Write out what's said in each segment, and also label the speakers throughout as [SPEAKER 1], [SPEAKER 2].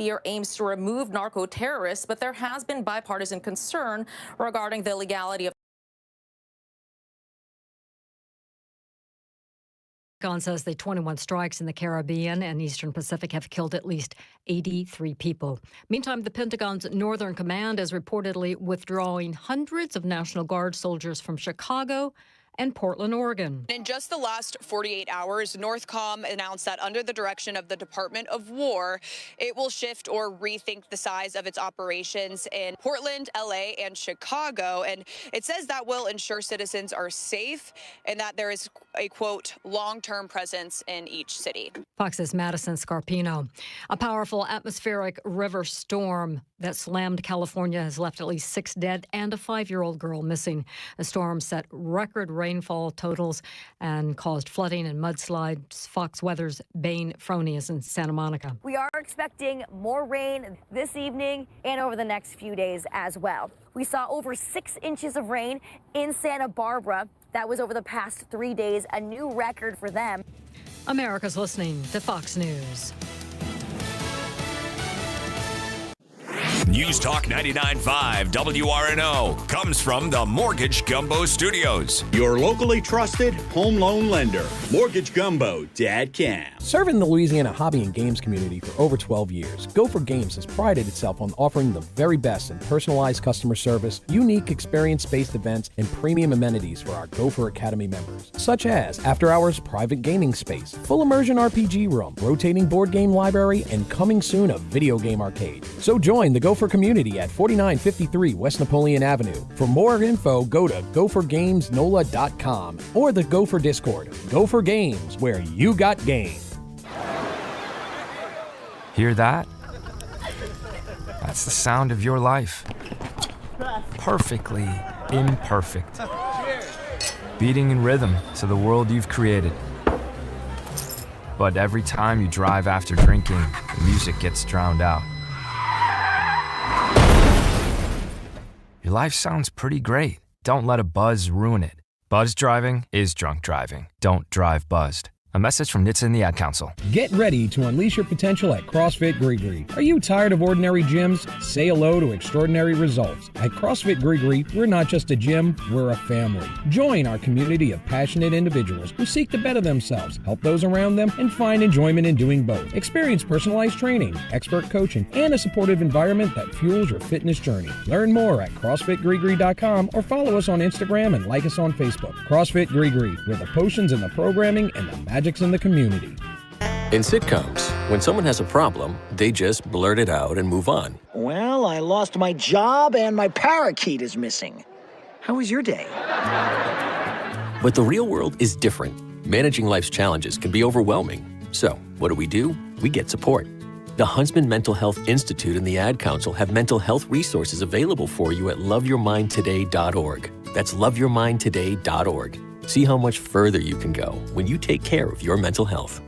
[SPEAKER 1] atmosphere aims to remove narco-terrorists, but there has been bipartisan concern regarding the legality of.
[SPEAKER 2] Pentagon says the 21 strikes in the Caribbean and Eastern Pacific have killed at least 83 people. Meantime, the Pentagon's Northern Command is reportedly withdrawing hundreds of National Guard soldiers from Chicago and Portland, Oregon.
[SPEAKER 3] In just the last 48 hours, Northcom announced that under the direction of the Department of War, it will shift or rethink the size of its operations in Portland, LA, and Chicago. And it says that will ensure citizens are safe and that there is a, quote, long-term presence in each city.
[SPEAKER 2] Fox's Madison Scarpino. A powerful atmospheric river storm that slammed California has left at least 6 dead and a 5-year-old girl missing. The storm set record rainfall totals and caused flooding and mudslides. Fox Weather's Bain Froney is in Santa Monica.
[SPEAKER 4] We are expecting more rain this evening and over the next few days as well. We saw over 6 inches of rain in Santa Barbara. That was over the past 3 days, a new record for them.
[SPEAKER 2] America's listening to Fox News.
[SPEAKER 5] News Talk 99.5 WRNO comes from the Mortgage Gumbo Studios.
[SPEAKER 6] Your locally trusted home loan lender, MortgageGumbo.com.
[SPEAKER 7] Serving the Louisiana hobby and games community for over 12 years, Gopher Games has prided itself on offering the very best in personalized customer service, unique experience-based events, and premium amenities for our Gopher Academy members, such as after-hours private gaming space, full immersion RPG room, rotating board game library, and coming soon a video game arcade. So join the Gopher community at 4953 West Napoleon Avenue. For more info, go to gophergamesnola.com or the Gopher Discord. Gopher Games, where you got game.
[SPEAKER 8] Hear that? That's the sound of your life. Perfectly imperfect. Beating in rhythm to the world you've created. But every time you drive after drinking, the music gets drowned out. Your life sounds pretty great. Don't let a buzz ruin it. Buzz driving is drunk driving. Don't drive buzzed. A message from NHTSA and the Ad Council.
[SPEAKER 7] Get ready to unleash your potential at CrossFit Grigri. Are you tired of ordinary gyms? Say hello to extraordinary results. At CrossFit Grigri, we're not just a gym, we're a family. Join our community of passionate individuals who seek to better themselves, help those around them, and find enjoyment in doing both. Experience personalized training, expert coaching, and a supportive environment that fuels your fitness journey. Learn more at CrossFitGrigri.com or follow us on Instagram and like us on Facebook. CrossFit Grigri, where the potions and the programming and the magic's in the community.
[SPEAKER 9] In sitcoms, when someone has a problem, they just blurt it out and move on.
[SPEAKER 10] Well, I lost my job and my parakeet is missing. How was your day?
[SPEAKER 9] But the real world is different. Managing life's challenges can be overwhelming. So, what do? We get support. The Huntsman Mental Health Institute and the Ad Council have mental health resources available for you at loveyourmindtoday.org. That's loveyourmindtoday.org. See how much further you can go when you take care of your mental health.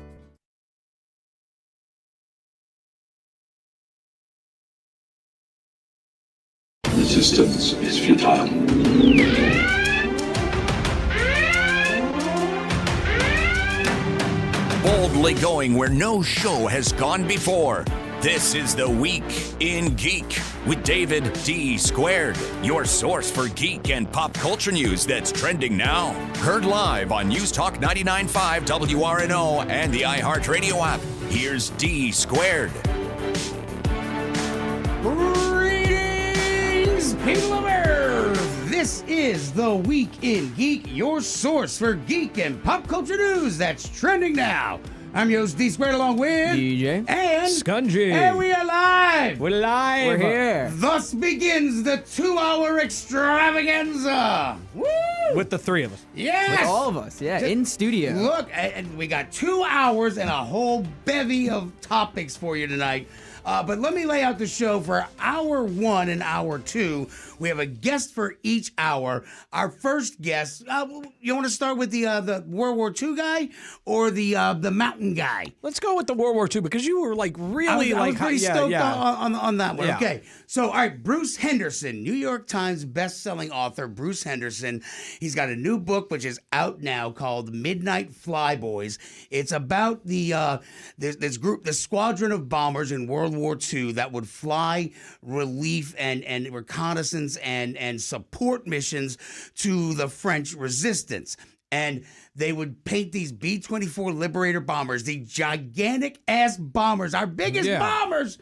[SPEAKER 11] Resistance is futile.
[SPEAKER 5] Boldly going where no show has gone before. This is The Week in Geek with David D. Squared, your source for geek and pop culture news that's trending now. Heard live on News Talk 99.5 WRNO and the iHeartRadio app. Here's D. Squared.
[SPEAKER 12] Greetings, people of Earth! This is The Week in Geek, your source for geek and pop culture news that's trending now. I'm your host, D Squared, along with
[SPEAKER 13] DJ
[SPEAKER 12] and
[SPEAKER 13] Scungy.
[SPEAKER 12] And we are live.
[SPEAKER 13] We're live.
[SPEAKER 12] We're here. Thus begins the 2-hour extravaganza. Woo!
[SPEAKER 13] With the three of us.
[SPEAKER 12] Yes.
[SPEAKER 13] With all of us. Yeah, in studio.
[SPEAKER 12] Look, and we got 2 hours and a whole bevy of topics for you tonight. But let me lay out the show for hour 1 and hour 2. We have a guest for each hour. Our first guest, you want to start with the World War II guy or the mountain guy?
[SPEAKER 13] Let's go with the World War II because you were like really
[SPEAKER 12] I was pretty stoked on that one.
[SPEAKER 13] Yeah.
[SPEAKER 12] Okay, so all right, Bruce Henderson, New York Times best-selling author Bruce Henderson. He's got a new book which is out now called Midnight Flyboys. It's about this group, the squadron of bombers in World World War II that would fly relief and reconnaissance and support missions to the French resistance. And they would paint these B-24 Liberator bombers, the gigantic-ass bombers, our biggest bombers.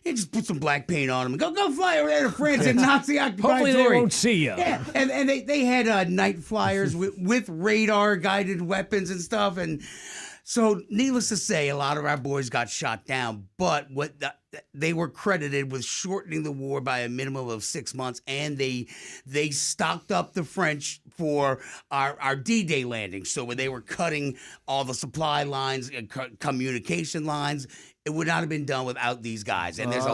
[SPEAKER 12] You just put some black paint on them and go fly over there to France and Nazi-occupied
[SPEAKER 13] Hopefully they won't see you.
[SPEAKER 12] Yeah, and they had night flyers with radar-guided weapons and stuff. And so, needless to say, a lot of our boys got shot down, but they were credited with shortening the war by a minimum of 6 months, and they stocked up the French for our D-Day landing. So when they were cutting all the supply lines, communication lines, it would not have been done without these guys. And there's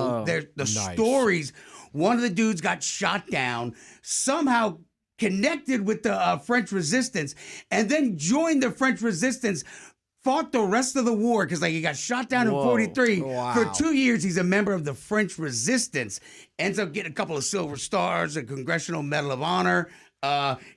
[SPEAKER 12] the stories. One of the dudes got shot down, somehow connected with the French resistance, and then joined the French resistance, fought the rest of the war because he got shot down in 43.
[SPEAKER 13] Wow.
[SPEAKER 12] For 2 years, he's a member of the French resistance. Ends up getting a couple of Silver Stars, a Congressional Medal of Honor.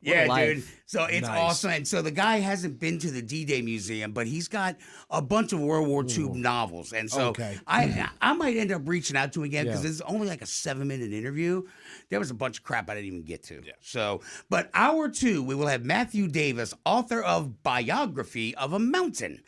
[SPEAKER 12] Dude. So it's awesome. And so the guy hasn't been to the D-Day Museum, but he's got a bunch of World War II novels. And so I might end up reaching out to him again because it's only like a 7-minute interview. There was a bunch of crap I didn't even get to. Yeah. So, but hour 2, we will have Matthew Davis, author of Biography of a Mountain.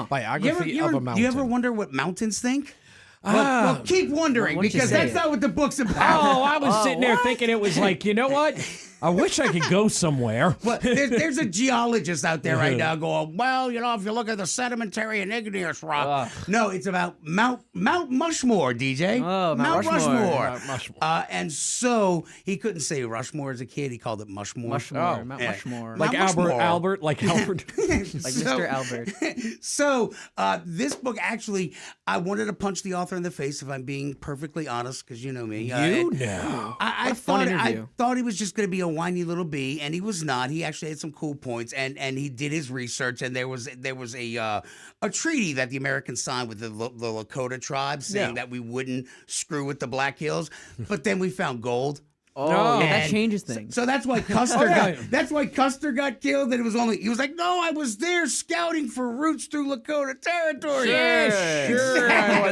[SPEAKER 13] Biography of a Mountain.
[SPEAKER 12] Do you ever wonder what mountains think? Well, keep wondering because that's not what the book's about.
[SPEAKER 13] Oh, I was sitting there thinking it was like, you know what? I wish I could go somewhere.
[SPEAKER 12] Well, there's a geologist out there right now going, well, if you look at the sedimentary and igneous rock. No, it's about Mount Mushmore, DJ.
[SPEAKER 14] Oh, Mount Rushmore.
[SPEAKER 13] Mount Rushmore.
[SPEAKER 12] And so he couldn't say Rushmore as a kid. He called it Mushmore.
[SPEAKER 14] Mount Mushmore.
[SPEAKER 13] Like Albert.
[SPEAKER 14] Like Mr. Albert.
[SPEAKER 12] So this book, actually, I wanted to punch the author in the face, if I'm being perfectly honest, because you know me. I thought he was just going to be a whiny little bee, and he was not. He actually had some cool points, and he did his research, and there was a treaty that the Americans signed with the Lakota tribe saying that we wouldn't screw with the Black Hills, but then we found gold.
[SPEAKER 14] Oh, that changes things.
[SPEAKER 12] So that's why Custer got killed. And he was like, no, I was there scouting for routes through Lakota territory.
[SPEAKER 13] Sure.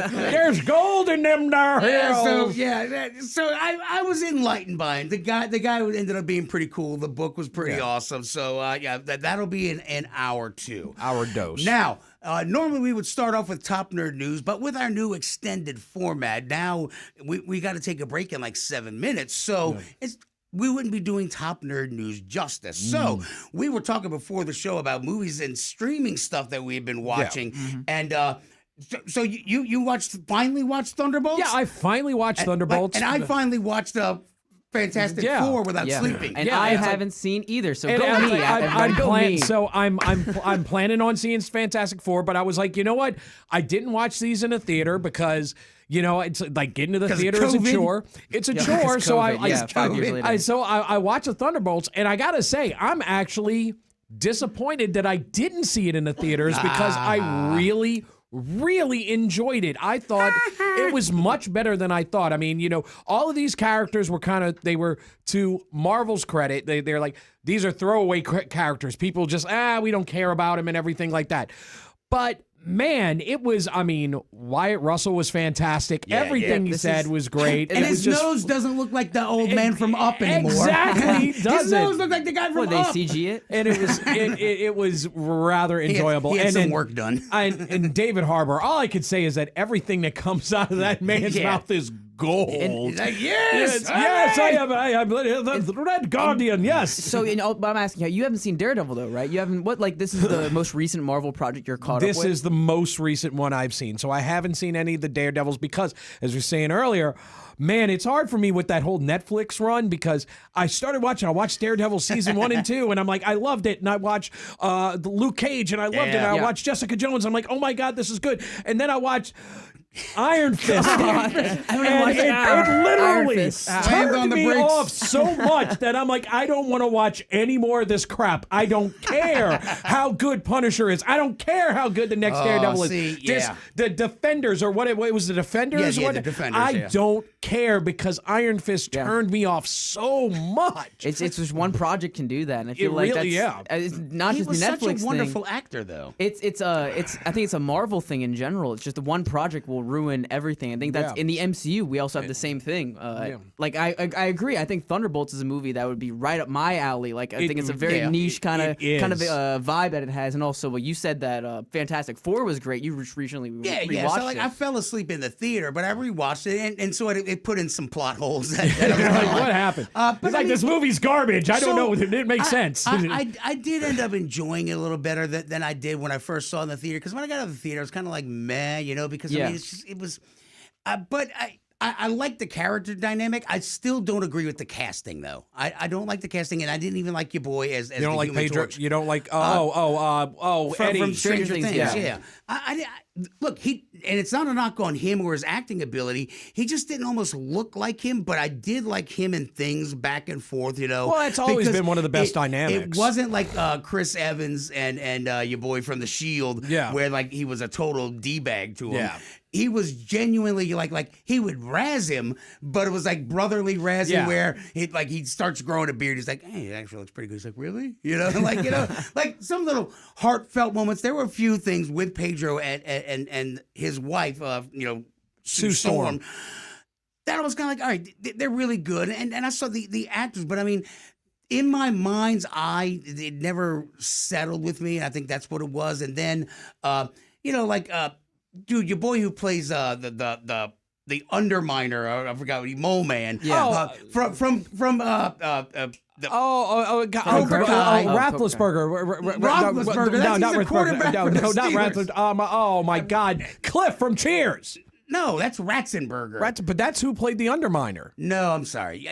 [SPEAKER 13] There's gold in them there hills.
[SPEAKER 12] So I was enlightened by him. The guy ended up being pretty cool. The book was pretty awesome. So that'll be an hour 2.
[SPEAKER 13] Hour dose.
[SPEAKER 12] Now, normally we would start off with Top Nerd News, but with our new extended format, now we got to take a break in like 7 minutes. So we wouldn't be doing Top Nerd News justice. So we were talking before the show about movies and streaming stuff that we've been watching. And so you finally watched Thunderbolts?
[SPEAKER 13] Yeah, I finally watched Thunderbolts.
[SPEAKER 12] And I finally watched Fantastic Four without sleeping.
[SPEAKER 14] And I haven't seen either, so go me.
[SPEAKER 13] So I'm planning on seeing Fantastic Four, but I was like, you know what? I didn't watch these in a theater because it's like getting to the theater is a chore. It's a chore. So
[SPEAKER 14] 5 years later.
[SPEAKER 13] I watched the Thunderbolts, and I gotta say, I'm actually disappointed that I didn't see it in the theaters because I really enjoyed it. I thought it was much better than I thought. I mean, all of these characters were they were, to Marvel's credit, they're like, these are throwaway characters. People just, we don't care about them and everything like that. But man, it was, Wyatt Russell was fantastic. Everything he said was great.
[SPEAKER 12] And his nose doesn't look like the old man from Up anymore.
[SPEAKER 13] Exactly, he doesn't.
[SPEAKER 12] His nose looked like the guy from Up.
[SPEAKER 14] They CG it?
[SPEAKER 13] And it was rather enjoyable.
[SPEAKER 12] He had some work done.
[SPEAKER 13] And David Harbour, all I could say is that everything that comes out of that man's mouth is gold.
[SPEAKER 12] He's like, yes,
[SPEAKER 13] I am the Red Guardian, yes.
[SPEAKER 14] So, but I'm asking you haven't seen Daredevil though, right? You haven't, this is the most recent Marvel project you're caught up with?
[SPEAKER 13] This is the most recent one I've seen. So I haven't seen any of the Daredevils because, as we were saying earlier, man, it's hard for me with that whole Netflix run because I watched Daredevil season 1 and 2, and I'm like, I loved it. And I watched Luke Cage, and I loved it. And I watched Jessica Jones. I'm like, oh my God, this is good. And then I watched Iron Fist. It literally turned me off so much that I'm like, I don't want to watch any more of this crap. I don't care how good Punisher is. I don't care how good the next Daredevil is. The Defenders, or what it was, the Defenders?
[SPEAKER 12] Yeah, the Defenders.
[SPEAKER 13] I don't care because Iron Fist turned me off so much.
[SPEAKER 14] It's just one project can do that, and I feel like
[SPEAKER 13] really,
[SPEAKER 14] it's not just the Netflix thing.
[SPEAKER 12] He was such a wonderful actor, though.
[SPEAKER 14] I think it's a Marvel thing in general. It's just the one project will will ruin everything. I think that's in the MCU. We also have the same thing. Like I agree. I think Thunderbolts is a movie that would be right up my alley. Like I think it's a very niche kind of vibe that it has. And also, well, you said that Fantastic Four was great. You recently rewatched
[SPEAKER 12] So like
[SPEAKER 14] it.
[SPEAKER 12] I fell asleep in the theater, but I rewatched it, and so it put in some plot holes. That
[SPEAKER 13] what happened? It's like this movie's garbage. I don't know. It didn't make sense.
[SPEAKER 12] I did end up enjoying it a little better than I did when I first saw it in the theater. Because when I got out of the theater, I was kind of like meh, because I mean, it was. But I like the character dynamic. I still don't agree with the casting, though. I don't like the casting, and I didn't even like your boy as
[SPEAKER 13] you don't
[SPEAKER 12] the
[SPEAKER 13] like
[SPEAKER 12] Human
[SPEAKER 13] Pedro.
[SPEAKER 12] Torch.
[SPEAKER 13] You don't like Eddie
[SPEAKER 12] from Stranger Things.
[SPEAKER 13] Yeah.
[SPEAKER 12] Look, and it's not a knock on him or his acting ability. He just didn't almost look like him, but I did like him in things back and forth.
[SPEAKER 13] Well, it's always been one of the best dynamics.
[SPEAKER 12] It wasn't like Chris Evans and your boy from The Shield, where like he was a total d-bag to him.
[SPEAKER 13] Yeah.
[SPEAKER 12] He was genuinely like he would razz him, but it was like brotherly razzing where he starts growing a beard. He's like, hey, it actually looks pretty good. He's like, really? Like some little heartfelt moments. There were a few things with Pedro and his wife, Sue Storm. That I was kind of like, all right, they're really good. And I saw the actors, but I mean, in my mind's eye, it never settled with me. And I think that's what it was. And then, dude, your boy who plays the Underminer, I forgot what Mole Man.
[SPEAKER 13] Yeah.
[SPEAKER 12] From
[SPEAKER 13] Rathlisberger.
[SPEAKER 12] Roethlisberger.
[SPEAKER 13] Not
[SPEAKER 12] He's a quarterback for the
[SPEAKER 13] not
[SPEAKER 12] Steelers.
[SPEAKER 13] Rathlisberger. Oh my God, Cliff from Cheers.
[SPEAKER 12] No, that's Ratzenberger.
[SPEAKER 13] But that's who played the Underminer.
[SPEAKER 12] No, I'm sorry.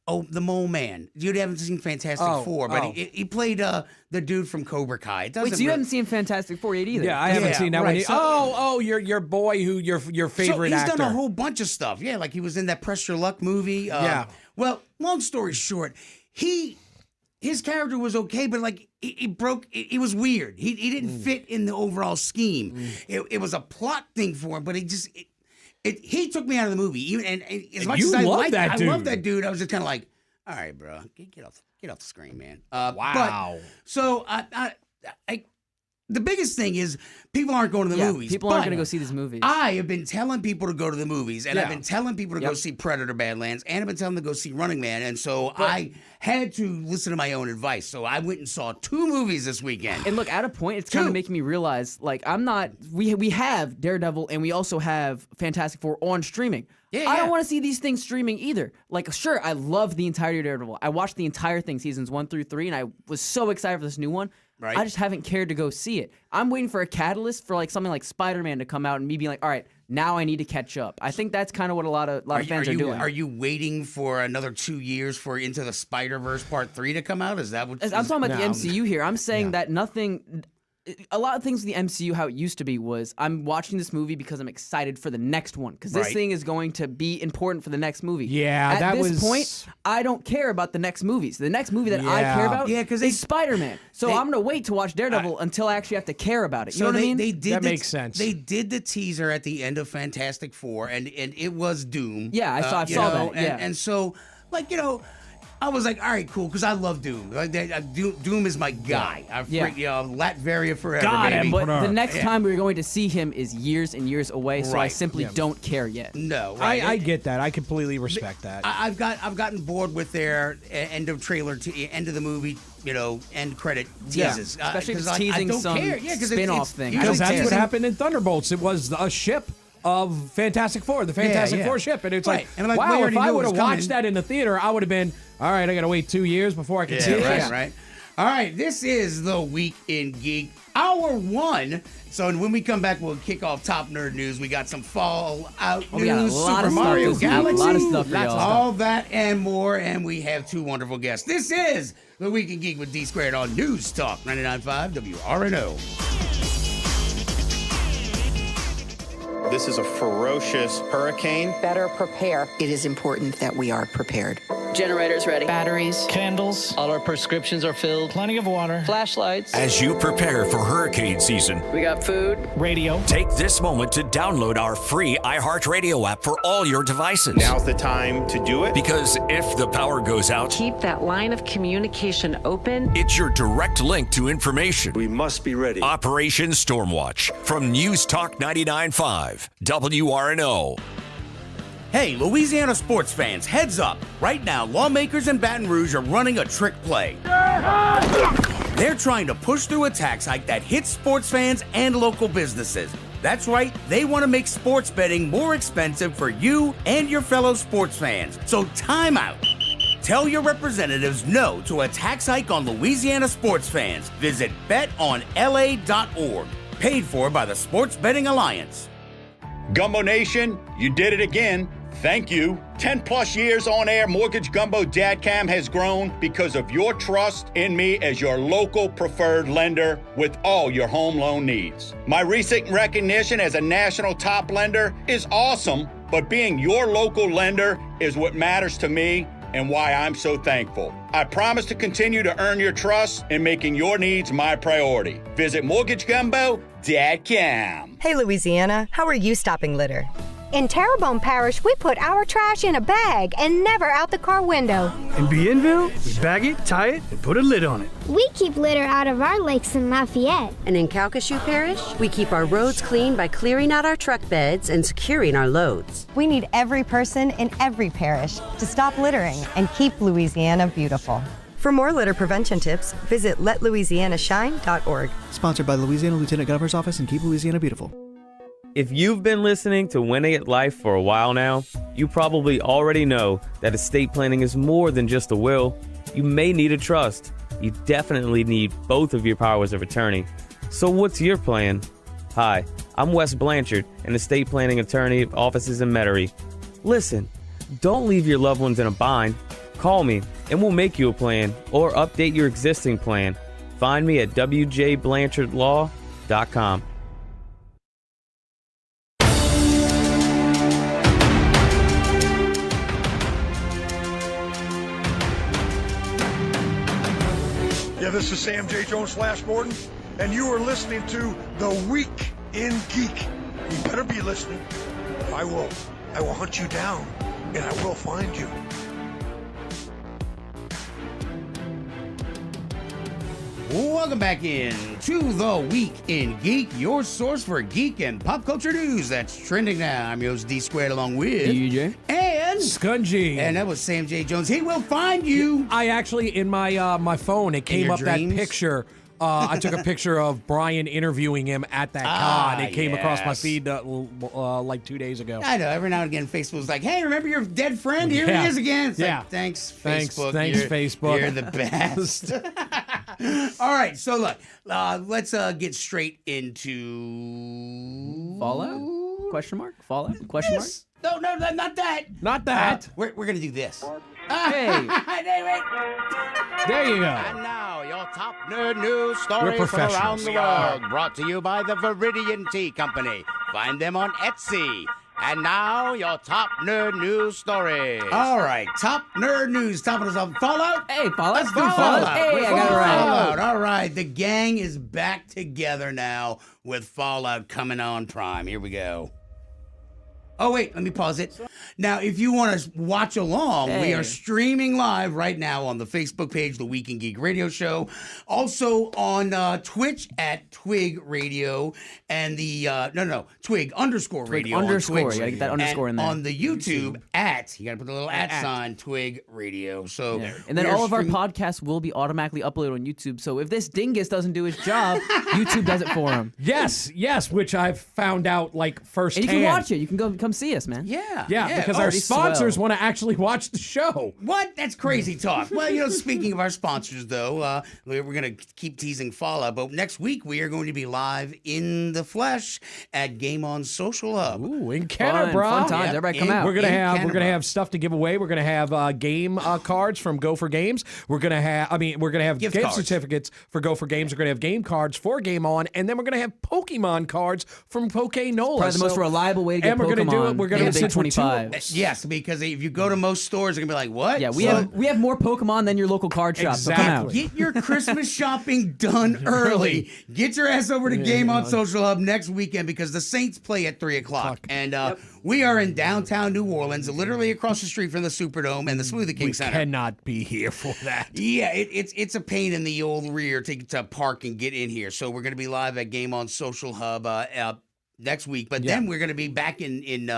[SPEAKER 12] The Mole Man. You haven't seen Fantastic Four, but he played the dude from Cobra Kai.
[SPEAKER 14] Wait, so you haven't seen Fantastic Four yet either?
[SPEAKER 13] Yeah, I haven't seen that one.
[SPEAKER 12] So,
[SPEAKER 13] your boy who your favorite
[SPEAKER 12] he's
[SPEAKER 13] actor.
[SPEAKER 12] He's done a whole bunch of stuff. Yeah, like he was in that Press Your Luck movie. Well, long story short, his character was okay, but like he was weird. He didn't fit in the overall scheme. It was a plot thing for him, but he took me out of the movie. And as much as I love that dude, I was just kind of like, all right, bro, get off the screen, man.
[SPEAKER 13] Wow.
[SPEAKER 12] The biggest thing is people aren't going to the movies.
[SPEAKER 14] People aren't going to go see these movies.
[SPEAKER 12] I have been telling people to go to the movies, and I've been telling people to go see Predator Badlands, and I've been telling them to go see Running Man, and so I had to listen to my own advice. So I went and saw 2 movies this weekend.
[SPEAKER 14] And look, at a point, it's kind of making me realize, like, we have Daredevil, and we also have Fantastic Four on streaming. I don't want to see these things streaming either. Like, sure, I love the entirety of Daredevil. I watched the entire thing, seasons 1 through 3, and I was so excited for this new one.
[SPEAKER 12] Right.
[SPEAKER 14] I just haven't cared to go see it. I'm waiting for a catalyst for like something like Spider-Man to come out and me being like, all right, now I need to catch up. I think that's kind of what a lot of fans are doing.
[SPEAKER 12] Are you waiting for another 2 years for Into the Spider-Verse Part 3 to come out? Is that what?
[SPEAKER 14] I'm talking about the MCU here. I'm saying that nothing. A lot of things in the MCU, how it used to be, was I'm watching this movie because I'm excited for the next one. Because this thing is going to be important for the next movie.
[SPEAKER 13] Yeah,
[SPEAKER 14] At this point, I don't care about the next movies. The next movie that I care about is Spider-Man. So I'm going to wait to watch Daredevil until I actually have to care about it. You know what I mean?
[SPEAKER 13] That makes sense.
[SPEAKER 12] They did the teaser at the end of Fantastic Four, and it was Doom.
[SPEAKER 14] Yeah, I saw that.
[SPEAKER 12] And so, like, I was like, all right, cool, because I love Doom. Doom is my guy. Latveria forever, baby.
[SPEAKER 14] But the next time we're going to see him is years and years away, so I simply don't care yet.
[SPEAKER 12] No,
[SPEAKER 13] I get that. I completely respect that.
[SPEAKER 12] I've gotten bored with their end of trailer, end of the movie, end credit teases.
[SPEAKER 14] Especially if it's teasing some spin-off thing.
[SPEAKER 13] Because that's what happened in Thunderbolts. It was a ship of Fantastic Four, the Fantastic Four ship. And it's like, wow, if I would have watched that in the theater, I would have been, all right, I got to wait 2 years before I can see it.
[SPEAKER 12] Right. All right, this is the Week in Geek, Hour 1. So when we come back, we'll kick off Top Nerd News. We got some Fallout news, Super Mario Galaxy,
[SPEAKER 14] a lot of stuff for y'all.
[SPEAKER 12] All that and more, and we have 2 wonderful guests. This is the Week in Geek with D Squared on News Talk 99.5 WRNO.
[SPEAKER 15] This is a ferocious hurricane.
[SPEAKER 16] Better prepare. It is important that we are prepared.
[SPEAKER 15] Generators ready.
[SPEAKER 16] Batteries, candles. All our prescriptions are filled. Plenty of water.
[SPEAKER 15] Flashlights.
[SPEAKER 5] As you prepare for hurricane season,
[SPEAKER 15] We got food.
[SPEAKER 16] Radio.
[SPEAKER 5] take this moment to download our free iHeartRadio app for all your devices.
[SPEAKER 17] Now's the time to do it.
[SPEAKER 5] Because if the power goes out,
[SPEAKER 18] keep that line of communication open.
[SPEAKER 5] it's your direct link to information.
[SPEAKER 17] We must be ready.
[SPEAKER 5] Operation Stormwatch from News Talk 99.5 WRNO.
[SPEAKER 12] Hey, Louisiana sports fans, heads up. Right now, lawmakers in Baton Rouge are running a trick play. They're trying to push through a tax hike that hits sports fans and local businesses. That's right, they want to make sports betting more expensive for you and your fellow sports fans. So time out. Tell your representatives no to a tax hike on Louisiana sports fans. Visit betonla.org. Paid for by the Sports Betting Alliance.
[SPEAKER 6] Gumbo Nation, you did it again. Thank you. 10 plus years on air, Mortgage Gumbo Dadcam has grown because of your trust in me as your local preferred lender with all your home loan needs. My recent recognition as a national top lender is awesome, but being your local lender is what matters to me and why I'm so thankful. I promise to continue to earn your trust in making your needs my priority. Visit MortgageGumbo.com.
[SPEAKER 19] Hey, Louisiana, how are you stopping litter?
[SPEAKER 20] In Terrebonne Parish, we put our trash in a bag and never out the car window.
[SPEAKER 21] In Bienville, we bag it, tie it, and put a lid on it.
[SPEAKER 22] We keep litter out of our lakes in Lafayette.
[SPEAKER 23] And in Calcasieu Parish, we keep our roads clean by clearing out our truck beds and securing our loads.
[SPEAKER 19] We need every person in every parish to stop littering and keep Louisiana beautiful. For more litter prevention tips, visit letlouisianashine.org.
[SPEAKER 24] Sponsored by Louisiana Lieutenant Governor's Office and Keep Louisiana Beautiful.
[SPEAKER 25] If you've been listening to Winning at Life for a while now, you probably already know that estate planning is more than just a will. You may need a trust. You definitely need both of your powers of attorney. So what's your plan? Hi, I'm Wes Blanchard, an estate planning attorney at offices in Metairie. Listen, don't leave your loved ones in a bind. Call me and we'll make you a plan or update your existing plan. Find me at wjblanchardlaw.com.
[SPEAKER 26] Yeah, this is Sam J. Jones Flash Gordon, and you are listening to The Week in Geek. You better be listening. I will hunt you down, and I will find you.
[SPEAKER 12] Welcome back in to The Week in Geek, your source for geek and pop culture news that's trending now. I'm your host D Squared along with
[SPEAKER 14] DJ
[SPEAKER 12] and
[SPEAKER 13] Scungy.
[SPEAKER 12] And that was Sam J. Jones. He will find you.
[SPEAKER 13] I actually, in my my phone, it came up
[SPEAKER 12] dreams?
[SPEAKER 13] that picture. I took a picture of Brian interviewing him at that con. It came across my feed like 2 days ago.
[SPEAKER 12] I know. Every now and again, Facebook's like, hey, remember your dead friend? Here he is again. It's like, thanks, Facebook.
[SPEAKER 13] Thanks, Facebook.
[SPEAKER 12] You're the best. All right. So, look, let's get straight into...
[SPEAKER 14] Fallout? Question mark? Fallout? Question mark?
[SPEAKER 12] No, not that.
[SPEAKER 13] Not that.
[SPEAKER 12] We're going to do this.
[SPEAKER 14] Hey.
[SPEAKER 13] There you go.
[SPEAKER 27] And now, your top nerd news stories
[SPEAKER 13] We're
[SPEAKER 27] from around
[SPEAKER 13] professionals.
[SPEAKER 27] the world, brought to you by the Viridian Tea Company. Find them on Etsy. And now, your top nerd news stories.
[SPEAKER 12] All right, top nerd news. Topping us off. Fallout?
[SPEAKER 14] Hey, Fallout.
[SPEAKER 12] Let's do
[SPEAKER 14] Fallout.
[SPEAKER 12] Fallout.
[SPEAKER 14] Wait, I got it right.
[SPEAKER 12] Fallout. All right, the gang is back together now with Fallout coming on Prime. Here we go. Oh, wait, let me pause it. Now, if you want to watch along, we are streaming live right now on the Facebook page, The Week in Geek Radio Show. Also on Twitch at Twig Radio and the, Twig _ radio on Twitch.
[SPEAKER 14] You gotta get that underscore in there.
[SPEAKER 12] On the YouTube at, you got to put the little at sign, Twig Radio. So,
[SPEAKER 14] And then all of our podcasts will be automatically uploaded on YouTube. So if this dingus doesn't do his job, YouTube does it for him.
[SPEAKER 13] Yes, which I've found out like firsthand.
[SPEAKER 14] And you can watch it. You can come see us, man.
[SPEAKER 12] Yeah.
[SPEAKER 13] Because our sponsors want to actually watch the show.
[SPEAKER 12] What? That's crazy talk. Well, speaking of our sponsors, though, we're going to keep teasing Fallout, but next week we are going to be live in the flesh at Game On Social Hub.
[SPEAKER 13] Ooh, in Canada, bro.
[SPEAKER 14] Fun times. Everybody come out.
[SPEAKER 13] We're gonna have have stuff to give away. We're going to have game cards from Go for Games. We're going to have gift certificates for Go for Games. We're going to have game cards for Game On, and then we're going to have Pokemon cards from Poke-Nola.
[SPEAKER 14] Probably the most reliable way to get Pokemon.
[SPEAKER 13] And we're going to do it. We're going to
[SPEAKER 14] big 25.
[SPEAKER 12] Yes, because if you go to most stores, they're going to be like, what?
[SPEAKER 14] Yeah, we have more Pokemon than your local card shop.
[SPEAKER 13] Exactly.
[SPEAKER 14] So come out.
[SPEAKER 12] Get your Christmas shopping done early. Get your ass over to Game On Social Hub next weekend because the Saints play at 3 o'clock. And we are in downtown New Orleans, literally across the street from the Superdome and the Smoothie King Center.
[SPEAKER 13] We cannot be here for that.
[SPEAKER 12] Yeah, it's a pain in the old rear to park and get in here. So we're going to be live at Game On Social Hub next week. But then we're going to be back in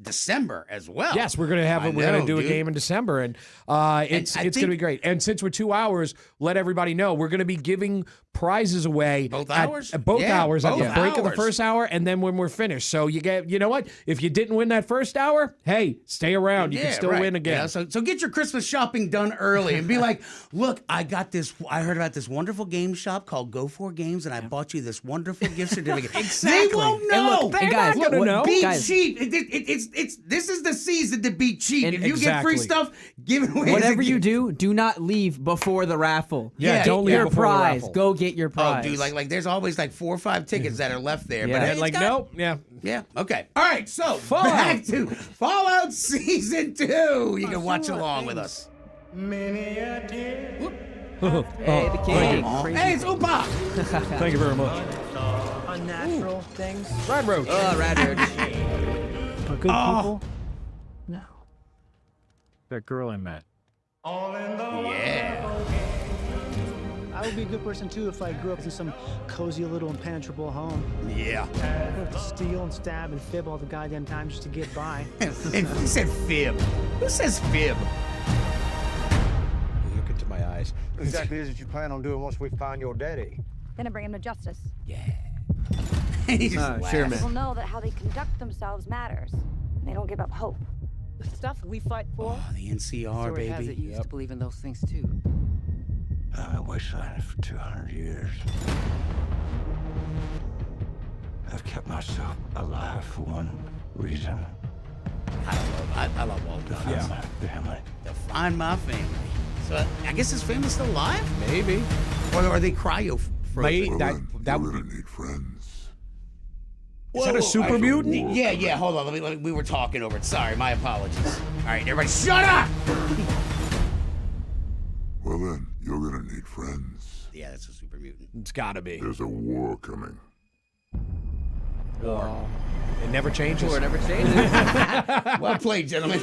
[SPEAKER 12] December as well.
[SPEAKER 13] Yes, we're going to do a game in December, and it's going to be great. And since we're 2 hours, let everybody know we're going to be giving prizes away
[SPEAKER 12] both hours
[SPEAKER 13] at the break of the first hour, and then when we're finished. So you know what? If you didn't win that first hour, hey, stay around. You can still win again.
[SPEAKER 12] Yeah, so get your Christmas shopping done early and be like, look, I heard about this wonderful game shop called Go For Games, and I bought you this wonderful gift certificate.
[SPEAKER 13] Exactly.
[SPEAKER 12] They won't know.
[SPEAKER 14] And guys,
[SPEAKER 12] be cheap. This is the season to be cheap.
[SPEAKER 14] And
[SPEAKER 12] if you get free stuff, give it away.
[SPEAKER 14] Whatever you do not leave before the raffle.
[SPEAKER 13] Yeah, don't leave before the raffle.
[SPEAKER 14] Go get your prize.
[SPEAKER 12] Oh, dude, like there's always like 4 or 5 tickets that are left there.
[SPEAKER 14] Yeah.
[SPEAKER 12] But
[SPEAKER 13] nope. Yeah.
[SPEAKER 12] Yeah. Okay. All right. So back to Fallout Season 2. You can watch along with us.
[SPEAKER 14] Hey, the king.
[SPEAKER 12] Hey, it's Upa.
[SPEAKER 13] Thank you very much.
[SPEAKER 1] Unnatural things.
[SPEAKER 13] Rad Roach.
[SPEAKER 14] Rad Roach.
[SPEAKER 1] But good people? No.
[SPEAKER 21] That girl I met.
[SPEAKER 12] Yeah.
[SPEAKER 1] I would be a good person too if I grew up in some cozy little impenetrable home.
[SPEAKER 12] Yeah.
[SPEAKER 1] I would have to steal and stab and fib all the goddamn time just to get by.
[SPEAKER 12] And who said fib? Who says fib?
[SPEAKER 2] Look into my eyes.
[SPEAKER 3] What exactly is it you plan on doing once we find your daddy?
[SPEAKER 4] Gonna bring him to justice.
[SPEAKER 12] Yeah.
[SPEAKER 4] Sure, man. People know that how they conduct themselves matters. And they don't give up hope.
[SPEAKER 7] The stuff we fight for.
[SPEAKER 12] Oh, the NCR,
[SPEAKER 7] Story
[SPEAKER 12] baby.
[SPEAKER 7] has it you used to believe in those things too.
[SPEAKER 3] I've been wastelanding for 200 years. I've kept myself alive for one reason.
[SPEAKER 12] I love all
[SPEAKER 3] to find my family.
[SPEAKER 12] To find my family. So I guess his family's still alive?
[SPEAKER 13] Maybe.
[SPEAKER 12] Or are they cryo frozen?
[SPEAKER 3] That would need friends.
[SPEAKER 13] Is that a super mutant?
[SPEAKER 12] Yeah. Hold on. We were talking over it. Sorry, my apologies. All right, everybody, shut up!
[SPEAKER 3] Well then, you're gonna need friends.
[SPEAKER 12] Yeah, that's a super mutant.
[SPEAKER 13] It's gotta be.
[SPEAKER 3] There's a war coming.
[SPEAKER 13] War. It never changes.
[SPEAKER 14] War never changes.
[SPEAKER 12] Well played, gentlemen.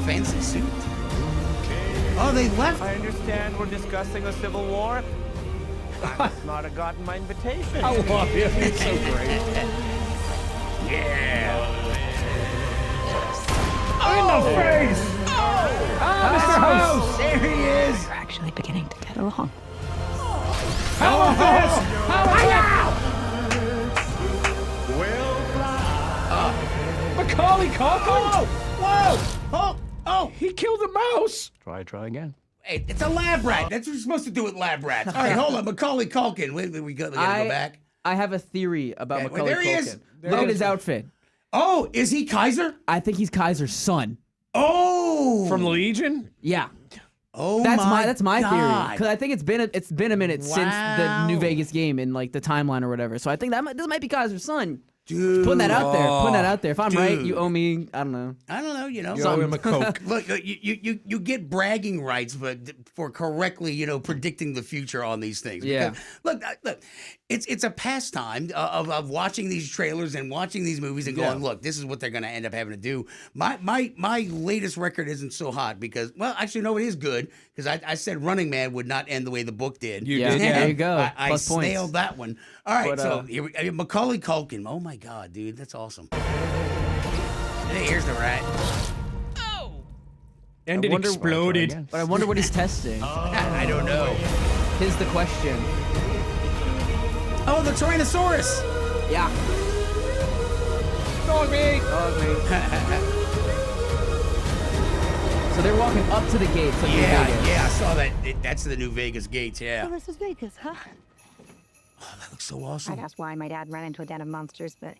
[SPEAKER 12] Fancy suit. Oh, they left.
[SPEAKER 17] I understand we're discussing a civil war. I must not have gotten my invitation.
[SPEAKER 13] I love him. He's so great.
[SPEAKER 12] Yeah.
[SPEAKER 13] In the face! Mr. House!
[SPEAKER 12] There he is!
[SPEAKER 4] We're actually beginning to get along.
[SPEAKER 13] How about this? Macaulay Culkin?
[SPEAKER 12] Whoa! Oh!
[SPEAKER 13] He killed a mouse!
[SPEAKER 21] Try again.
[SPEAKER 12] Hey, it's a lab rat. That's what you're supposed to do with lab rats. All right, hold on. Macaulay Culkin. We gotta go back.
[SPEAKER 14] I have a theory about Macaulay
[SPEAKER 12] there he
[SPEAKER 14] Culkin.
[SPEAKER 12] is.
[SPEAKER 14] Look at his outfit.
[SPEAKER 12] Oh, is he Kaiser?
[SPEAKER 14] I think he's Kaiser's son.
[SPEAKER 12] Oh!
[SPEAKER 13] From Legion?
[SPEAKER 14] Yeah.
[SPEAKER 12] Oh,
[SPEAKER 14] that's my theory
[SPEAKER 12] God.
[SPEAKER 14] because I think it's been a minute since the New Vegas game in like the timeline or whatever. So I think this might be Kaiser's son.
[SPEAKER 12] Dude,
[SPEAKER 14] putting that out there. If I'm right, you owe me. I don't know.
[SPEAKER 12] You know.
[SPEAKER 13] You owe him a Coke.
[SPEAKER 12] Look, you get bragging rights, but for correctly, predicting the future on these things.
[SPEAKER 14] Yeah.
[SPEAKER 12] Because, look, it's a pastime of watching these trailers and watching these movies and going, look, this is what they're going to end up having to do. My latest record isn't so hot because, well, actually, no, it is good because I said Running Man would not end the way the book did.
[SPEAKER 14] There you go.
[SPEAKER 12] I
[SPEAKER 14] Plus points.
[SPEAKER 12] nailed that one. All right,
[SPEAKER 14] But,
[SPEAKER 12] so here Macaulay Culkin. Oh my God, dude, that's awesome. Hey, here's the rat.
[SPEAKER 13] And it exploded.
[SPEAKER 14] But I wonder what he's testing.
[SPEAKER 12] I don't know.
[SPEAKER 14] Here's the question.
[SPEAKER 12] Oh, the Tyrannosaurus.
[SPEAKER 14] Yeah.
[SPEAKER 13] Dog meat.
[SPEAKER 14] So they're walking up to the gates of New Vegas.
[SPEAKER 12] Yeah, I saw that. That's the New Vegas gates, yeah.
[SPEAKER 4] So this is Vegas, huh?
[SPEAKER 12] Oh, that looks so awesome.
[SPEAKER 4] I'd ask why my dad ran into a den of monsters, but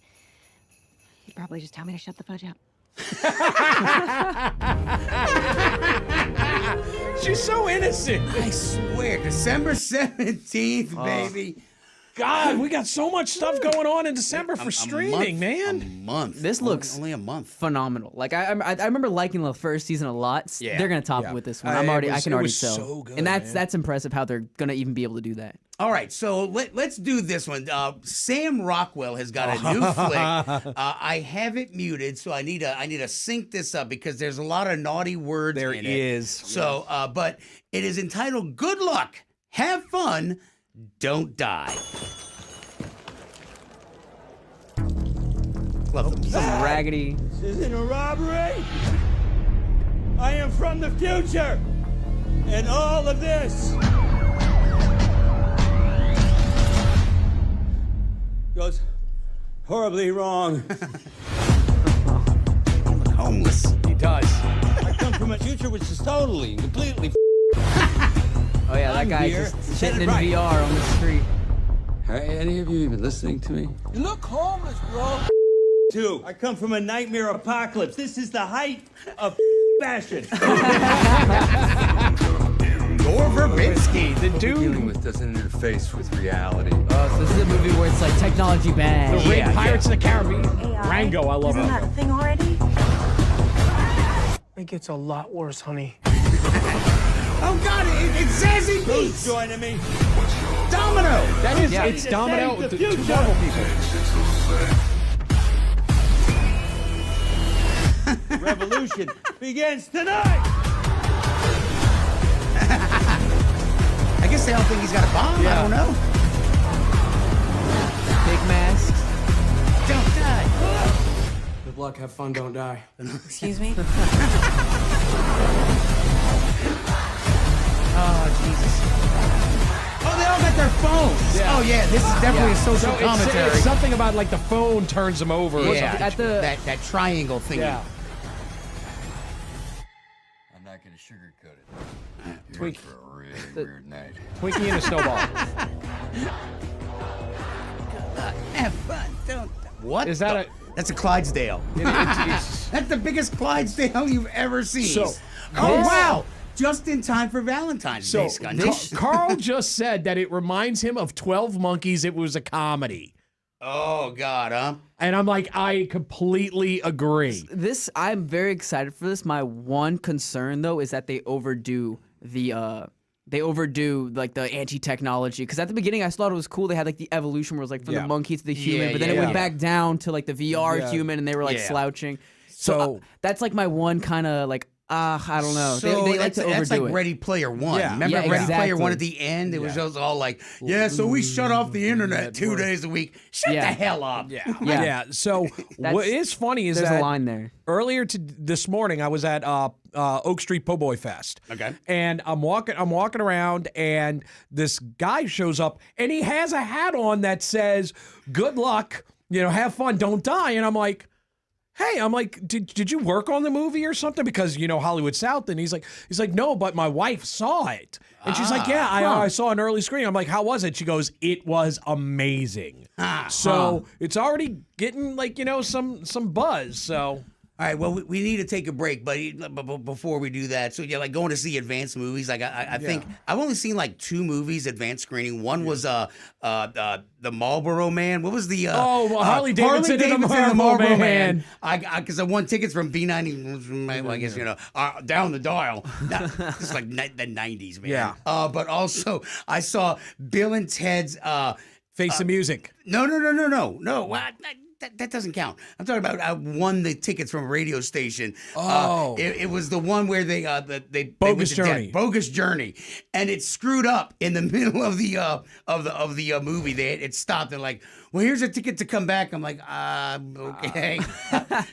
[SPEAKER 4] he'd probably just tell me to shut the fudge up.
[SPEAKER 13] She's so innocent.
[SPEAKER 12] I swear, December 17th, baby.
[SPEAKER 13] God, we got so much stuff going on in December for streaming, man.
[SPEAKER 12] A month.
[SPEAKER 14] This looks
[SPEAKER 12] only a month.
[SPEAKER 14] Phenomenal. Like I remember liking the first season a lot.
[SPEAKER 12] Yeah.
[SPEAKER 14] They're gonna top it with this one. I can already tell. So good, and that's impressive how they're gonna even be able to do that.
[SPEAKER 12] All right, so let's do this one. Sam Rockwell has got a new flick. I have it muted, so I need to sync this up because there's a lot of naughty words.
[SPEAKER 13] There
[SPEAKER 12] in
[SPEAKER 13] is.
[SPEAKER 12] It. So, but it is entitled "Good Luck, Have Fun, Don't Die." Love them.
[SPEAKER 14] Some raggedy.
[SPEAKER 2] This isn't a robbery. I am from the future, and all of this goes horribly wrong.
[SPEAKER 12] Homeless.
[SPEAKER 2] He does. I come from a future which is totally and completely.
[SPEAKER 14] Oh yeah, that guy just sitting in VR on the street.
[SPEAKER 3] Are any of you even listening to me?
[SPEAKER 2] You look homeless, bro. Two. I come from a nightmare apocalypse. This is the height of fashion.
[SPEAKER 12] Gore Verbinski, the
[SPEAKER 3] What we're dealing
[SPEAKER 12] dude.
[SPEAKER 3] with doesn't interface with reality.
[SPEAKER 14] Oh, so this is a movie where it's like technology bad.
[SPEAKER 13] The Ring Pirates of the Caribbean. Rango, I love
[SPEAKER 20] Isn't that a
[SPEAKER 13] it.
[SPEAKER 20] thing already?
[SPEAKER 21] It gets a lot worse, honey.
[SPEAKER 12] Oh God, it's Zazie
[SPEAKER 2] Who's
[SPEAKER 12] Beetz.
[SPEAKER 2] joining me?
[SPEAKER 12] Domino.
[SPEAKER 13] That is,
[SPEAKER 14] Yeah.
[SPEAKER 13] it's Domino
[SPEAKER 2] Save
[SPEAKER 13] with
[SPEAKER 2] the
[SPEAKER 13] the two
[SPEAKER 2] future.
[SPEAKER 13] Marvel people.
[SPEAKER 2] Revolution begins tonight.
[SPEAKER 12] I guess they all think he's got a bomb. I don't know.
[SPEAKER 14] Big mask.
[SPEAKER 12] Don't die.
[SPEAKER 21] Good luck, have fun, don't die.
[SPEAKER 20] Excuse me?
[SPEAKER 12] Oh Jesus. Oh, they all got their phones.
[SPEAKER 13] Yeah.
[SPEAKER 12] Oh yeah, this is definitely a social
[SPEAKER 13] So
[SPEAKER 12] commentary.
[SPEAKER 13] it's something about like the phone turns them over. or
[SPEAKER 12] Yeah,
[SPEAKER 13] something.
[SPEAKER 12] that triangle thing.
[SPEAKER 13] Yeah.
[SPEAKER 3] I'm not going to sugarcoat it.
[SPEAKER 13] Twink.
[SPEAKER 3] For a really weird night.
[SPEAKER 13] Twinkie and a snowball.
[SPEAKER 12] Have fun, don't die. What?
[SPEAKER 13] Is that
[SPEAKER 12] That's a Clydesdale.
[SPEAKER 13] it's-
[SPEAKER 12] That's the biggest Clydesdale you've ever seen.
[SPEAKER 13] So,
[SPEAKER 12] oh wow! Just in time for Valentine's Day, Scunny.
[SPEAKER 13] Carl just said that it reminds him of 12 Monkeys. It was a comedy.
[SPEAKER 12] Oh God, huh?
[SPEAKER 13] And I'm like, I completely agree.
[SPEAKER 14] I'm very excited for this. My one concern though is that they overdo the like the anti-technology, because at the beginning I thought it was cool. They had like the evolution where it was like from the monkey to the human, but then it went back down to like the VR human, and they were like slouching. So that's like my one kind of like I don't know.
[SPEAKER 12] So
[SPEAKER 14] they like to overdo
[SPEAKER 12] that's like
[SPEAKER 14] it.
[SPEAKER 12] Ready Player One.
[SPEAKER 13] Yeah.
[SPEAKER 12] Remember
[SPEAKER 14] Yeah,
[SPEAKER 12] Ready Player One
[SPEAKER 14] exactly.
[SPEAKER 12] at the end? It was just all like, so we shut off the internet 2 days a week. Shut the hell up.
[SPEAKER 13] Yeah. So what is funny is
[SPEAKER 14] there's
[SPEAKER 13] that
[SPEAKER 14] a line there.
[SPEAKER 13] earlier this morning I was at Oak Street Po' Boy Fest.
[SPEAKER 12] Okay.
[SPEAKER 13] And I'm walking around, and this guy shows up, and he has a hat on that says "Good luck, have fun, don't die." And I'm like, hey, did you work on the movie or something? Because Hollywood South. And he's like, no, but my wife saw it. And she's like, yeah, I saw an early screening. I'm like, how was it? She goes, it was amazing. So it's already getting like, some buzz. So.
[SPEAKER 12] All right, well, we need to take a break, but before we do that, so like going to see advanced movies, like I think I've only seen like 2 movies advanced screening. One was the Marlboro Man. What was the
[SPEAKER 13] Harley Davidson and the Marlboro Man.
[SPEAKER 12] Because I won tickets from B90. Well, I guess down the dial. It's like the 90s, man.
[SPEAKER 13] Yeah.
[SPEAKER 12] But also I saw Bill and Ted's
[SPEAKER 13] Face the Music.
[SPEAKER 12] No. What? That doesn't count. I'm talking about I won the tickets from a radio station. It was the one where they
[SPEAKER 13] Bogus Journey.
[SPEAKER 12] Bogus Journey, and it screwed up in the middle of the movie. It stopped. They're like, well, here's a ticket to come back. I'm like, okay.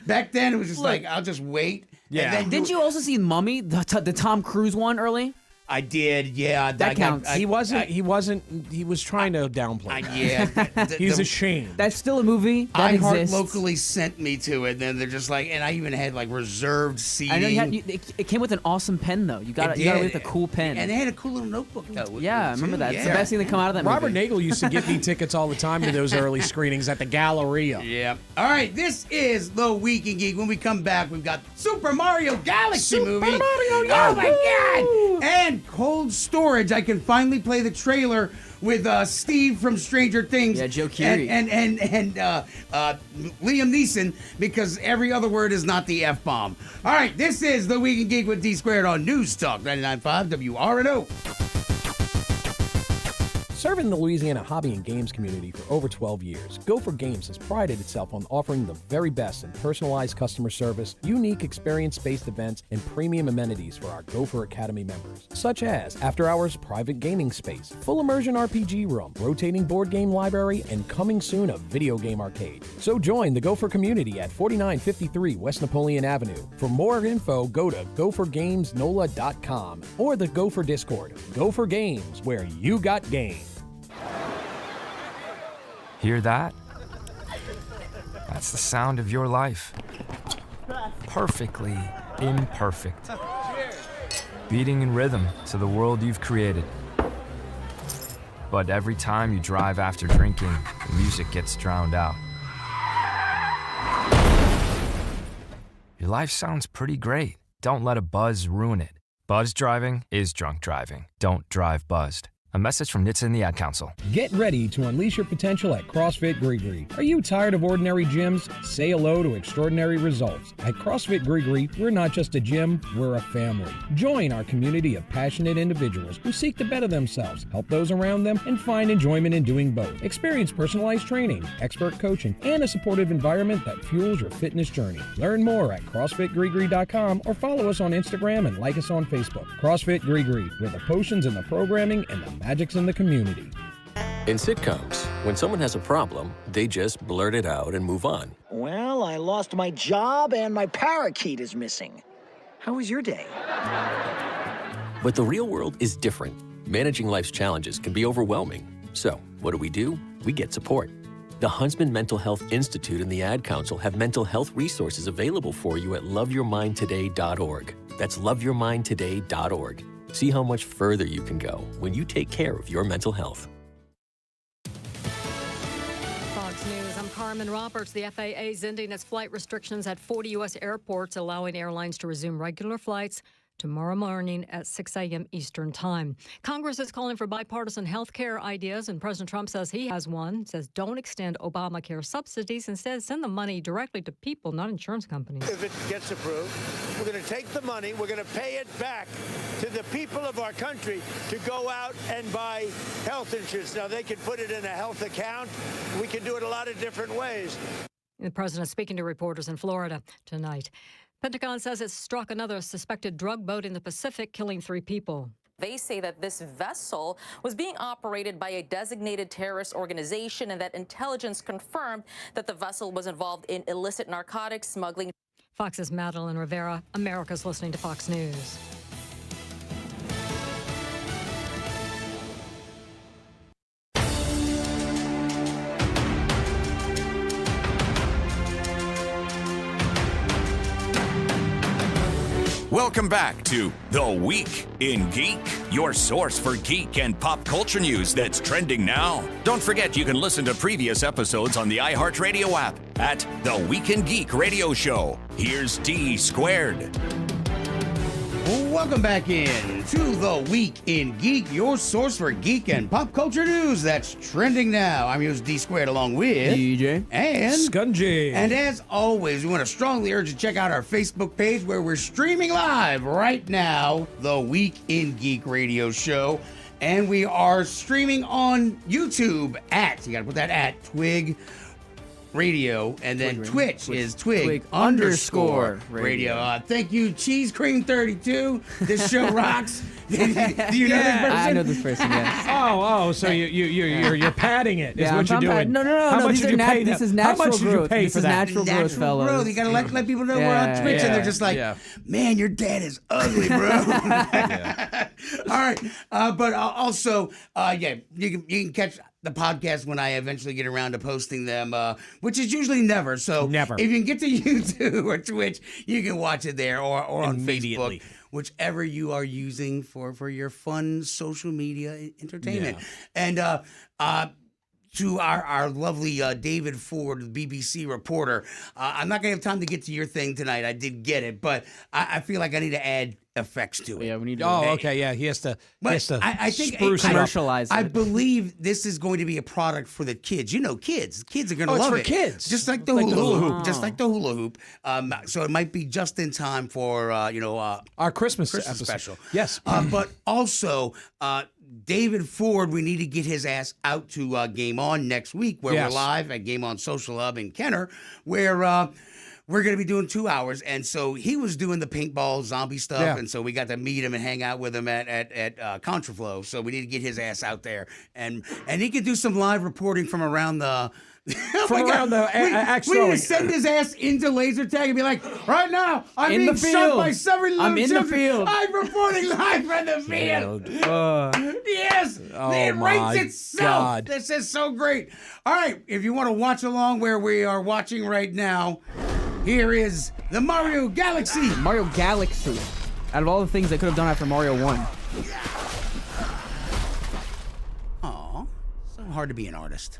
[SPEAKER 12] Back then it was just like, I'll just wait.
[SPEAKER 14] Yeah. Didn't you also see Mummy, the Tom Cruise one early?
[SPEAKER 12] I did, yeah.
[SPEAKER 14] That counts.
[SPEAKER 13] He was trying to downplay.
[SPEAKER 12] Yeah.
[SPEAKER 13] He's ashamed.
[SPEAKER 14] That's still a movie that
[SPEAKER 12] iHeart
[SPEAKER 14] exists.
[SPEAKER 12] locally sent me to it, and then they're just like, and I even had like reserved seating.
[SPEAKER 14] I know it came with an awesome pen though. You got to with a cool pen.
[SPEAKER 12] And they had a cool little notebook though.
[SPEAKER 14] Yeah, I remember that. It's the best thing that come out of that
[SPEAKER 13] Robert
[SPEAKER 14] movie.
[SPEAKER 13] Nagel used to get me tickets all the time to those early screenings at the Galleria.
[SPEAKER 12] Yeah. All right, this is The Week in Geek. When we come back, we've got Super Mario Galaxy movie. Oh my God! And Cold Storage. I can finally play the trailer with Steve from Stranger Things.
[SPEAKER 14] Yeah, Joe Keery.
[SPEAKER 12] And Liam Neeson, because every other word is not the F-bomb. All right, this is The Week in Geek with D Squared on News Talk 99.5 WRNO.
[SPEAKER 13] Serving the Louisiana hobby and games community for over 12 years, Gopher Games has prided itself on offering the very best in personalized customer service, unique experience-based events, and premium amenities for our Gopher Academy members, such as after-hours private gaming space, full immersion RPG room, rotating board game library, and coming soon a video game arcade. So join the Gopher community at 4953 West Napoleon Avenue. For more info, go to gophergamesnola.com or the Gopher Discord. Gopher Games, where you got game.
[SPEAKER 8] Hear that? That's the sound of your life. Perfectly imperfect. Beating in rhythm to the world you've created. But every time you drive after drinking, the music gets drowned out. Your life sounds pretty great. Don't let a buzz ruin it. Buzz driving is drunk driving. Don't drive buzzed. A message from NHTSA and the Ad Council.
[SPEAKER 13] Get ready to unleash your potential at CrossFit Grigri. Are you tired of ordinary gyms? Say hello to extraordinary results. At CrossFit Grigri, we're not just a gym, we're a family. Join our community of passionate individuals who seek to better themselves, help those around them, and find enjoyment in doing both. Experience personalized training, expert coaching, and a supportive environment that fuels your fitness journey. Learn more at CrossFitGrigri.com or follow us on Instagram and like us on Facebook. CrossFit Grigri, where the potions and the programming and the magic's in the community.
[SPEAKER 9] In sitcoms, when someone has a problem, they just blurt it out and move on.
[SPEAKER 10] Well, I lost my job and my parakeet is missing. How was your day?
[SPEAKER 9] But the real world is different. Managing life's challenges can be overwhelming. So, what do? We get support. The Huntsman Mental Health Institute and the Ad Council have mental health resources available for you at loveyourmindtoday.org. That's loveyourmindtoday.org. See how much further you can go when you take care of your mental health.
[SPEAKER 11] Fox News, I'm Carmen Roberts. The FAA is ending its flight restrictions at 40 U.S. airports, allowing airlines to resume regular flights tomorrow morning at 6 a.m. Eastern Time. Congress is calling for bipartisan health care ideas, and President Trump says he has one. Says don't extend Obamacare subsidies. Instead, send the money directly to people, not insurance companies.
[SPEAKER 15] If it gets approved, we're going to take the money, we're going to pay it back to the people of our country to go out and buy health insurance. Now, they can put it in a health account. We can do it a lot of different ways.
[SPEAKER 11] The president speaking to reporters in Florida tonight. Pentagon says it struck another suspected drug boat in the Pacific, killing 3 people.
[SPEAKER 16] They say that this vessel was being operated by a designated terrorist organization and that intelligence confirmed that the vessel was involved in illicit narcotics smuggling.
[SPEAKER 11] Fox's Madeline Rivera. America's listening to Fox News.
[SPEAKER 5] Welcome back to The Week in Geek, your source for geek and pop culture news that's trending now. Don't forget you can listen to previous episodes on the iHeartRadio app at The Week in Geek Radio Show. Here's D Squared.
[SPEAKER 12] Welcome back in to The Week in Geek, your source for geek and pop culture news that's trending now. I'm your host D Squared along with
[SPEAKER 14] DJ
[SPEAKER 12] and
[SPEAKER 13] Scunji.
[SPEAKER 12] And as always, we want to strongly urge you to check out our Facebook page where we're streaming live right now, The Week in Geek Radio Show. And we are streaming on YouTube at, you got to put that at, Twig Radio, and then Twitch is
[SPEAKER 14] Twig
[SPEAKER 12] _radio.
[SPEAKER 14] Radio.
[SPEAKER 12] Thank you, Cheese Cream 32. This show rocks. Do you know this person?
[SPEAKER 14] I know this person, yes.
[SPEAKER 13] So you're padding it. Is
[SPEAKER 14] Yeah,
[SPEAKER 13] what you're
[SPEAKER 14] I'm
[SPEAKER 13] doing.
[SPEAKER 14] No.
[SPEAKER 13] How much
[SPEAKER 14] These
[SPEAKER 13] did you
[SPEAKER 14] are
[SPEAKER 13] pay
[SPEAKER 14] this
[SPEAKER 13] them?
[SPEAKER 14] is natural
[SPEAKER 13] How much did you
[SPEAKER 14] growth.
[SPEAKER 13] pay
[SPEAKER 14] This
[SPEAKER 13] for
[SPEAKER 14] is
[SPEAKER 13] that?
[SPEAKER 14] natural growth, fellas.
[SPEAKER 12] Growth. You gotta let people know we're on Twitch, and they're just like, man, your dad is ugly, bro. All right, but also, you can catch the podcast when I eventually get around to posting them, which is usually never. So
[SPEAKER 13] Never.
[SPEAKER 12] If you can get to YouTube or Twitch, you can watch it there or on Facebook, whichever you are using for your fun social media entertainment.
[SPEAKER 13] Yeah.
[SPEAKER 12] And to our lovely David Ford, the BBC reporter, I'm not going to have time to get to your thing tonight. I did get it, but I feel like I need to add effects to it.
[SPEAKER 14] Yeah, we need to.
[SPEAKER 13] Okay, yeah. He has to
[SPEAKER 12] I think
[SPEAKER 13] spruce it up.
[SPEAKER 14] Commercialize
[SPEAKER 12] I
[SPEAKER 14] it.
[SPEAKER 12] believe this is going to be a product for the kids. You know, kids are going to
[SPEAKER 13] Oh, it's
[SPEAKER 12] love
[SPEAKER 13] for
[SPEAKER 12] it.
[SPEAKER 13] kids.
[SPEAKER 12] Just like the
[SPEAKER 13] Like the
[SPEAKER 12] hula
[SPEAKER 13] hula
[SPEAKER 12] hoop. Just like the hula hoop. So it might be just in time for
[SPEAKER 13] our Christmas episode.
[SPEAKER 12] special.
[SPEAKER 13] Yes.
[SPEAKER 12] But also, David Ford, we need to get his ass out to Game On next week, where
[SPEAKER 13] Yes.
[SPEAKER 12] we're live at Game On Social Hub in Kenner, where we're going to be doing 2 hours. And so he was doing the paintball zombie stuff,
[SPEAKER 13] Yeah.
[SPEAKER 12] and so we got to meet him and hang out with him at Contraflow. So we need to get his ass out there, and he could do some live reporting from around the.
[SPEAKER 13] Around the axe
[SPEAKER 12] we need
[SPEAKER 13] throwing.
[SPEAKER 12] to send his ass into laser tag and be like, right now, I'm
[SPEAKER 14] In
[SPEAKER 12] being
[SPEAKER 14] the
[SPEAKER 12] shot
[SPEAKER 14] field.
[SPEAKER 12] by several little
[SPEAKER 14] I'm in the
[SPEAKER 12] children.
[SPEAKER 14] field.
[SPEAKER 12] I'm reporting live from the field. Yes,
[SPEAKER 13] Oh
[SPEAKER 12] it
[SPEAKER 13] my
[SPEAKER 12] writes itself.
[SPEAKER 13] God.
[SPEAKER 12] This is so great. All right, if you want to watch along where we are watching right now, here is the Mario Galaxy.
[SPEAKER 14] Mario Galaxy. Out of all the things they could have done after Mario 1.
[SPEAKER 12] Aw, so hard to be an artist.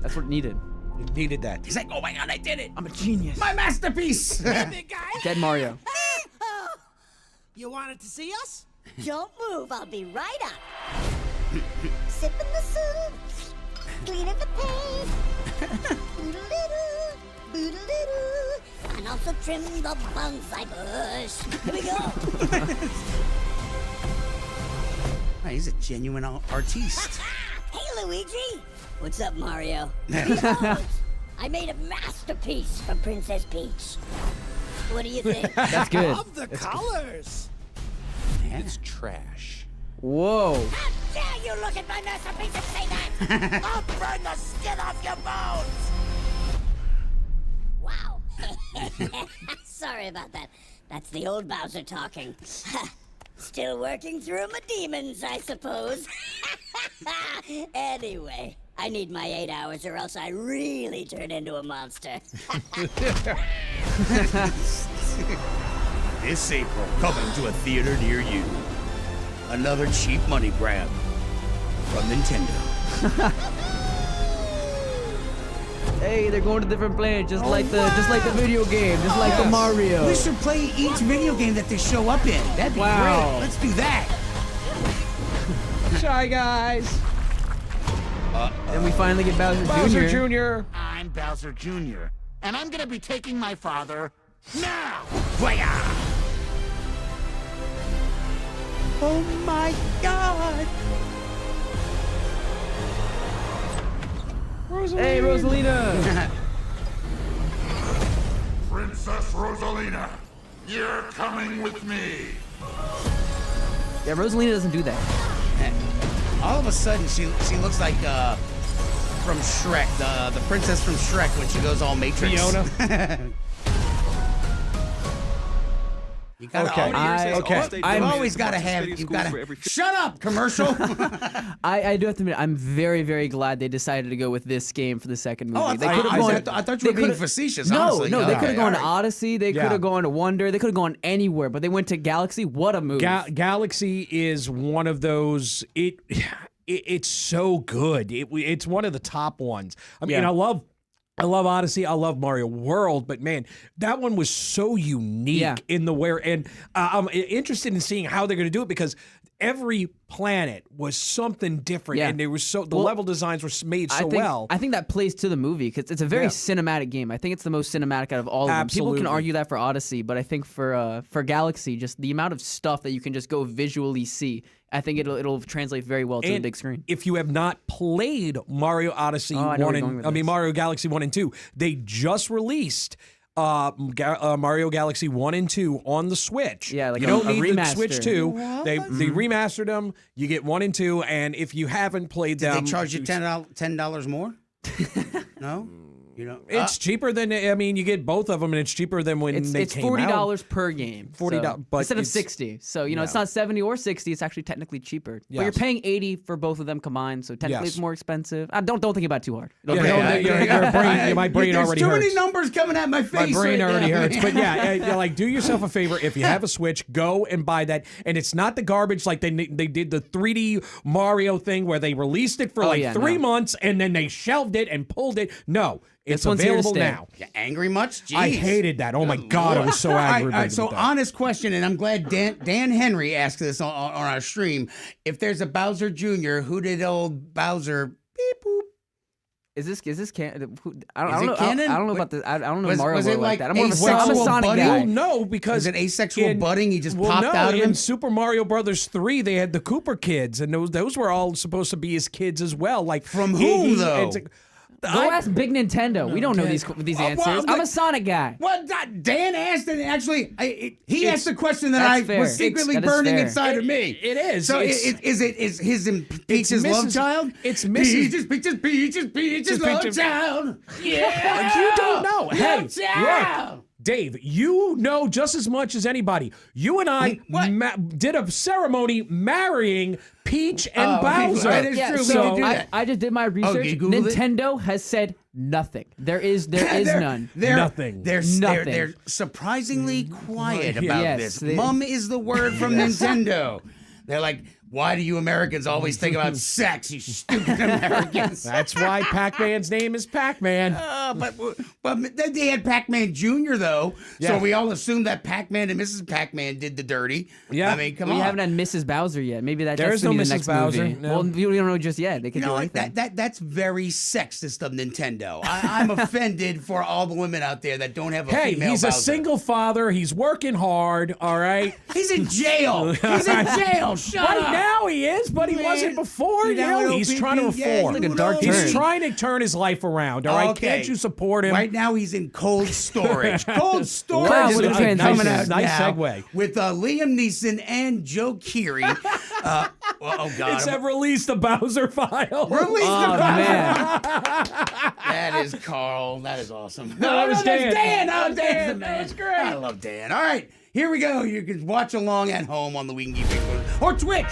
[SPEAKER 14] That's what it needed.
[SPEAKER 13] It needed that.
[SPEAKER 12] He's like, oh my God, I did it.
[SPEAKER 14] I'm a genius.
[SPEAKER 12] My masterpiece.
[SPEAKER 14] Dead Mario.
[SPEAKER 6] You wanted to see us? Don't move, I'll be right up. Sipping the soup, cleaning the paint, boodle-doo, boodle-doo, and also trim the bonsai bush. Here we go.
[SPEAKER 12] Oh, he's a genuine artiste.
[SPEAKER 6] Hey, Luigi. What's up, Mario? Behold, I made a masterpiece for Princess Peach. What do you think?
[SPEAKER 14] That's good.
[SPEAKER 6] Love the colors.
[SPEAKER 12] It's trash.
[SPEAKER 14] Whoa.
[SPEAKER 6] How dare you look at my masterpiece and say that? I'll burn the skin off your bones. Wow. Sorry about that. That's the old Bowser talking. Still working through my demons, I suppose. Anyway, I need my 8 hours or else I really turn into a monster.
[SPEAKER 12] This April, coming to a theater near you. Another cheap money grab from Nintendo.
[SPEAKER 14] Hey, they're going to different planets, just like the video game, just like the Mario.
[SPEAKER 12] We should play each video game that they show up in. That'd be great. Let's do that.
[SPEAKER 13] Shy Guys.
[SPEAKER 14] And we finally get
[SPEAKER 13] Bowser Jr.
[SPEAKER 6] I'm Bowser Jr., and I'm gonna be taking my father now.
[SPEAKER 12] Oh my God.
[SPEAKER 13] Rosalina.
[SPEAKER 14] Hey, Rosalina.
[SPEAKER 3] Princess Rosalina, you're coming with me.
[SPEAKER 14] Yeah, Rosalina doesn't do that.
[SPEAKER 12] All of a sudden, she looks like from Shrek, the princess from Shrek when she goes all Matrix.
[SPEAKER 13] Fiona.
[SPEAKER 12] You gotta
[SPEAKER 13] Okay.
[SPEAKER 12] I've always got to have. You got to shut up, commercial.
[SPEAKER 14] I do have to admit, I'm very, very glad they decided to go with this game for the second movie.
[SPEAKER 12] Oh, I
[SPEAKER 14] They
[SPEAKER 12] thought-
[SPEAKER 14] could've
[SPEAKER 12] I-
[SPEAKER 14] gone-
[SPEAKER 12] I thought you were
[SPEAKER 14] they
[SPEAKER 12] being
[SPEAKER 14] could've-
[SPEAKER 12] facetious,
[SPEAKER 14] No,
[SPEAKER 12] honestly.
[SPEAKER 14] no, they
[SPEAKER 12] Okay,
[SPEAKER 14] could have gone to
[SPEAKER 12] all right.
[SPEAKER 14] Odyssey. They
[SPEAKER 13] Yeah.
[SPEAKER 14] could have gone to Wonder. They could have gone anywhere, but they went to Galaxy. What a move!
[SPEAKER 13] Galaxy is one of those. It's so good. It's one of the top ones. I mean,
[SPEAKER 14] Yeah.
[SPEAKER 13] I love Odyssey. I love Mario World, but man, that one was so unique in the where. And I'm interested in seeing how they're going to do it because every planet was something different, and they were the level designs were made so well.
[SPEAKER 14] I think that plays to the movie because it's a very cinematic game. I think it's the most cinematic out of all of them. People can
[SPEAKER 13] Absolutely.
[SPEAKER 14] argue that for Odyssey, but I think for Galaxy, just the amount of stuff that you can just go visually see. I think it'll translate very well to the
[SPEAKER 13] And
[SPEAKER 14] big screen.
[SPEAKER 13] if you have not played Mario Odyssey Mario Galaxy 1 and 2, they just released Mario Galaxy 1 and 2 on the Switch.
[SPEAKER 14] Yeah, like
[SPEAKER 13] you don't need the
[SPEAKER 14] remaster.
[SPEAKER 13] Switch 2. They remastered them. You get 1 and 2, and if you haven't played them,
[SPEAKER 12] Did they charge you $10 more? No. You know,
[SPEAKER 13] it's cheaper than you get both of them, and it's cheaper than when
[SPEAKER 14] It's
[SPEAKER 13] came out.
[SPEAKER 14] $40 per game.
[SPEAKER 13] $40, but
[SPEAKER 14] instead of
[SPEAKER 13] it's-
[SPEAKER 14] 60. So it's not 70 or 60. It's actually technically cheaper. But you're
[SPEAKER 13] Yes.
[SPEAKER 14] paying 80 for both of them combined. So technically it's more expensive. Don't think about it too hard.
[SPEAKER 13] My brain
[SPEAKER 12] There's
[SPEAKER 13] already
[SPEAKER 12] too
[SPEAKER 13] hurts.
[SPEAKER 12] many numbers coming at my face.
[SPEAKER 13] My brain
[SPEAKER 12] right
[SPEAKER 13] already
[SPEAKER 12] now.
[SPEAKER 13] hurts. But like, do yourself a favor. If you have a Switch, go and buy that. And it's not the garbage like they did the 3D Mario thing where they released it for 3 months and then they shelved it and pulled it. No. It's
[SPEAKER 14] one's here to
[SPEAKER 13] available
[SPEAKER 14] stay.
[SPEAKER 13] now.
[SPEAKER 12] You angry much? Jeez.
[SPEAKER 13] I hated that. Oh my God, I was so
[SPEAKER 12] All right,
[SPEAKER 13] aggravated.
[SPEAKER 12] so
[SPEAKER 13] with that.
[SPEAKER 12] honest question, and I'm glad Dan Henry asked this on our stream. If there's a Bowser Jr., who did old Bowser beep boop?
[SPEAKER 14] Is this canon? I
[SPEAKER 12] Is
[SPEAKER 14] don't
[SPEAKER 12] it
[SPEAKER 14] know.
[SPEAKER 12] canon?
[SPEAKER 14] I don't know about this. I don't know
[SPEAKER 12] Was
[SPEAKER 14] Mario
[SPEAKER 12] it
[SPEAKER 14] World
[SPEAKER 12] like
[SPEAKER 14] that. I'm a
[SPEAKER 12] asexual
[SPEAKER 14] Sonic
[SPEAKER 12] budding?
[SPEAKER 14] guy.
[SPEAKER 13] Well, no, because
[SPEAKER 12] Was it asexual budding? He just popped out of
[SPEAKER 13] in
[SPEAKER 12] him?
[SPEAKER 13] Super Mario Brothers 3, they had the Cooper kids, and those were all supposed to be his kids as well. Like
[SPEAKER 12] From whom, though?
[SPEAKER 14] Go ask Big Nintendo. We don't know these answers. I'm a Sonic guy.
[SPEAKER 12] What Dan asked, and actually, he asked a question that
[SPEAKER 14] That's
[SPEAKER 12] I
[SPEAKER 14] fair.
[SPEAKER 12] was secretly
[SPEAKER 14] That is
[SPEAKER 12] burning
[SPEAKER 14] fair.
[SPEAKER 12] inside of me.
[SPEAKER 13] It is.
[SPEAKER 12] So
[SPEAKER 13] It's-
[SPEAKER 12] is his Peach's love child?
[SPEAKER 13] It's Mrs.
[SPEAKER 12] Peach's love child. Yeah.
[SPEAKER 13] You don't know. Hey,
[SPEAKER 12] Love child.
[SPEAKER 13] look, Dave, you know just as much as anybody. You and I did a ceremony marrying Peach and Bowser.
[SPEAKER 12] That is true.
[SPEAKER 14] So
[SPEAKER 12] we did do that.
[SPEAKER 14] I just did my research.
[SPEAKER 12] you Googled it?
[SPEAKER 14] Nintendo has said nothing. There is none.
[SPEAKER 13] Nothing.
[SPEAKER 12] They're
[SPEAKER 14] Nothing.
[SPEAKER 12] surprisingly quiet about
[SPEAKER 14] Yes,
[SPEAKER 12] this.
[SPEAKER 14] they-
[SPEAKER 12] Mum is the word from Nintendo. They're like, why do you Americans always think about sex, you stupid Americans?
[SPEAKER 13] That's why Pac-Man's name is Pac-Man.
[SPEAKER 12] But they had Pac-Man Jr. though,
[SPEAKER 13] Yeah.
[SPEAKER 12] so we all assumed that Pac-Man and Mrs. Pac-Man did the dirty.
[SPEAKER 13] Yeah.
[SPEAKER 12] I mean, come
[SPEAKER 14] We
[SPEAKER 12] on.
[SPEAKER 14] haven't had Mrs. Bowser yet. Maybe that's
[SPEAKER 13] There is
[SPEAKER 14] gonna
[SPEAKER 13] no
[SPEAKER 14] be the
[SPEAKER 13] Mrs.
[SPEAKER 14] next
[SPEAKER 13] Bowser,
[SPEAKER 14] movie.
[SPEAKER 13] no.
[SPEAKER 14] Well, we don't know just yet. They could
[SPEAKER 12] You
[SPEAKER 14] do
[SPEAKER 12] know,
[SPEAKER 14] anything.
[SPEAKER 12] that's very sexist of Nintendo. I'm offended for all the women out there that don't have a
[SPEAKER 13] Hey,
[SPEAKER 12] female
[SPEAKER 13] he's a
[SPEAKER 12] Bowser.
[SPEAKER 13] single father. He's working hard, all right?
[SPEAKER 12] He's in jail. He's in jail. Shut
[SPEAKER 13] Right
[SPEAKER 12] up.
[SPEAKER 13] now he is, but he
[SPEAKER 12] Man,
[SPEAKER 13] wasn't before.
[SPEAKER 12] you
[SPEAKER 13] You
[SPEAKER 12] know,
[SPEAKER 13] know, he's
[SPEAKER 12] OPP,
[SPEAKER 13] trying to
[SPEAKER 12] yeah,
[SPEAKER 13] reform.
[SPEAKER 12] you Like a dark know.
[SPEAKER 13] He's
[SPEAKER 12] turn.
[SPEAKER 13] trying to turn his life around, all right?
[SPEAKER 12] Okay.
[SPEAKER 13] Can't you support him?
[SPEAKER 12] Right now he's in cold storage. Cold storage
[SPEAKER 14] Wow,
[SPEAKER 12] is
[SPEAKER 14] what a
[SPEAKER 12] coming
[SPEAKER 14] transition.
[SPEAKER 12] out
[SPEAKER 13] Nice
[SPEAKER 12] now
[SPEAKER 13] segue.
[SPEAKER 12] with Liam Neeson and Joe Keery. Oh God!
[SPEAKER 13] It's released the Bowser file.
[SPEAKER 12] Release
[SPEAKER 14] Oh,
[SPEAKER 12] the
[SPEAKER 14] man.
[SPEAKER 12] That is Carl. That is awesome.
[SPEAKER 13] No, that was
[SPEAKER 12] that's
[SPEAKER 13] Dan.
[SPEAKER 12] Dan. Oh, Dan's the man.
[SPEAKER 13] That was great.
[SPEAKER 12] I love Dan. All right, here we go. You can watch along at home on the Week in Geek or Twitch.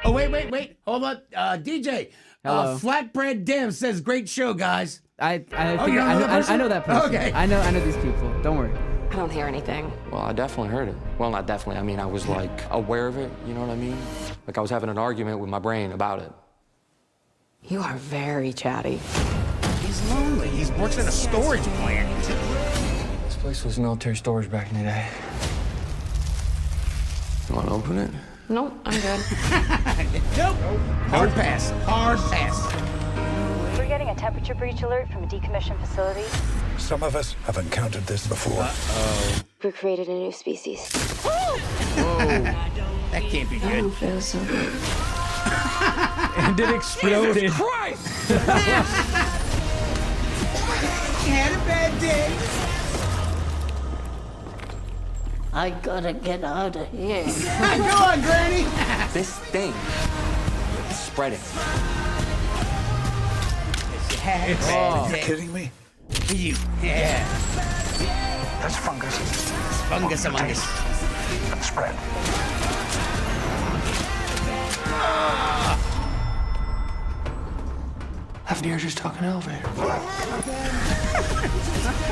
[SPEAKER 12] Oh wait. Hold on, DJ.
[SPEAKER 14] Hello.
[SPEAKER 12] Flatbread Dev says, "Great show, guys."
[SPEAKER 14] I
[SPEAKER 12] you don't know that person?
[SPEAKER 14] I know that person.
[SPEAKER 12] Okay.
[SPEAKER 14] I know these people. Don't worry.
[SPEAKER 4] I don't hear anything.
[SPEAKER 18] Well, I definitely heard it. Well, not definitely. I mean, I was like aware of it, you know what I mean? Like I was having an argument with my brain about it.
[SPEAKER 4] You are very chatty.
[SPEAKER 12] He's lonely. He works at a storage plant.
[SPEAKER 18] This place was military storage back in the day. You want to open it?
[SPEAKER 4] Nope, I'm good.
[SPEAKER 12] Nope. Hard pass. Hard pass.
[SPEAKER 19] We're getting a temperature breach alert from a decommissioned facility.
[SPEAKER 3] Some of us have encountered this before.
[SPEAKER 19] We created a new species.
[SPEAKER 12] That can't be
[SPEAKER 4] I don't
[SPEAKER 12] good.
[SPEAKER 4] feel so good.
[SPEAKER 13] And it exploded.
[SPEAKER 12] He had a bad day.
[SPEAKER 19] I gotta get out of here.
[SPEAKER 12] Go on, Granny.
[SPEAKER 18] This thing is spreading.
[SPEAKER 12] It's
[SPEAKER 3] Are you kidding me?
[SPEAKER 12] Yeah.
[SPEAKER 3] That's fungus.
[SPEAKER 12] Fungus among us.
[SPEAKER 3] Let's spread.
[SPEAKER 18] Have deer just took an elevator.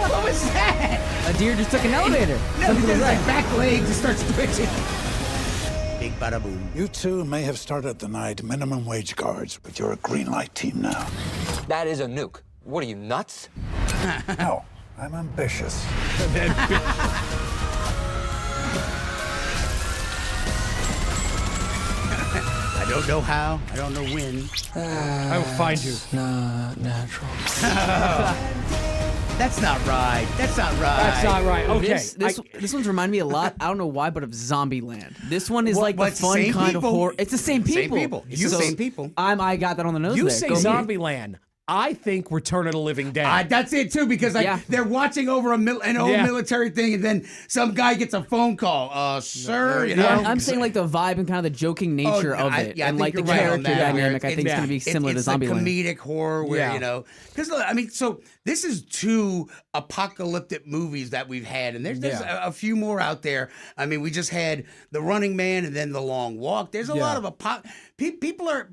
[SPEAKER 12] What was that?
[SPEAKER 14] A deer just took an elevator.
[SPEAKER 12] No, he does like back leg just starts twitching. Big bada boom.
[SPEAKER 3] You two may have started the night minimum wage guards, but you're a green light team now.
[SPEAKER 18] That is a nuke. What are you, nuts?
[SPEAKER 3] No, I'm ambitious.
[SPEAKER 12] I don't know how. I don't know when.
[SPEAKER 13] I will find you.
[SPEAKER 18] Not natural.
[SPEAKER 12] That's not right. That's not right.
[SPEAKER 13] That's not right. Okay.
[SPEAKER 14] This one's reminding me a lot, I don't know why, but of Zombieland. This one is like the
[SPEAKER 12] it's the
[SPEAKER 14] fun
[SPEAKER 12] same
[SPEAKER 14] kind
[SPEAKER 12] people.
[SPEAKER 14] of horror. It's the same people.
[SPEAKER 12] It's the same people.
[SPEAKER 14] I got that on the nose
[SPEAKER 13] You
[SPEAKER 14] there.
[SPEAKER 13] say
[SPEAKER 14] Go me.
[SPEAKER 13] Zombieland. I think Return of the Living Dead.
[SPEAKER 12] That's it too, because they're watching over an old military thing, and then some guy gets a phone call. Sir, you know.
[SPEAKER 14] I'm saying like the vibe and kind of the joking nature of it, and like the character dynamic. I think it's going to be similar to Zombieland.
[SPEAKER 12] It's a comedic horror where you know, because I mean, so this is 2 apocalyptic movies that we've had, and there's a few more out there. I mean, we just had The Running Man and then The Long Walk. There's a lot of people are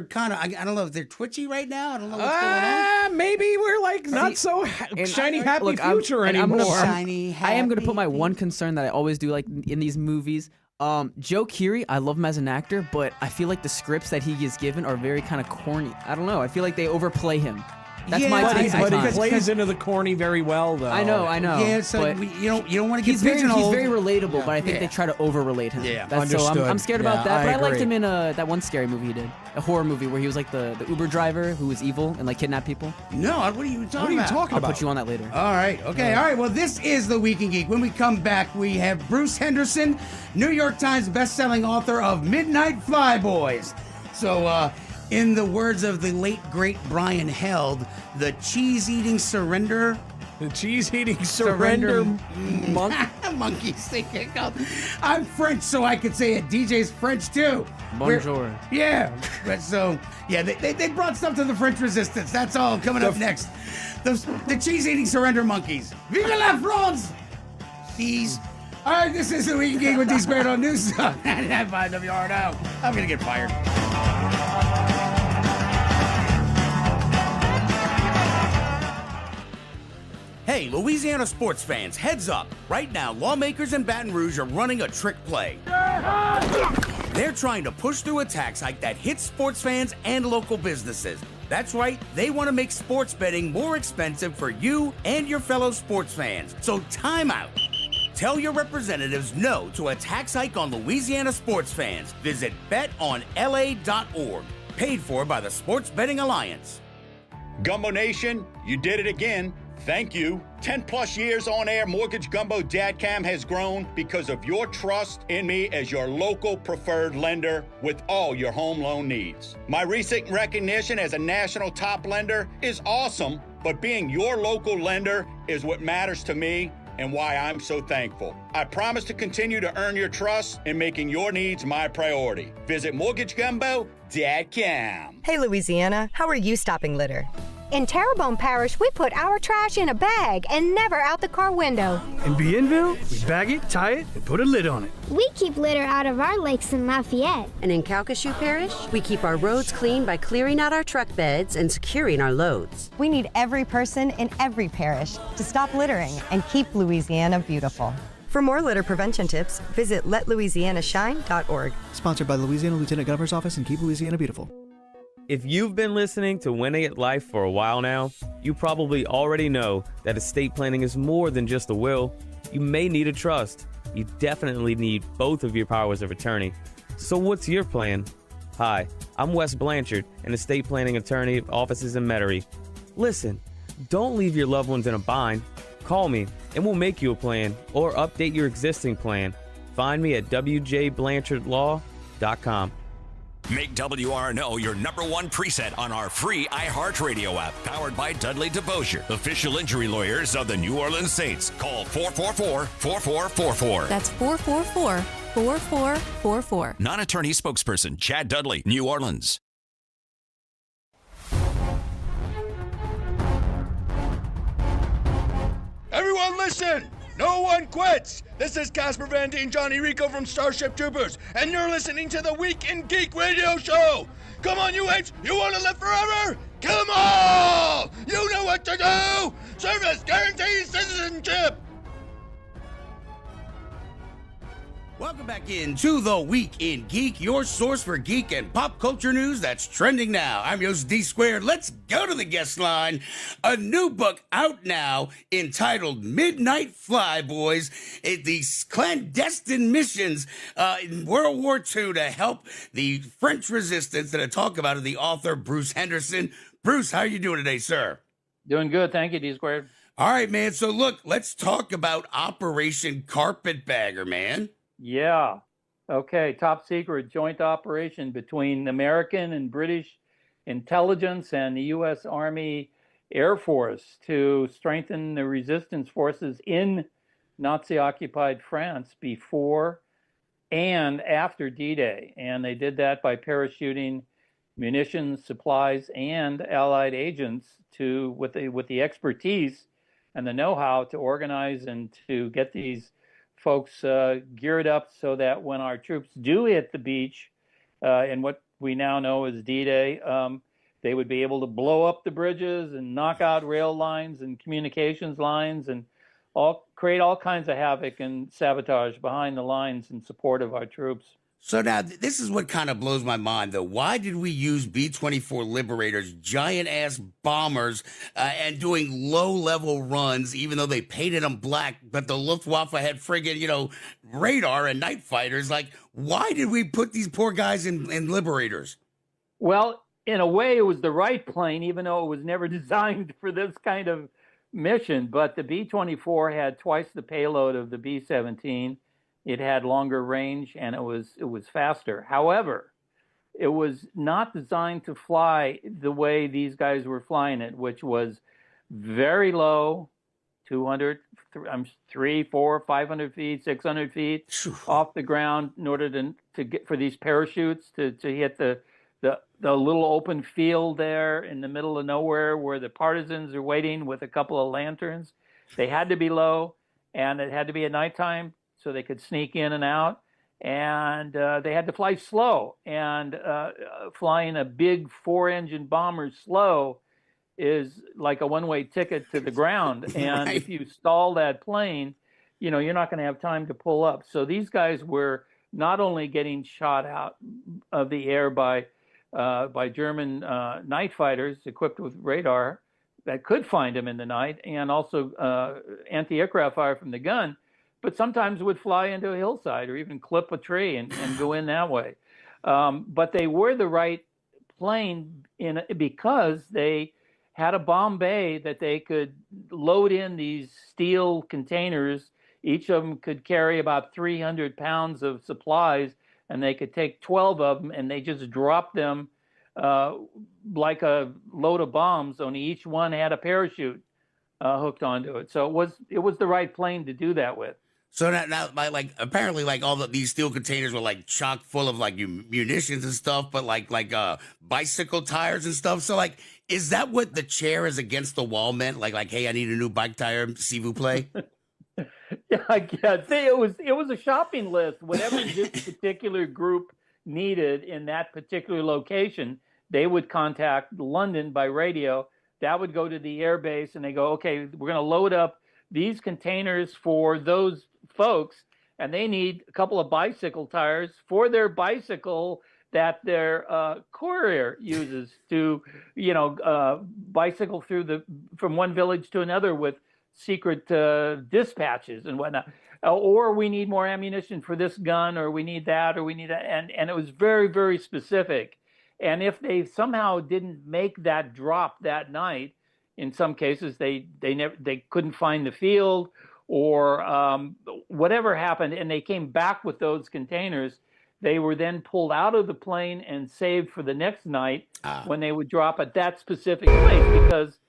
[SPEAKER 12] kind of, I don't know if they're twitchy right now. I don't know what's going on.
[SPEAKER 13] Maybe we're like not so shiny happy future anymore.
[SPEAKER 14] I am going to put my one concern that I always do like in these movies. Joe Keery, I love him as an actor, but I feel like the scripts that he is given are very kind of corny. I don't know. I feel like they overplay him. That's my take
[SPEAKER 13] but
[SPEAKER 14] sometimes.
[SPEAKER 13] he plays into the corny very well, though.
[SPEAKER 14] I know.
[SPEAKER 12] Yeah, so
[SPEAKER 14] but
[SPEAKER 12] you don't want to get
[SPEAKER 14] he's very
[SPEAKER 12] pigeonholed.
[SPEAKER 14] relatable, but I think they try to over-relate him.
[SPEAKER 12] Yeah,
[SPEAKER 14] So I'm scared about that. But I liked
[SPEAKER 13] agree.
[SPEAKER 14] him in that one scary movie he did, a horror movie where he was like the Uber driver who was evil and like kidnapped people.
[SPEAKER 12] No, what are you talking about?
[SPEAKER 14] I'll put you on that later.
[SPEAKER 12] All right. Okay. All right. Well, this is the Week in Geek. When we come back, we have Bruce Henderson, New York Times best-selling author of Midnight Flyboys. So, in the words of the late, great Brian Held, the cheese-eating surrender.
[SPEAKER 13] The cheese-eating surrender
[SPEAKER 12] monkey singing. I'm French, so I could say it. DJ's French, too.
[SPEAKER 14] Bonjour.
[SPEAKER 12] But they brought stuff to the French Resistance. That's all coming up next. The cheese-eating surrender monkeys. Vive la France! Cheese. All right, this is the Week in Geek with D Squared on News 95 WRNO. I'm going to get fired. Hey, Louisiana sports fans, heads up. Right now, lawmakers in Baton Rouge are running a trick play. They're trying to push through a tax hike that hits sports fans and local businesses. That's right, they want to make sports betting more expensive for you and your fellow sports fans. So time out. Tell your representatives no to a tax hike on Louisiana sports fans. Visit betonla.org. Paid for by the Sports Betting Alliance.
[SPEAKER 1] Gumbo Nation, you did it again. Thank you. 10 plus years on air, Mortgage Gumbo Dadcam has grown because of your trust in me as your local preferred lender with all your home loan needs. My recent recognition as a national top lender is awesome, but being your local lender is what matters to me and why I'm so thankful. I promise to continue to earn your trust in making your needs my priority. Visit MortgageGumbo.com.
[SPEAKER 22] Hey, Louisiana, how are you stopping litter?
[SPEAKER 20] In Terrebonne Parish, we put our trash in a bag and never out the car window.
[SPEAKER 21] In Bienville, we bag it, tie it, and put a lid on it.
[SPEAKER 23] We keep litter out of our lakes in Lafayette.
[SPEAKER 24] And in Calcasieu Parish, we keep our roads clean by clearing out our truck beds and securing our loads.
[SPEAKER 22] We need every person in every parish to stop littering and keep Louisiana beautiful. For more litter prevention tips, visit letlouisianashine.org.
[SPEAKER 25] Sponsored by the Louisiana Lieutenant Governor's Office and Keep Louisiana Beautiful.
[SPEAKER 26] If you've been listening to Winning at Life for a while now, you probably already know that estate planning is more than just a will. You may need a trust. You definitely need both of your powers of attorney. So what's your plan? Hi, I'm Wes Blanchard, an estate planning attorney of offices in Metairie. Listen, don't leave your loved ones in a bind. Call me and we'll make you a plan or update your existing plan. Find me at wjblanchardlaw.com.
[SPEAKER 5] Make WRNO your #1 preset on our free iHeartRadio app, powered by Dudley DeBosier, official injury lawyers of the New Orleans Saints. Call 444-4444.
[SPEAKER 27] That's 444-4444.
[SPEAKER 5] Non-attorney spokesperson Chad Dudley, New Orleans.
[SPEAKER 1] Everyone listen! No one quits! This is Casper Van Dien, Johnny Rico from Starship Troopers, and you're listening to the Week in Geek radio show! Come on, you apes! You want to live forever? Kill them all! You know what to do! Service guarantees citizenship!
[SPEAKER 12] Welcome back into the Week in Geek, your source for geek and pop culture news that's trending now. I'm your host, D Squared. Let's go to the guest line. A new book out now entitled Midnight Flyboys. These clandestine missions in World War II to help the French resistance that I talk about is the author Bruce Henderson. Bruce, how are you doing today, sir?
[SPEAKER 28] Doing good. Thank you, D Squared.
[SPEAKER 12] All right, man. So look, let's talk about Operation Carpetbagger, man.
[SPEAKER 2] Yeah. Okay. Top secret joint operation between American and British intelligence and the U.S. Army Air Force to strengthen the resistance forces in Nazi-occupied France before and after D-Day. And they did that by parachuting munitions, supplies, and Allied agents with the expertise and the know-how to organize and to get these folks geared up so that when our troops do hit the beach in what we now know as D-Day, they would be able to blow up the bridges and knock out rail lines and communications lines and create all kinds of havoc and sabotage behind the lines in support of our troops.
[SPEAKER 12] So now, this is what kind of blows my mind, though. Why did we use B-24 Liberators, giant-ass bombers, and doing low-level runs, even though they painted them black, but the Luftwaffe had friggin', radar and night fighters? Like, why did we put these poor guys in Liberators?
[SPEAKER 2] Well, in a way, it was the right plane, even though it was never designed for this kind of mission. But the B-24 had twice the payload of the B-17. It had longer range, and it was faster. However, it was not designed to fly the way these guys were flying it, which was very low, 200, 300, 400, 500 feet, 600 feet off the ground in order to get for these parachutes to hit the little open field there in the middle of nowhere where the partisans are waiting with a couple of lanterns. They had to be low, and it had to be at nighttime so they could sneak in and out. And they had to fly slow. And flying a big 4-engine bomber slow is like a one-way ticket to the ground. And
[SPEAKER 12] Right.
[SPEAKER 2] if you stall that plane, you're not going to have time to pull up. So these guys were not only getting shot out of the air by German night fighters equipped with radar that could find them in the night, and also anti-aircraft fire from the gun, but sometimes would fly into a hillside or even clip a tree and go in that way. But they were the right plane because they had a bomb bay that they could load in these steel containers. Each of them could carry about 300 pounds of supplies, and they could take 12 of them, and they just dropped them like a load of bombs, only each one had a parachute hooked onto it. So it was the right plane to do that with.
[SPEAKER 12] So now apparently all these steel containers were like chock full of like munitions and stuff, but like bicycle tires and stuff. So is that what the chair is against the wall meant? Like hey, I need a new bike tire, s'il vous plaît?
[SPEAKER 2] Yeah, I guess it was a shopping list. Whatever this particular group needed in that particular location, they would contact London by radio. That would go to the air base, and they go, okay, we're going to load up these containers for those folks, and they need a couple of bicycle tires for their bicycle that their courier uses to, bicycle from one village to another with secret dispatches and whatnot. Or we need more ammunition for this gun, or we need that, or we need that. And it was very, very specific. And if they somehow didn't make that drop that night, in some cases they couldn't find the field, or whatever happened, and they came back with those containers, they were then pulled out of the plane and saved for the next night when they would drop at that specific place, because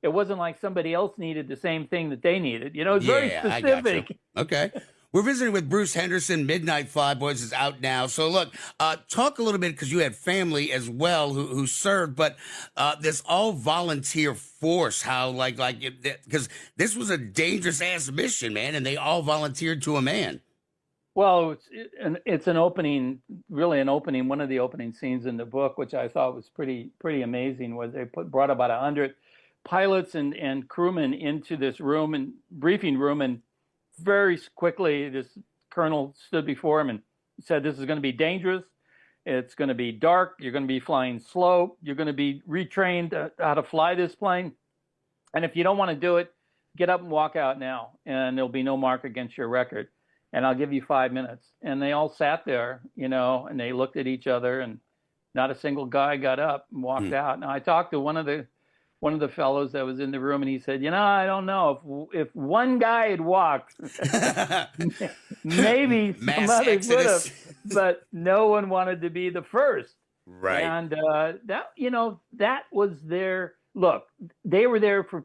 [SPEAKER 2] it wasn't like somebody else needed the same thing that they needed. It's very specific.
[SPEAKER 12] I got you. Okay. We're visiting with Bruce Henderson. Midnight Flyboys is out now. So look, talk a little bit, because you had family as well who served, but this all volunteer force, how because this was a dangerous ass mission, man, and they all volunteered to a man.
[SPEAKER 2] Well, it's an opening, really an opening. One of the opening scenes in the book, which I thought was pretty amazing, was they brought about 100 pilots and crewmen into this room and briefing room, and very quickly this colonel stood before him and said, this is going to be dangerous. It's going to be dark. You're going to be flying slow. You're going to be retrained how to fly this plane. And if you don't want to do it, get up and walk out now, and there'll be no mark against your record. And I'll give you 5 minutes. And they all sat there, and they looked at each other, and not a single guy got up and walked out. Now, I talked to one of the one of the fellows that was in the room, and he said, I don't know if one guy had walked, maybe some others would have, but no one wanted to be the first.
[SPEAKER 12] Right.
[SPEAKER 2] And that was their look. They were there for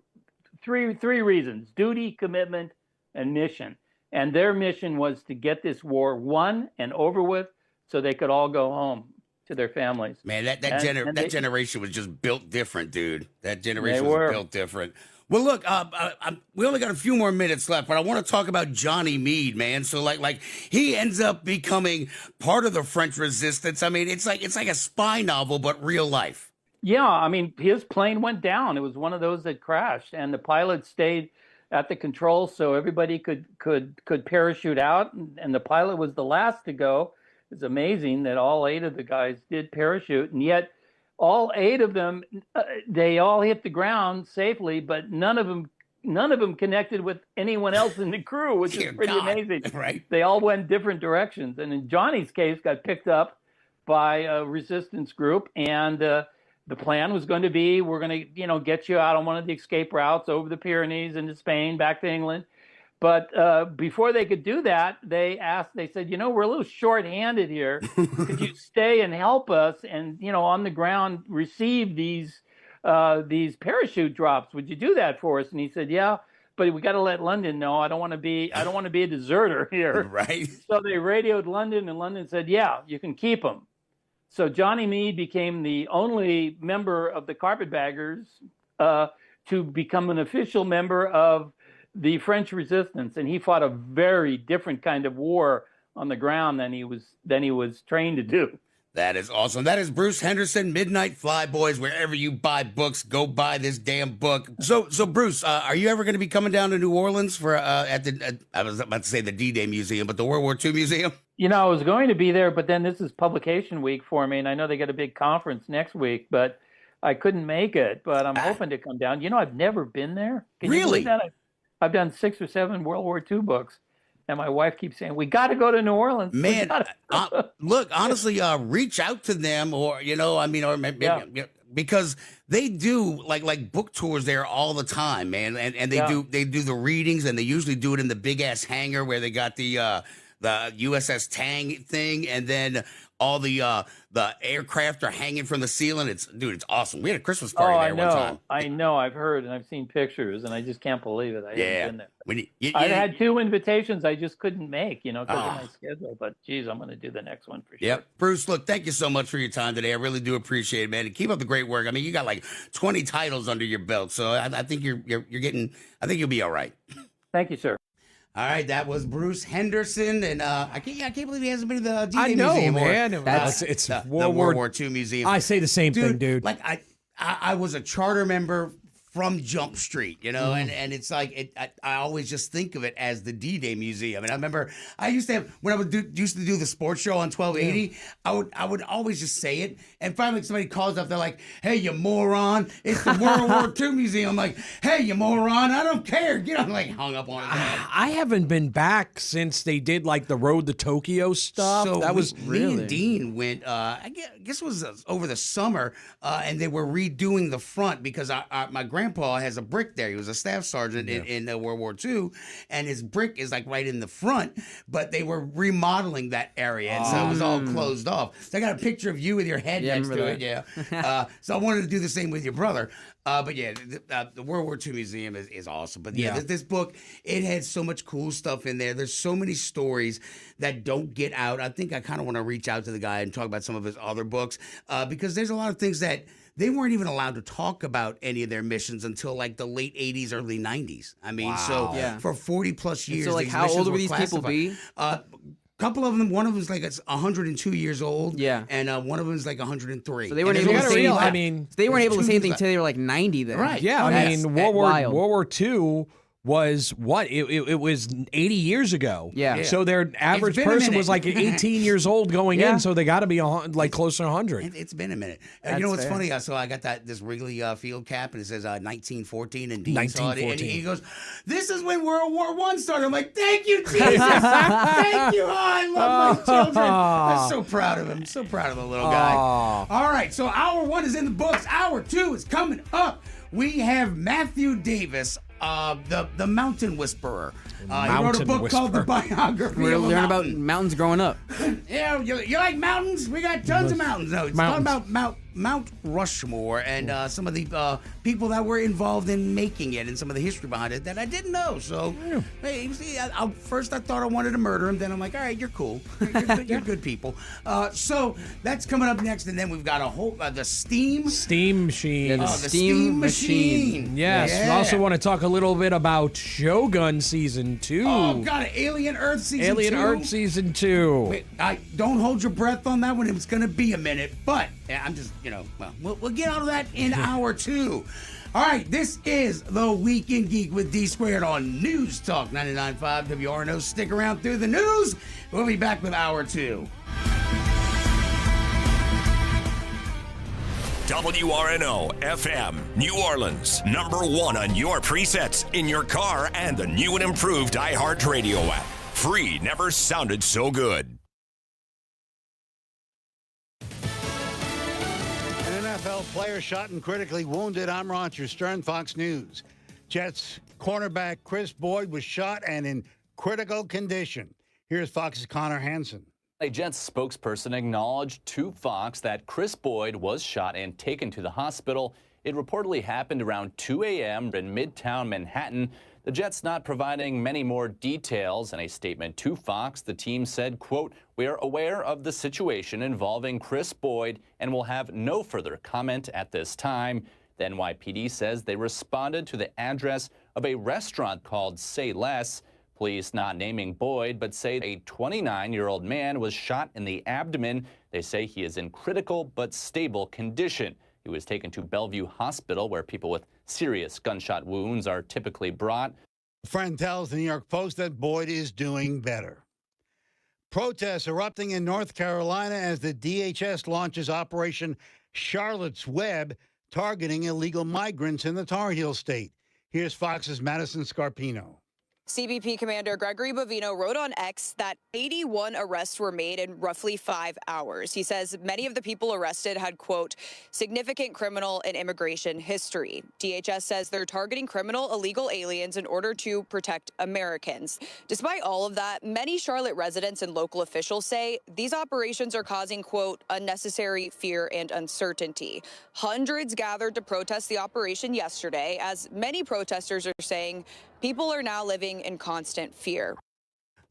[SPEAKER 2] three reasons: duty, commitment, and mission. And their mission was to get this war won and over with, so they could all go home to their families.
[SPEAKER 12] Man, that generation was just built different, dude. That generation was built different. Well, look, we only got a few more minutes left, but I want to talk about Johnny Meade, man. So, like he ends up becoming part of the French Resistance. I mean, it's like a spy novel, but real life.
[SPEAKER 2] Yeah, I mean, his plane went down. It was one of those that crashed, and the pilot stayed at the controls so everybody could parachute out, and the pilot was the last to go. It's amazing that all 8 of the guys did parachute, and yet all 8 of them, they all hit the ground safely, but none of them connected with anyone else in the crew, which is pretty amazing.
[SPEAKER 12] Right?
[SPEAKER 2] They all went different directions, and in Johnny's case, got picked up by a resistance group, and the plan was going to be, we're going to get you out on one of the escape routes over the Pyrenees into Spain, back to England. But before they could do that, they said, we're a little short-handed here. Could you stay and help us and, on the ground receive these parachute drops? Would you do that for us? And he said, yeah, but we got to let London know. I don't want to be a deserter here.
[SPEAKER 12] Right.
[SPEAKER 2] So they radioed London, and London said, yeah, you can keep him. So Johnny Meade became the only member of the Carpetbaggers to become an official member of the French Resistance, and he fought a very different kind of war on the ground than he was trained to do.
[SPEAKER 12] That is awesome. That is Bruce Henderson, Midnight Flyboys. Wherever you buy books, go buy this damn book. So Bruce, are you ever going to be coming down to New Orleans for I was about to say the D-Day Museum, but the World War II Museum?
[SPEAKER 2] I was going to be there, but then this is publication week for me, and I know they got a big conference next week, but I couldn't make it. But I'm hoping to come down. I've never been there. Can you believe that? I've done 6 or 7 World War II books, and my wife keeps saying, we got to go to New Orleans.
[SPEAKER 12] Man, look, honestly, reach out to them or maybe, because they do like book tours there all the time, man. And they do the readings, and they usually do it in the big ass hangar where they got the USS Tang thing, and then all the aircraft are hanging from the ceiling. It's awesome. We had a Christmas party there one time.
[SPEAKER 2] I know. I've heard and I've seen pictures, and I just can't believe it. I haven't been there. I had 2 invitations I just couldn't make, because of my schedule. But geez, I'm going to do the next one for sure.
[SPEAKER 12] Yep. Bruce, look, thank you so much for your time today. I really do appreciate it, man. And keep up the great work. I mean, you got like 20 titles under your belt, so I think you're getting. I think you'll be all right.
[SPEAKER 2] Thank you, sir.
[SPEAKER 12] All right, that was Bruce Henderson, and I can't believe he hasn't been to the D-Day
[SPEAKER 13] Museum. I know,
[SPEAKER 12] man.
[SPEAKER 13] It's
[SPEAKER 12] the World War II Museum.
[SPEAKER 13] I say the same thing, dude.
[SPEAKER 12] Like I was a charter member from Jump Street, and it's like I always just think of it as the D-Day Museum. And I remember I used to have, when I used to do the sports show on 1280, I would always just say it. And finally somebody calls up, they're like, hey, you moron, it's the World War II Museum. I'm like, hey, you moron, I don't care. I'm like hung up on it.
[SPEAKER 13] I haven't been back since they did like the Road to Tokyo stuff.
[SPEAKER 12] So
[SPEAKER 13] that was
[SPEAKER 12] me and Dean went, I guess it was over the summer, and they were redoing the front because my grandpa has a brick there. He was a staff sergeant in World War II, and his brick is like right in the front, but they were remodeling that area, and so it was all closed off. So I got a picture of you with your head next to it. Yeah. So I wanted to do the same with your brother. But yeah, the World War II Museum is awesome. But yeah, this book, it had so much cool stuff in there. There's so many stories that don't get out. I think I kind of want to reach out to the guy and talk about some of his other books, because there's a lot of things that they weren't even allowed to talk about any of their missions until like the late 80s, early 90s. I mean, for 40 plus years.
[SPEAKER 14] And so like how old would these people be?
[SPEAKER 12] Couple of them, one of them is like 102 years old.
[SPEAKER 14] Yeah.
[SPEAKER 12] And one of them is like 103.
[SPEAKER 14] So they weren't able to say they weren't able to say anything until they were like 90 then.
[SPEAKER 12] Right.
[SPEAKER 13] Yeah, I mean, World War II was what? It was 80 years ago.
[SPEAKER 14] Yeah.
[SPEAKER 13] So their average person was like 18 years old going in, so they got to be like closer to 100.
[SPEAKER 12] It's been a minute. You know what's funny? So I got this Wrigley field cap, and it says 1914, and Dean saw it, and he goes, "This is when World War I started." I'm like, "Thank you, Jesus! Thank you! Oh, I love my children." I'm so proud of him. So proud of the little guy. All right, so hour 1 is in the books. Hour 2 is coming up. we have Matthew Davis, the Mountain Whisperer. He wrote a book called The Biography
[SPEAKER 14] We're
[SPEAKER 12] of a
[SPEAKER 14] learning about
[SPEAKER 12] Mountain.
[SPEAKER 14] mountains growing up.
[SPEAKER 12] Yeah, you like mountains? We got tons of mountains. No, it's talking about Mount Rushmore and some of the people that were involved in making it and some of the history behind it that I didn't know. So, hey, you see, first I thought I wanted to murder him. Then I'm like, all right, you're cool. You're good people. So that's coming up next, and then we've got a whole the Steam
[SPEAKER 13] Machine.
[SPEAKER 14] Yeah, the Steam Machine.
[SPEAKER 13] Yes.
[SPEAKER 12] Yeah.
[SPEAKER 13] We also want to talk a little bit about Shogun Season 2.
[SPEAKER 12] Oh, God, Alien Earth Season 2.
[SPEAKER 13] Alien Earth Season 2.
[SPEAKER 12] Wait, don't hold your breath on that one. It's going to be a minute. But yeah, I'm just, we'll get out of that in hour 2. All right, this is The Week in Geek with D Squared on News Talk 99.5 WRNO. Stick around through the news. We'll be back with hour 2.
[SPEAKER 5] WRNO FM, New Orleans, #1 on your presets, in your car, and the new and improved iHeartRadio app. Free never sounded so good.
[SPEAKER 7] An NFL player shot and critically wounded. I'm Roger Stern, Fox News. Jets cornerback Chris Boyd was shot and in critical condition. Here's Fox's Connor Hansen.
[SPEAKER 8] A Jets spokesperson acknowledged to Fox that Chris Boyd was shot and taken to the hospital. It reportedly happened around 2 a.m. in Midtown Manhattan. The Jets not providing many more details. In a statement to Fox, the team said, quote, "We are aware of the situation involving Chris Boyd and will have no further comment at this time." The NYPD says they responded to the address of a restaurant called Say Less. Police not naming Boyd, but say a 29-year-old man was shot in the abdomen. They say he is in critical but stable condition. He was taken to Bellevue Hospital, where people with serious gunshot wounds are typically brought.
[SPEAKER 7] A friend tells the New York Post that Boyd is doing better. Protests erupting in North Carolina as the DHS launches Operation Charlotte's Web, targeting illegal migrants in the Tar Heel state. Here's Fox's Madison Scarpino.
[SPEAKER 9] CBP Commander Gregory Bovino wrote on X that 81 arrests were made in roughly 5 hours. He says many of the people arrested had, quote, significant criminal and immigration history. DHS says they're targeting criminal illegal aliens in order to protect Americans. Despite all of that, many Charlotte residents and local officials say these operations are causing, quote, unnecessary fear and uncertainty. Hundreds gathered to protest the operation yesterday, as many protesters are saying people are now living in constant fear.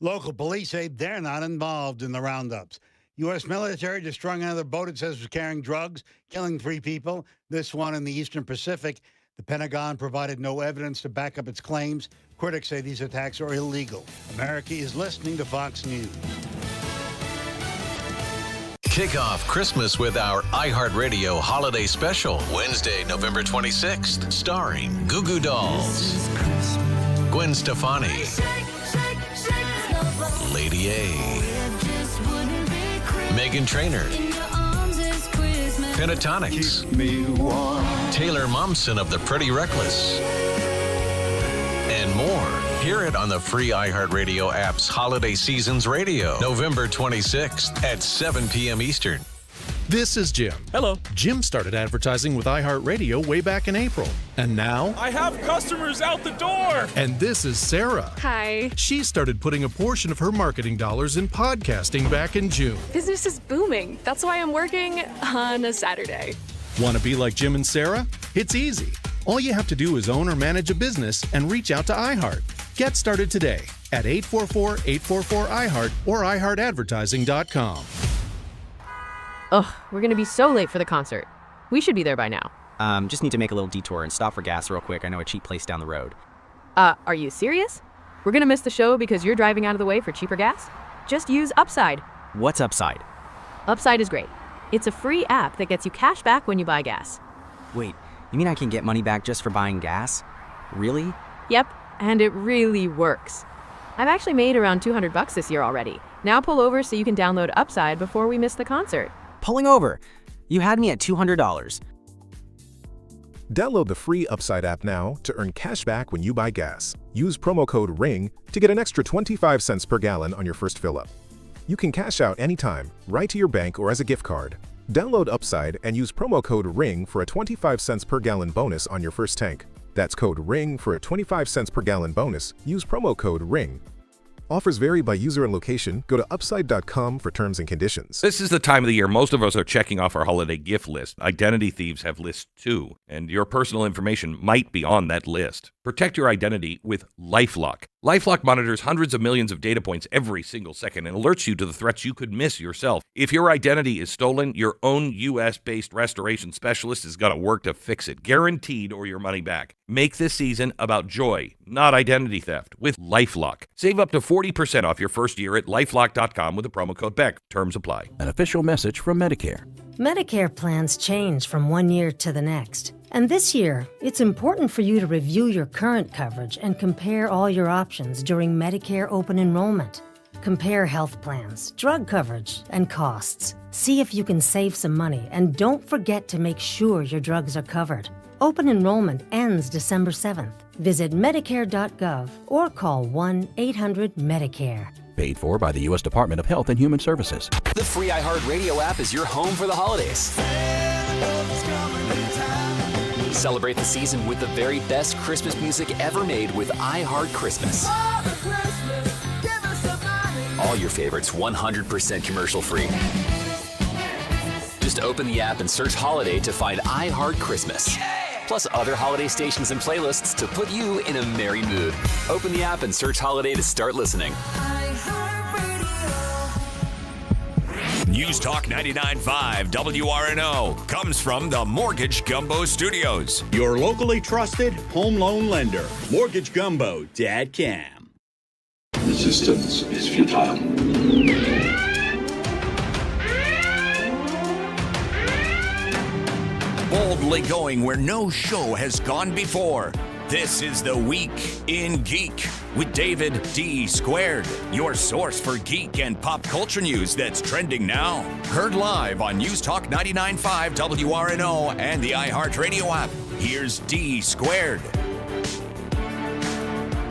[SPEAKER 7] Local police say they're not involved in the roundups. U.S. military destroying another boat it says was carrying drugs, killing 3 people, this one in the Eastern Pacific. The Pentagon provided no evidence to back up its claims. Critics say these attacks are illegal. America is listening to Fox News.
[SPEAKER 10] Kick off Christmas with our iHeartRadio holiday special, Wednesday, November 26th, starring Goo Goo Dolls, Gwen Stefani, Lady A, Meghan Trainor, Pentatonics, Taylor Momsen of the Pretty Reckless, and more. Hear it on the free iHeartRadio app's Holiday Seasons Radio, November 26th at 7 p.m. Eastern.
[SPEAKER 15] This is Jim.
[SPEAKER 17] Hello.
[SPEAKER 15] Jim started advertising with iHeartRadio way back in April. And now...
[SPEAKER 17] I have customers out the door!
[SPEAKER 15] And this is Sarah.
[SPEAKER 27] Hi.
[SPEAKER 15] She started putting a portion of her marketing dollars in podcasting back in June.
[SPEAKER 27] Business is booming. That's why I'm working on a Saturday.
[SPEAKER 15] Want to be like Jim and Sarah? It's easy. All you have to do is own or manage a business and reach out to iHeart. Get started today at 844-844-iHeart or iHeartAdvertising.com.
[SPEAKER 28] Ugh, we're gonna be so late for the concert. We should be there by now.
[SPEAKER 29] Just need to make a little detour and stop for gas real quick. I know a cheap place down the road.
[SPEAKER 28] Are you serious? We're gonna miss the show because you're driving out of the way for cheaper gas? Just use Upside.
[SPEAKER 29] What's Upside?
[SPEAKER 28] Upside is great. It's a free app that gets you cash back when you buy gas.
[SPEAKER 29] Wait, you mean I can get money back just for buying gas? Really?
[SPEAKER 28] Yep, and it really works. I've actually made around $200 this year already. Now pull over so you can download Upside before we miss the concert.
[SPEAKER 29] Pulling over. You had me at $200.
[SPEAKER 30] Download the free Upside app now to earn cash back when you buy gas. Use promo code RING to get an extra 25 cents per gallon on your first fill-up. You can cash out anytime, right to your bank or as a gift card. Download Upside and use promo code RING for a 25 cents per gallon bonus on your first tank. That's code RING for a 25 cents per gallon bonus. Use promo code RING. Offers vary by user and location. Go to upside.com for terms and conditions.
[SPEAKER 3] This is the time of the year most of us are checking off our holiday gift list. Identity thieves have lists too, and your personal information might be on that list. Protect your identity with LifeLock. LifeLock monitors hundreds of millions of data points every single second and alerts you to the threats you could miss yourself. If your identity is stolen, your own U.S.-based restoration specialist is going to work to fix it, guaranteed, or your money back. Make this season about joy, not identity theft, with LifeLock. Save up to 40% off your first year at LifeLock.com with the promo code BECK. Terms apply.
[SPEAKER 4] An official message from Medicare.
[SPEAKER 6] Medicare plans change from one year to the next. And this year, it's important for you to review your current coverage and compare all your options during Medicare open enrollment. Compare health plans, drug coverage, and costs. See if you can save some money, and don't forget to make sure your drugs are covered. Open enrollment ends December 7th. Visit Medicare.gov or call 1-800-MEDICARE.
[SPEAKER 4] Paid for by the U.S. Department of Health and Human Services.
[SPEAKER 11] The free iHeartRadio app is your home for the holidays. Celebrate the season with the very best Christmas music ever made with iHeart Christmas. All your favorites 100% commercial free. Just open the app and search Holiday to find iHeart Christmas. Plus other holiday stations and playlists to put you in a merry mood. Open the app and search Holiday to start listening.
[SPEAKER 5] News Talk 99.5 WRNO comes from the Mortgage Gumbo Studios.
[SPEAKER 1] Your locally trusted home loan lender, MortgageGumbo.com.
[SPEAKER 16] The system is futile.
[SPEAKER 5] Boldly going where no show has gone before. This is the Week in Geek with David D. Squared, your source for geek and pop culture news that's trending now. Heard live on News Talk 99.5 WRNO and the iHeartRadio app. Here's D. Squared.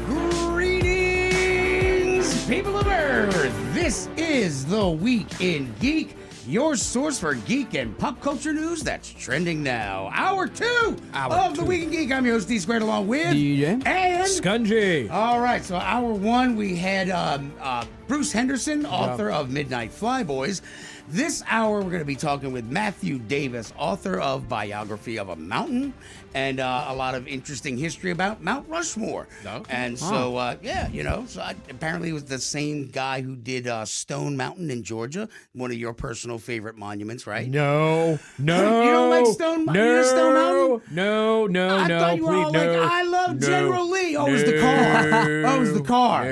[SPEAKER 12] Greetings, people of Earth. This is the Week in Geek, your source for geek and pop culture news that's trending now. Hour two of the Week in Geek. I'm your host, D Squared, along with
[SPEAKER 13] DJ
[SPEAKER 12] and
[SPEAKER 13] Scungy.
[SPEAKER 12] All right, so hour one, we had Bruce Henderson, author of Midnight Flyboys. This hour, we're going to be talking with Matthew Davis, author of Biography of a Mountain, and a lot of interesting history about Mount Rushmore.
[SPEAKER 13] Okay.
[SPEAKER 12] And so, apparently it was the same guy who did Stone Mountain in Georgia, one of your personal favorite monuments, right?
[SPEAKER 13] No.
[SPEAKER 12] You don't like Stone Mountain?
[SPEAKER 13] No.
[SPEAKER 12] Stone Mountain?
[SPEAKER 13] No.
[SPEAKER 12] I thought you were all like, I love General Lee. Oh, it was the car. Oh, it was the car.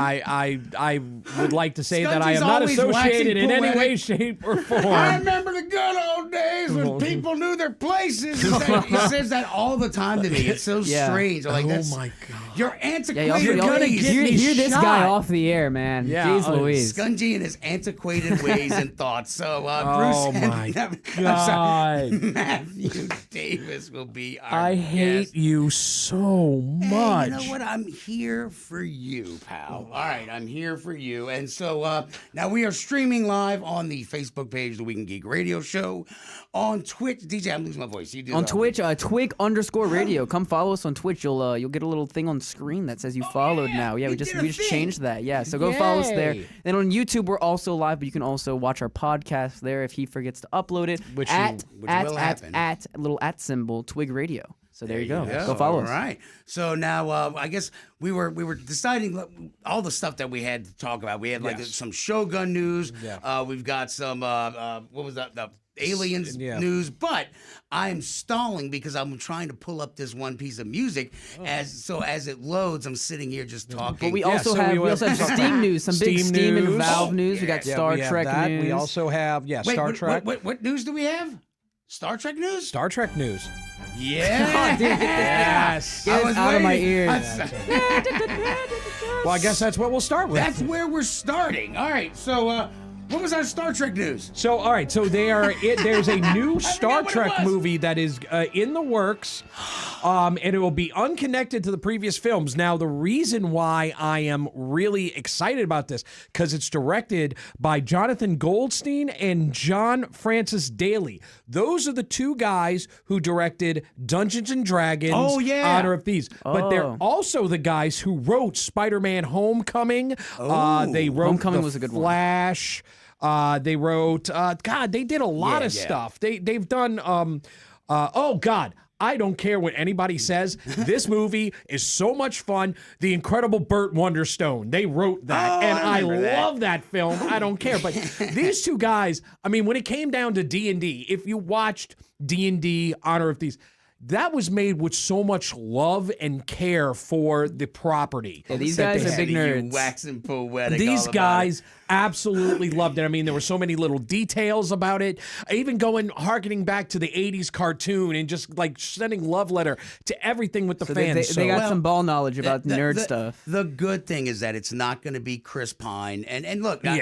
[SPEAKER 13] I would like to say that I am
[SPEAKER 12] Scungy's
[SPEAKER 13] not
[SPEAKER 12] always
[SPEAKER 13] associated in
[SPEAKER 12] waxing
[SPEAKER 13] any way,
[SPEAKER 12] poetic.
[SPEAKER 13] shape, or form.
[SPEAKER 12] I remember the good old days when people knew their places. He says that all the time to me. It's so strange. Like,
[SPEAKER 13] oh my God.
[SPEAKER 12] You're antiquated.
[SPEAKER 14] You're
[SPEAKER 13] gonna
[SPEAKER 14] ways.
[SPEAKER 13] get me
[SPEAKER 14] Hear this
[SPEAKER 13] shot.
[SPEAKER 14] guy off the air, man.
[SPEAKER 13] Yeah,
[SPEAKER 14] Jeez Louise.
[SPEAKER 12] Scungy and his antiquated ways and thoughts. So,
[SPEAKER 13] Oh
[SPEAKER 12] Bruce
[SPEAKER 13] my
[SPEAKER 12] I'm
[SPEAKER 13] God.
[SPEAKER 12] sorry, Matthew Davis will be our
[SPEAKER 13] I hate
[SPEAKER 12] guest.
[SPEAKER 13] you so much.
[SPEAKER 12] Hey, you know what? I'm here for you, pal. All right, I'm here for you. And so now we are streaming live on the Facebook page, The Week in Geek Radio Show, on Twitch. DJ, I'm losing my voice. You do
[SPEAKER 14] On
[SPEAKER 12] that.
[SPEAKER 14] Twitch, Twig_radio. Come follow us on Twitch. You'll get a little thing on screen that says you followed now. Yeah, we just changed that. Yeah, so go follow us there.
[SPEAKER 13] Yay.
[SPEAKER 14] Then on YouTube, we're also live, but you can also watch our podcast there if he forgets to upload it.
[SPEAKER 13] Which
[SPEAKER 12] will happen.
[SPEAKER 14] at little at symbol Twig Radio. So there you go.
[SPEAKER 12] Yeah,
[SPEAKER 14] Go follow us.
[SPEAKER 12] All right. So now I guess we were deciding all the stuff that we had to talk about. We had like some Shogun news.
[SPEAKER 13] Yeah.
[SPEAKER 12] We've got some what was that? The aliens news, but I'm stalling because I'm trying to pull up this one piece of music as it loads. I'm sitting here just talking.
[SPEAKER 14] But we also have Steam news, some big Steam and Valve news. We got Star Trek news.
[SPEAKER 13] We also have Star Trek.
[SPEAKER 12] What news do we have? Star Trek news?
[SPEAKER 13] Star Trek news.
[SPEAKER 12] Yeah.
[SPEAKER 14] Oh, dude,
[SPEAKER 13] Yes.
[SPEAKER 14] Get this out of my ears.
[SPEAKER 13] Well, I guess that's what we'll start with.
[SPEAKER 12] That's where we're starting. All right. So What was our Star Trek news?
[SPEAKER 13] So, all right, so there's a new Star Trek movie that is in the works, and it will be unconnected to the previous films. Now, the reason why I am really excited about this, because it's directed by Jonathan Goldstein and John Francis Daly. Those are the two guys who directed Dungeons & Dragons, Honor of Thieves. But they're also the guys who wrote Spider-Man Homecoming. They wrote
[SPEAKER 14] Homecoming was a good one.
[SPEAKER 13] Flash. They wrote, they did a lot of stuff. They've done, I don't care what anybody says. This movie is so much fun. The Incredible Burt Wonderstone. They wrote that. And I love that film. I don't care. But these two guys, I mean, when it came down to D&D, if you watched D&D Honor of Thieves, that was made with so much love and care for the property.
[SPEAKER 14] Yeah, these guys are big nerds.
[SPEAKER 12] Waxing poetic.
[SPEAKER 13] These guys absolutely loved it. I mean, there were so many little details about it. Even harkening back to the 80s cartoon and just like sending love letter to everything with the fans.
[SPEAKER 14] They got some ball knowledge about nerd stuff.
[SPEAKER 12] The good thing is that it's not going to be Chris Pine. And look, we're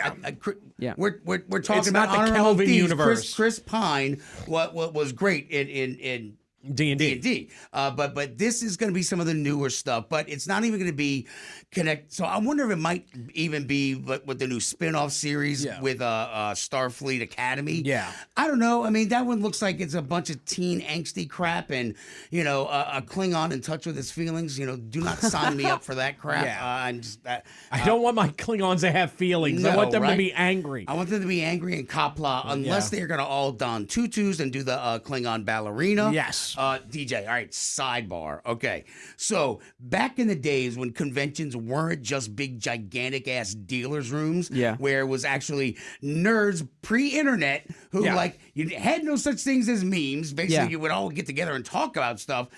[SPEAKER 12] talking about
[SPEAKER 13] not the Kelvin universe.
[SPEAKER 12] Chris Pine, what was great in D&D. But this is going to be some of the newer stuff, but it's not even going to be connect. So I wonder if it might even be with the new spin-off series with Starfleet Academy.
[SPEAKER 13] Yeah.
[SPEAKER 12] I don't know. I mean, that one looks like it's a bunch of teen angsty crap and, a Klingon in touch with his feelings. Do not sign me up for that crap.
[SPEAKER 13] I don't want my Klingons to have feelings. I want them to be angry.
[SPEAKER 12] I want them to be angry and Kopla unless they're going to all don tutus and do the Klingon ballerina.
[SPEAKER 13] Yes.
[SPEAKER 12] DJ, all right, sidebar. Okay, so back in the days when conventions weren't just big, gigantic-ass dealers' rooms, where it was actually nerds pre-internet who, you had no such things as memes. Basically, you would all get together and talk about stuff.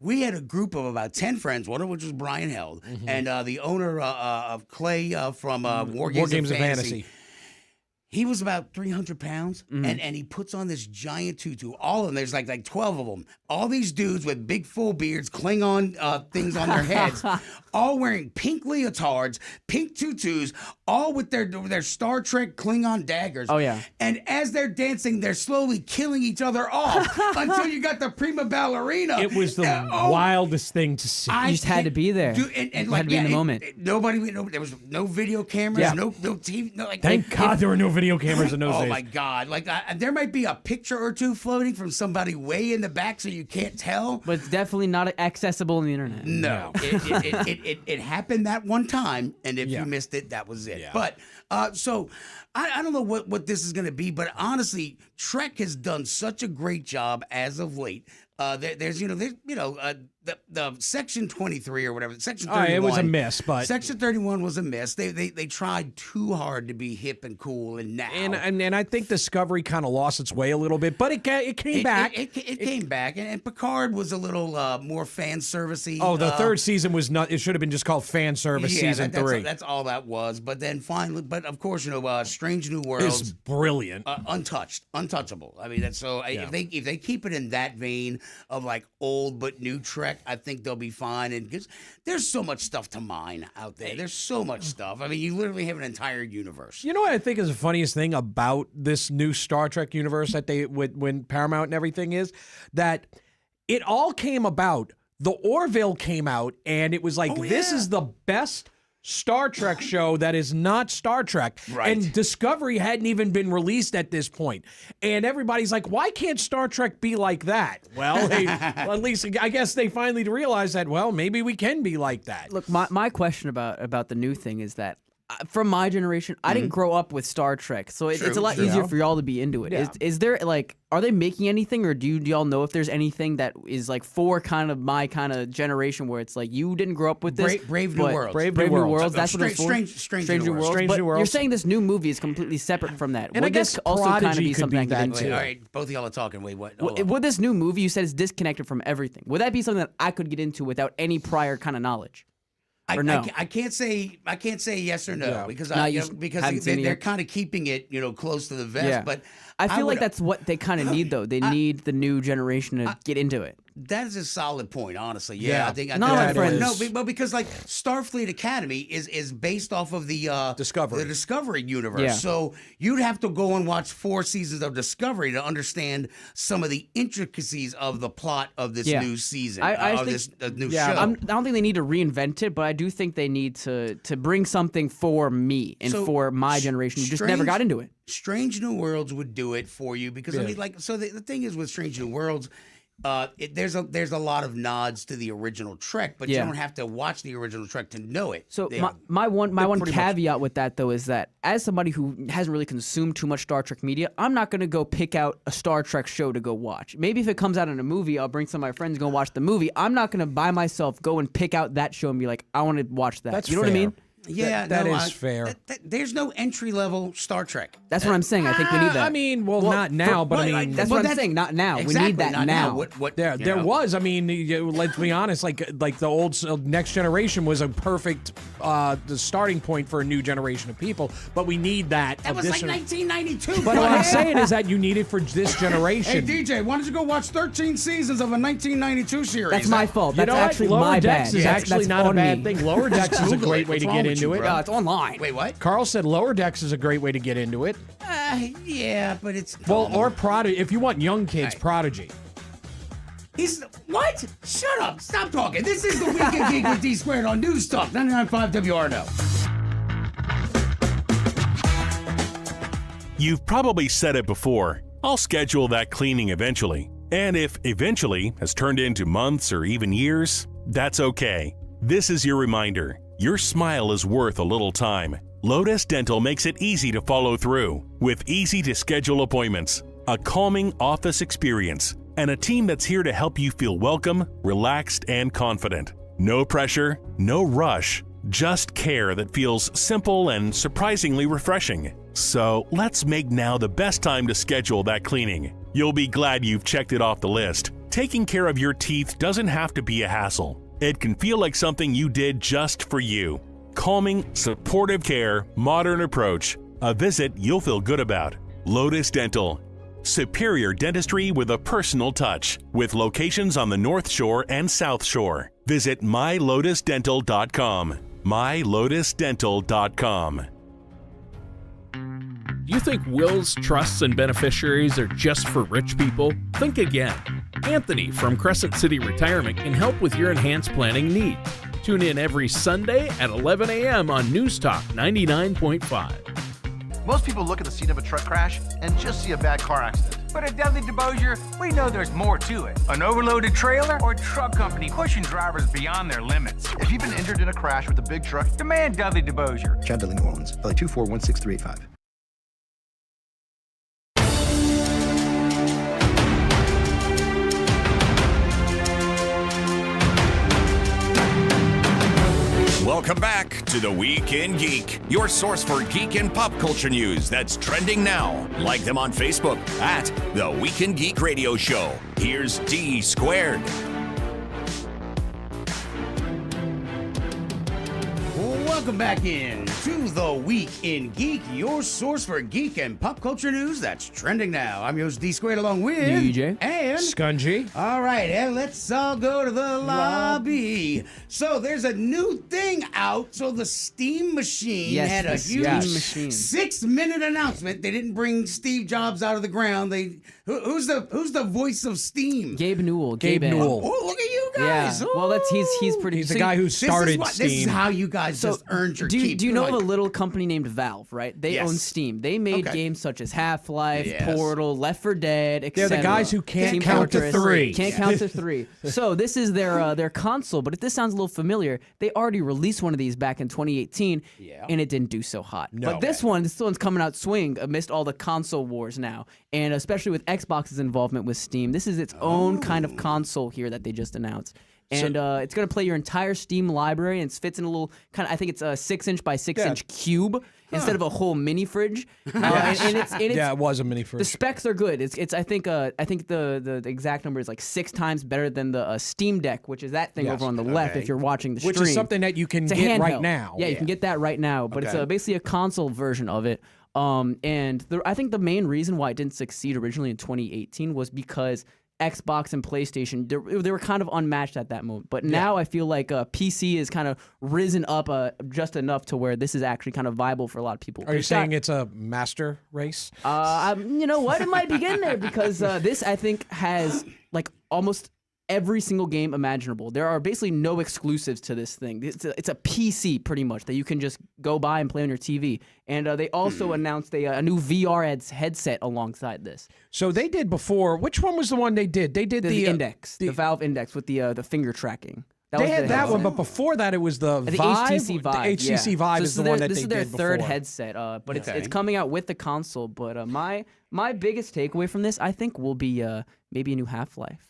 [SPEAKER 12] We had a group of about 10 friends, one of which was Brian Held, and the owner of Clay from War Games of Fantasy. He was about 300 pounds, and he puts on this giant tutu. All of them, there's like 12 of them. All these dudes with big full beards, Klingon things on their heads, all wearing pink leotards, pink tutus, all with their Star Trek Klingon daggers.
[SPEAKER 14] Oh, yeah.
[SPEAKER 12] And as they're dancing, they're slowly killing each other off until you got the prima ballerina.
[SPEAKER 13] It was the wildest thing to see.
[SPEAKER 14] You just had to be there.
[SPEAKER 12] You
[SPEAKER 14] had to be in the moment.
[SPEAKER 12] There was no video cameras, no TV.
[SPEAKER 13] Thank God there were no video cameras in those days.
[SPEAKER 12] Oh my God! There might be a picture or two floating from somebody way in the back, so you can't tell.
[SPEAKER 14] But it's definitely not accessible on the internet.
[SPEAKER 12] No, it happened that one time, and if you missed it, that was it. Yeah. But so I don't know what this is going to be, but honestly, Trek has done such a great job as of late. There's the Section 23 or whatever, Section 31.
[SPEAKER 13] It was a miss, but
[SPEAKER 12] Section 31 was a miss. They tried too hard to be hip and cool, and now
[SPEAKER 13] and I think Discovery kind of lost its way a little bit, but it came back.
[SPEAKER 12] It came back, and Picard was a little more fan servicey.
[SPEAKER 13] Oh, the third season was not. It should have been just called Fan Service Season 3.
[SPEAKER 12] That's all that was. But then finally, of course, Strange New Worlds
[SPEAKER 13] is brilliant,
[SPEAKER 12] untouchable. I mean, that's so. If they keep it in that vein of like old but new Trek, I think they'll be fine. And because there's so much stuff to mine out there. There's so much stuff. I mean, you literally have an entire universe.
[SPEAKER 13] You know what I think is the funniest thing about this new Star Trek universe that when Paramount and everything is that it all came about. The Orville came out, and it was like, this is the best Star Trek show that is not Star Trek.
[SPEAKER 12] Right.
[SPEAKER 13] And Discovery hadn't even been released at this point. And everybody's like, why can't Star Trek be like that? Well, at least I guess they finally realized that, well, maybe we can be like that.
[SPEAKER 14] Look, my question about the new thing is that from my generation, I didn't grow up with Star Trek, so it's a lot easier for y'all to be into it.
[SPEAKER 13] Yeah.
[SPEAKER 14] Is there are they making anything, or do y'all know if there's anything that is like for kind of my kind of generation where it's like you didn't grow up with this?
[SPEAKER 12] Brave New Worlds.
[SPEAKER 14] Brave New Worlds. That's what it's for.
[SPEAKER 12] Strange New Worlds.
[SPEAKER 14] Strange New Worlds. You're saying this new movie is completely separate from that.
[SPEAKER 13] And
[SPEAKER 14] would
[SPEAKER 13] I guess
[SPEAKER 14] this also kind of be something I could get into?
[SPEAKER 12] Wait, all right, both of y'all are talking. Wait, what?
[SPEAKER 14] Would this new movie you said is disconnected from everything? Would that be something that I could get into without any prior kind of knowledge?
[SPEAKER 12] I can't say yes or no because they're kind of keeping it close to the vest.
[SPEAKER 14] Yeah.
[SPEAKER 12] But
[SPEAKER 14] I feel like that's what they kind of need though. They need the new generation to get into it.
[SPEAKER 12] That is a solid point, honestly.
[SPEAKER 13] Yeah.
[SPEAKER 12] I think
[SPEAKER 14] No, my friend.
[SPEAKER 12] no, but because like Starfleet Academy is based off of the Discovery universe.
[SPEAKER 14] Yeah.
[SPEAKER 12] So you'd have to go and watch 4 seasons of Discovery to understand some of the intricacies of the plot of this new season,
[SPEAKER 14] I think,
[SPEAKER 12] this new
[SPEAKER 14] yeah,
[SPEAKER 12] show.
[SPEAKER 14] I don't think they need to reinvent it, but I do think they need to bring something for me and
[SPEAKER 12] So,
[SPEAKER 14] for my generation who just never got into it.
[SPEAKER 12] Strange New Worlds would do it for you because I mean, like, so the thing is with Strange New Worlds, there's a lot of nods to the original Trek, but you don't have to watch the original Trek to know it.
[SPEAKER 14] So my one caveat with that though is that as somebody who hasn't really consumed too much Star Trek media, I'm not going to go pick out a Star Trek show to go watch. Maybe if it comes out in a movie, I'll bring some of my friends and go watch the movie. I'm not going to by myself go and pick out that show and be like, I want to watch that.
[SPEAKER 13] That's
[SPEAKER 14] you know what I mean?
[SPEAKER 12] Yeah,
[SPEAKER 13] that is fair.
[SPEAKER 12] There's no entry level Star Trek.
[SPEAKER 14] That's what I'm saying. I think we need that.
[SPEAKER 13] I mean, not now, but I mean,
[SPEAKER 14] that's what I'm saying. Not now.
[SPEAKER 12] Exactly,
[SPEAKER 14] we need that
[SPEAKER 12] not
[SPEAKER 14] now.
[SPEAKER 13] There was. I mean, let's be honest. Like the old Next Generation was a perfect the starting point for a new generation of people. But we need that.
[SPEAKER 12] That was like 1992.
[SPEAKER 13] But what I'm saying is that you need it for this generation.
[SPEAKER 12] Hey DJ, why don't you go watch 13 seasons of a 1992 series?
[SPEAKER 14] That's my fault. That's actually
[SPEAKER 13] Lower
[SPEAKER 14] my
[SPEAKER 13] Decks
[SPEAKER 14] bad.
[SPEAKER 13] is actually
[SPEAKER 14] that's
[SPEAKER 13] not a
[SPEAKER 14] on
[SPEAKER 13] bad
[SPEAKER 14] me.
[SPEAKER 13] thing. Lower Decks is a great way to get into it.
[SPEAKER 14] It's online.
[SPEAKER 12] Wait, what?
[SPEAKER 13] Carl said Lower Decks is a great way to get into it.
[SPEAKER 12] Yeah, but it's
[SPEAKER 13] or Prodigy. If you want young kids, Prodigy.
[SPEAKER 12] He's what? Shut up! Stop talking. This is the Weekend Geek with D Squared on News Talk 99.5 WRNO.
[SPEAKER 2] You've probably said it before. I'll schedule that cleaning eventually. And if eventually has turned into months or even years, that's okay. This is your reminder. Your smile is worth a little time. Lotus Dental makes it easy to follow through with easy-to-schedule appointments, a calming office experience, and a team that's here to help you feel welcome, relaxed, and confident. No pressure, no rush, just care that feels simple and surprisingly refreshing. So let's make now the best time to schedule that cleaning. You'll be glad you've checked it off the list. Taking care of your teeth doesn't have to be a hassle. It can feel like something you did just for you. Calming, supportive care, modern approach. A visit you'll feel good about. Lotus Dental. Superior dentistry with a personal touch. With locations on the North Shore and South Shore. Visit mylotusdental.com. mylotusdental.com.
[SPEAKER 17] You think wills, trusts, and beneficiaries are just for rich people? Think again. Anthony from Crescent City Retirement can help with your enhanced planning needs. Tune in every Sunday at 11 a.m. on News Talk 99.5.
[SPEAKER 18] Most people look at the scene of a truck crash and just see a bad car accident.
[SPEAKER 19] But at Dudley DeBosier, we know there's more to it. An overloaded trailer or truck company pushing drivers beyond their limits.
[SPEAKER 18] If you've been injured in a crash with a big truck,
[SPEAKER 19] demand Dudley DeBosier.
[SPEAKER 20] Chad Dudley, New Orleans, LA 2416385.
[SPEAKER 5] Welcome back to the Weekend Geek, your source for geek and pop culture news that's trending now. Like them on Facebook at The Weekend Geek Radio Show. Here's D Squared.
[SPEAKER 12] Welcome back in to the Week in Geek, your source for geek and pop culture news that's trending now. I'm your host D Squared along with
[SPEAKER 14] DJ
[SPEAKER 12] and
[SPEAKER 13] Scungy.
[SPEAKER 12] All right, and let's all go to the lobby. So there's a new thing out. So the Steam Machine had a huge 6-minute announcement. They didn't bring Steve Jobs out of the ground. Who's the voice of Steam?
[SPEAKER 14] Gabe Newell.
[SPEAKER 12] Gabe Newell. Oh, look at you guys.
[SPEAKER 14] Yeah. Well, he's pretty.
[SPEAKER 13] He's the guy who started Steam.
[SPEAKER 12] This is how you guys just earned your keep.
[SPEAKER 14] Do you know of a little company named Valve, right? They
[SPEAKER 12] Yes.
[SPEAKER 14] own Steam. They made games such as Half-Life,
[SPEAKER 12] Yes.
[SPEAKER 14] Portal, Left 4 Dead, etc.
[SPEAKER 13] They're the guys who can't
[SPEAKER 14] Team
[SPEAKER 13] count to
[SPEAKER 14] Fortress.
[SPEAKER 13] three.
[SPEAKER 14] Can't count to 3. So this is their console. But if this sounds a little familiar, they already released one of these back in 2018, and it didn't do so hot.
[SPEAKER 13] No.
[SPEAKER 14] But this one's coming out swing amidst all the console wars now, and especially with Xbox's involvement with Steam. This is its own kind of console here that they just announced. And it's going to play your entire Steam library, and it fits in a little I think it's a 6-inch by 6-inch cube instead of a whole mini fridge.
[SPEAKER 13] It was a mini fridge.
[SPEAKER 14] The specs are good. It's I think the exact number is like 6 times better than the Steam Deck, which is that thing over on the left if you're watching the stream.
[SPEAKER 13] Which is something that you can
[SPEAKER 14] It's a
[SPEAKER 13] get right
[SPEAKER 14] handheld.
[SPEAKER 13] now.
[SPEAKER 14] Yeah, you can get that right now, but it's basically a console version of it. I think the main reason why it didn't succeed originally in 2018 was because Xbox and PlayStation, they were kind of unmatched at that moment. But now I feel like PC is kind of risen up just enough to where this is actually kind of viable for a lot of people.
[SPEAKER 13] Are you saying it's a master race?
[SPEAKER 14] You know what? It might be getting there because this, I think, has like almost every single game imaginable. There are basically no exclusives to this thing. It's a PC pretty much that you can just go buy and play on your TV. And they also announced a new VR headset alongside this.
[SPEAKER 13] So they did before. Which one was the one they did? They did the
[SPEAKER 14] Index, the Valve Index with the finger tracking.
[SPEAKER 13] They had that one, but before that, it was the Vive.
[SPEAKER 14] HTC Vive.
[SPEAKER 13] The HTC Vive is the one that they did before.
[SPEAKER 14] This is their third headset, but it's coming out with the console. But my biggest takeaway from this, I think, will be maybe a new Half-Life.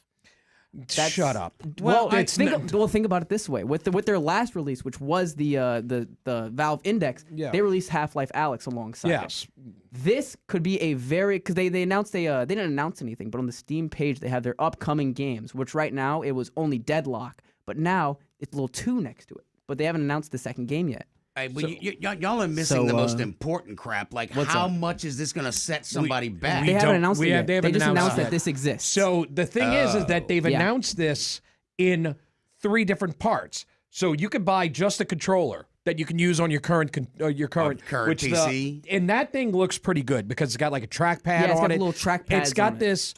[SPEAKER 13] Shut up.
[SPEAKER 14] Well, think about it this way: with their last release, which was the Valve Index, they released Half-Life Alyx alongside.
[SPEAKER 13] Yes.
[SPEAKER 14] This could be a because they announced they didn't announce anything, but on the Steam page they have their upcoming games, which right now it was only Deadlock, but now it's Little 2 next to it. But they haven't announced the second game yet.
[SPEAKER 12] Hey, but y'all are missing the most important crap. Like, how much is this going to set somebody back?
[SPEAKER 14] They haven't announced it yet.
[SPEAKER 13] They
[SPEAKER 14] just announced that this exists.
[SPEAKER 13] So the thing is that they've announced this in 3 different parts. So you could buy just a controller that you can use on your current PC. And that thing looks pretty good because it's got like a trackpad
[SPEAKER 14] it's
[SPEAKER 13] on
[SPEAKER 14] got
[SPEAKER 13] it.
[SPEAKER 14] Little trackpads
[SPEAKER 13] It's got
[SPEAKER 14] on
[SPEAKER 13] this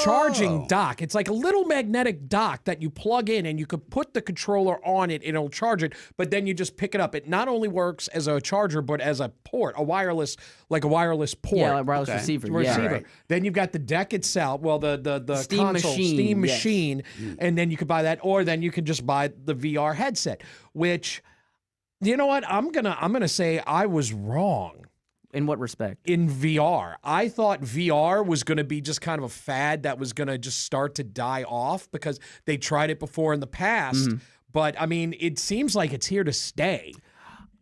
[SPEAKER 13] charging dock. It's like a little magnetic dock that you plug in, and you could put the controller on it and it'll charge it, but then you just pick it up. It not only works as a charger, but as a port, a wireless port.
[SPEAKER 14] Yeah, like wireless receiver. Yeah, right.
[SPEAKER 13] Then you've got the deck itself, the
[SPEAKER 14] Steam
[SPEAKER 13] console,
[SPEAKER 14] machine,
[SPEAKER 13] Steam machine, and then you could buy that, or then you could just buy the VR headset, which, you know what? I'm gonna say I was wrong.
[SPEAKER 14] In what respect?
[SPEAKER 13] In VR. I thought VR was going to be just kind of a fad that was going to just start to die off because they tried it before in the past. But, I mean, it seems like it's here to stay.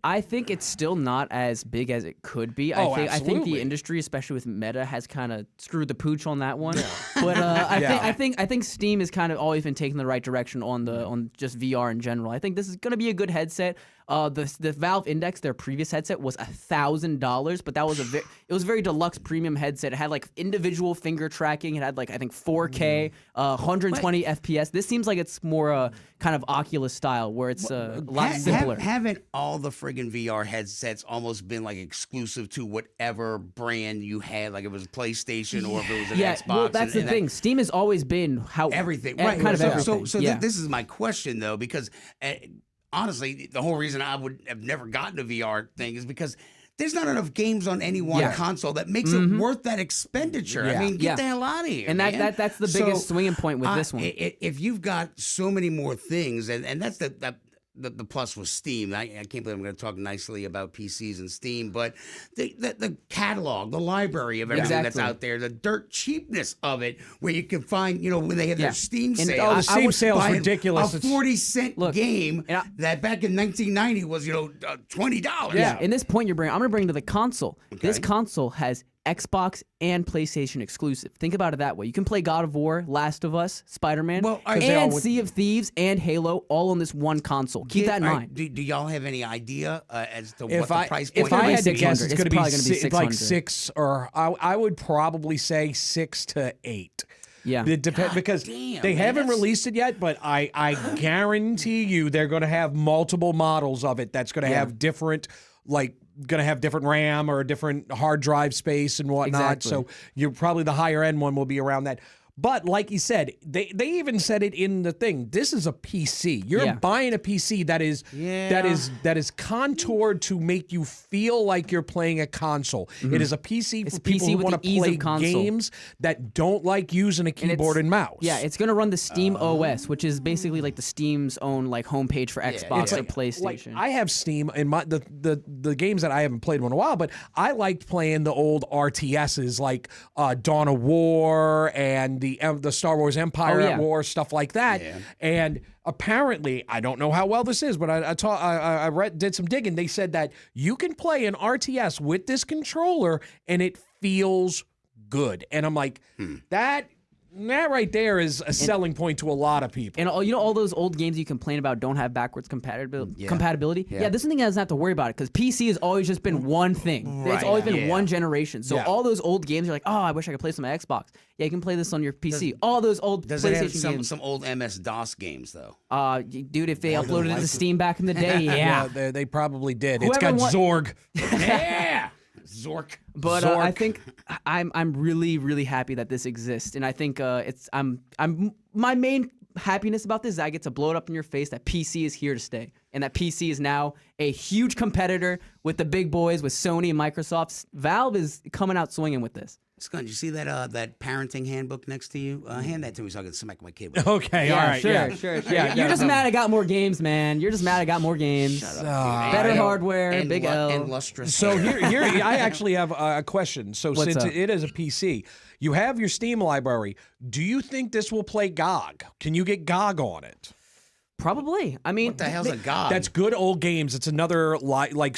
[SPEAKER 14] I think it's still not as big as it could be. I think the industry, especially with Meta, has kind of screwed the pooch on that one. But I think Steam has kind of always been taking the right direction on just VR in general. I think this is going to be a good headset. The Valve Index, their previous headset, was $1,000, but that was it was a very deluxe premium headset. It had like individual finger tracking. It had like, I think, 4K, 120 FPS. This seems like it's more kind of Oculus style, where it's a lot simpler.
[SPEAKER 12] Haven't all the friggin' VR headsets almost been like exclusive to whatever brand you had, like if it was a PlayStation or if it was an Xbox?
[SPEAKER 14] Well, that's the thing. Steam has always been
[SPEAKER 12] everything,
[SPEAKER 14] right? Kind of everything.
[SPEAKER 12] So this is my question though, because honestly, the whole reason I would have never gotten a VR thing is because there's not enough games on any one console that makes it worth that expenditure. I mean, get the hell out of here.
[SPEAKER 14] And that's the biggest swinging point with this one.
[SPEAKER 12] If you've got so many more things, and that's the plus with Steam. I can't believe I'm going to talk nicely about PCs and Steam, but the catalog, the library of everything that's out there, the dirt cheapness of it, where you can find, when they have their Steam sale.
[SPEAKER 13] The Steam sale is ridiculous.
[SPEAKER 12] A 40-cent game that back in 1990 was, $20.
[SPEAKER 14] Yeah. In this point I'm going to bring to the console. Okay. This console has Xbox and PlayStation exclusive. Think about it that way. You can play God of War, Last of Us, Spider-Man, and Sea of Thieves and Halo all on this one console. Keep that in mind.
[SPEAKER 12] Do y'all have any idea as to what the price point is?
[SPEAKER 13] If I had to guess, it's going to be
[SPEAKER 14] 600.
[SPEAKER 13] like 6, or I would probably say 6 to 8.
[SPEAKER 14] Yeah,
[SPEAKER 13] it depends because they haven't released it yet, but I guarantee you they're going to have multiple models of it. That's going to have different going to have different RAM or a different hard drive space and whatnot.
[SPEAKER 14] Exactly.
[SPEAKER 13] So you're probably the higher end one will be around that. But like you said, they even said it in the thing. This is a PC. You're buying a PC that is contoured to make you feel like you're playing a console. It is a PC for people who want to play games that don't like using a keyboard and mouse.
[SPEAKER 14] Yeah, it's going to run the Steam OS, which is basically like the Steam's own homepage for Xbox or PlayStation.
[SPEAKER 13] I have Steam in the games that I haven't played in a while, but I liked playing the old RTSs like Dawn of War and the Star Wars Empire at War, stuff like that. Yeah. And apparently, I don't know how well this is, but I did some digging. They said that you can play an RTS with this controller and it feels good. And I'm like, that That right there is a selling point to a lot of people.
[SPEAKER 14] And all those old games you complain about don't have backwards compatibility. Yeah, this thing doesn't have to worry about it because PC has always just been one thing. It's always been one generation. So all those old games, you're like, oh, I wish I could play some on my Xbox. Yeah, you can play this on your PC. All those old
[SPEAKER 12] Does
[SPEAKER 14] PlayStation
[SPEAKER 12] it have
[SPEAKER 14] games.
[SPEAKER 12] some old MS-DOS games, though?
[SPEAKER 14] Dude, if they uploaded it to Steam back in the day, yeah.
[SPEAKER 13] They probably did.
[SPEAKER 14] Whoever
[SPEAKER 13] It's got Zorg.
[SPEAKER 12] Yeah! Zork.
[SPEAKER 14] But I think I'm really, really happy that this exists, and I think I'm my main happiness about this is I get to blow it up in your face that PC is here to stay, and that PC is now a huge competitor with the big boys, with Sony and Microsoft. Valve is coming out swinging with this.
[SPEAKER 12] Scott, did you see that parenting handbook next to you? Hand that to me so I can smack my kid with it.
[SPEAKER 13] Okay, all right.
[SPEAKER 14] Sure.
[SPEAKER 13] Yeah,
[SPEAKER 14] You're just mad I got more games, man. You're just mad I got more games.
[SPEAKER 12] Shut up,
[SPEAKER 14] Better hardware,
[SPEAKER 12] and
[SPEAKER 14] big L.
[SPEAKER 12] And lustrous
[SPEAKER 13] So
[SPEAKER 12] hair.
[SPEAKER 13] here, I actually have a question. So
[SPEAKER 14] What's
[SPEAKER 13] since
[SPEAKER 14] up?
[SPEAKER 13] it is a PC, you have your Steam library. Do you think this will play GOG? Can you get GOG on it?
[SPEAKER 14] Probably. I mean,
[SPEAKER 12] What the hell's a GOG?
[SPEAKER 13] That's good old games. It's another like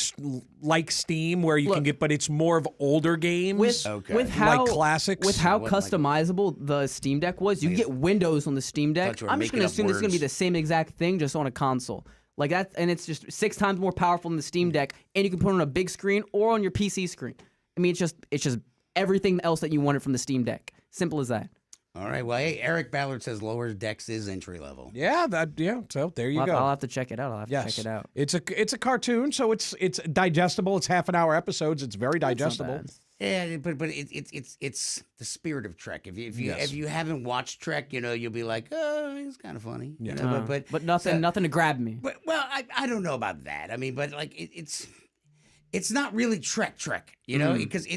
[SPEAKER 13] Steam where you can get, but it's more of older games.
[SPEAKER 14] With how
[SPEAKER 13] like classics.
[SPEAKER 14] With how customizable the Steam Deck was, you get Windows on the Steam Deck. I'm just going to assume this is going to be the same exact thing, just on a console. Like that, and it's just 6 times more powerful than the Steam Deck, and you can put it on a big screen or on your PC screen. I mean, it's just everything else that you wanted from the Steam Deck. Simple as that.
[SPEAKER 12] All right. Well, hey, Eric Ballard says Lower Decks is entry level.
[SPEAKER 13] Yeah, so there you go.
[SPEAKER 14] I'll have to check it out. I'll have to check it out.
[SPEAKER 13] It's a cartoon, so it's digestible. It's half-an-hour episodes. It's very digestible.
[SPEAKER 12] Yeah, but it's the spirit of Trek. If you haven't watched Trek, you'll be like, oh, it's kind of funny.
[SPEAKER 13] Yeah.
[SPEAKER 14] But nothing to grab me.
[SPEAKER 12] But I don't know about that. I mean, but like it's not really Trek, because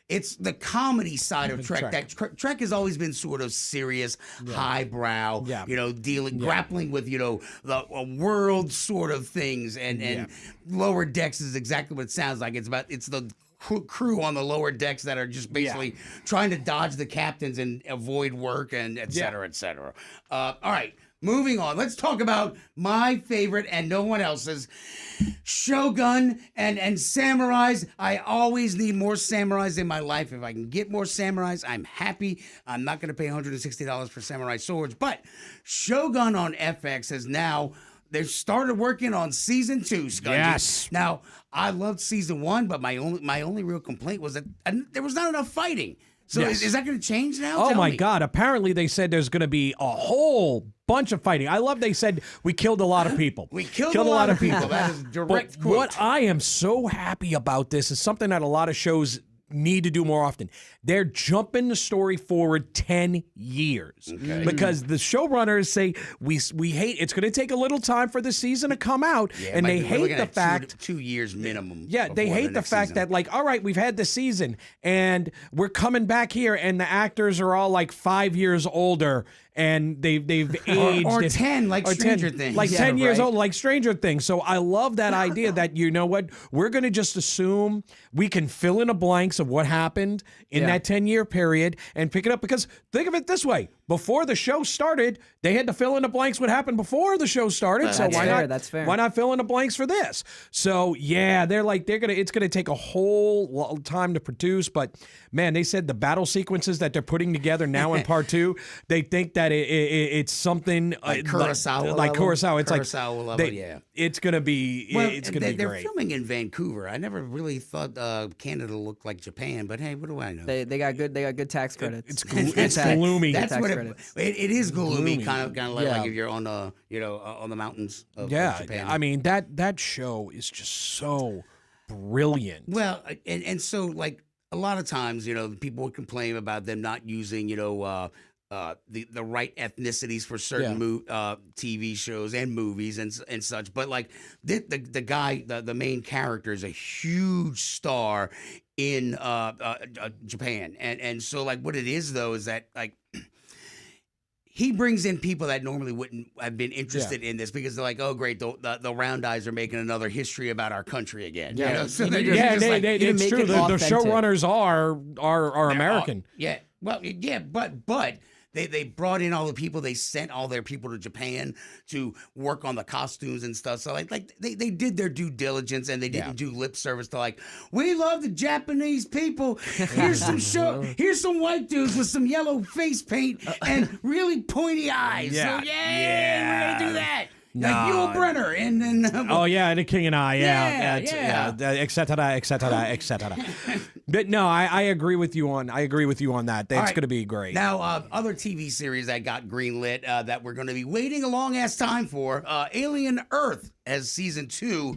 [SPEAKER 12] it's the comedy side of Trek. That Trek has always been sort of serious, highbrow, grappling with the world sort of things, and Lower Decks is exactly what it sounds like. It's the crew on the lower decks that are just basically trying to dodge the captains and avoid work, and et cetera, et cetera. All right. Moving on, let's talk about my favorite and no one else's, Shogun and samurais. I always need more samurais in my life. If I can get more samurais, I'm happy. I'm not going to pay $160 for samurai swords, but Shogun on FX has now, they've started working on season 2, Scungy.
[SPEAKER 13] Yes.
[SPEAKER 12] Now, I loved season 1, but my only real complaint was that there was not enough fighting. So is that going to change now?
[SPEAKER 13] Oh,
[SPEAKER 12] Tell
[SPEAKER 13] my
[SPEAKER 12] me.
[SPEAKER 13] God. Apparently, they said there's going to be a whole bunch of fighting. I love they said we killed a lot of people.
[SPEAKER 12] We killed a lot of people. That is direct
[SPEAKER 13] But
[SPEAKER 12] quote.
[SPEAKER 13] what I am so happy about this is something that a lot of shows need to do more often. They're jumping the story forward 10 years.
[SPEAKER 12] Okay.
[SPEAKER 13] Because the showrunners say we hate it's going to take a little time for the season to come out, and they hate the fact
[SPEAKER 12] 2 years minimum.
[SPEAKER 13] Yeah, they hate the fact that, like, all right, we've had the season and we're coming back here, and the actors are all like 5 years older, and they've aged
[SPEAKER 12] or 10, like Stranger Things.
[SPEAKER 13] like 10 years old, like Stranger Things. So I love that idea that, you know what, we're going to just assume we can fill in the blanks of what happened in that 10-year period and pick it up. Because think of it this way: before the show started, they had to fill in the blanks what happened before the show started. So why not?
[SPEAKER 14] That's fair.
[SPEAKER 13] Why not fill in the blanks for this? So yeah, it's gonna take a whole time to produce. But man, they said the battle sequences that they're putting together now in part 2, they think that it's something
[SPEAKER 12] like Kurosawa,
[SPEAKER 13] like Kurosawa. It's
[SPEAKER 12] Kurosawa
[SPEAKER 13] like
[SPEAKER 12] level,
[SPEAKER 13] it's gonna be it's gonna be
[SPEAKER 12] they're
[SPEAKER 13] great.
[SPEAKER 12] filming in Vancouver. I never really thought Canada looked like Japan, but hey, what do I know?
[SPEAKER 14] They got good tax credits.
[SPEAKER 13] It's gloomy.
[SPEAKER 12] That's what it is gloomy. Kind of like if you're on on the mountains of Japan.
[SPEAKER 13] I mean that show is just so brilliant.
[SPEAKER 12] Well, and so like a lot of times, people would complain about them not using, the right ethnicities for certain TV shows and movies and such. But like the guy, the main character is a huge star in Japan, and so like what it is though is that like he brings in people that normally wouldn't have been interested in this because they're like, oh great, the round eyes are making another history about our country again. So
[SPEAKER 13] it's true. The showrunners are American.
[SPEAKER 12] But They brought in all the people. They sent all their people to Japan to work on the costumes and stuff. So like they did their due diligence, and they didn't do lip service to like, we love the Japanese people. Here's some white dudes with some yellow face paint and really pointy eyes.
[SPEAKER 13] Yeah.
[SPEAKER 12] So we're gonna do that. Like Yul Brynner and then
[SPEAKER 13] the King and I, et cetera. But no, I agree with you on that. That's going to be great.
[SPEAKER 12] Now, other TV series that got greenlit that we're going to be waiting a long ass time for, Alien Earth as season 2.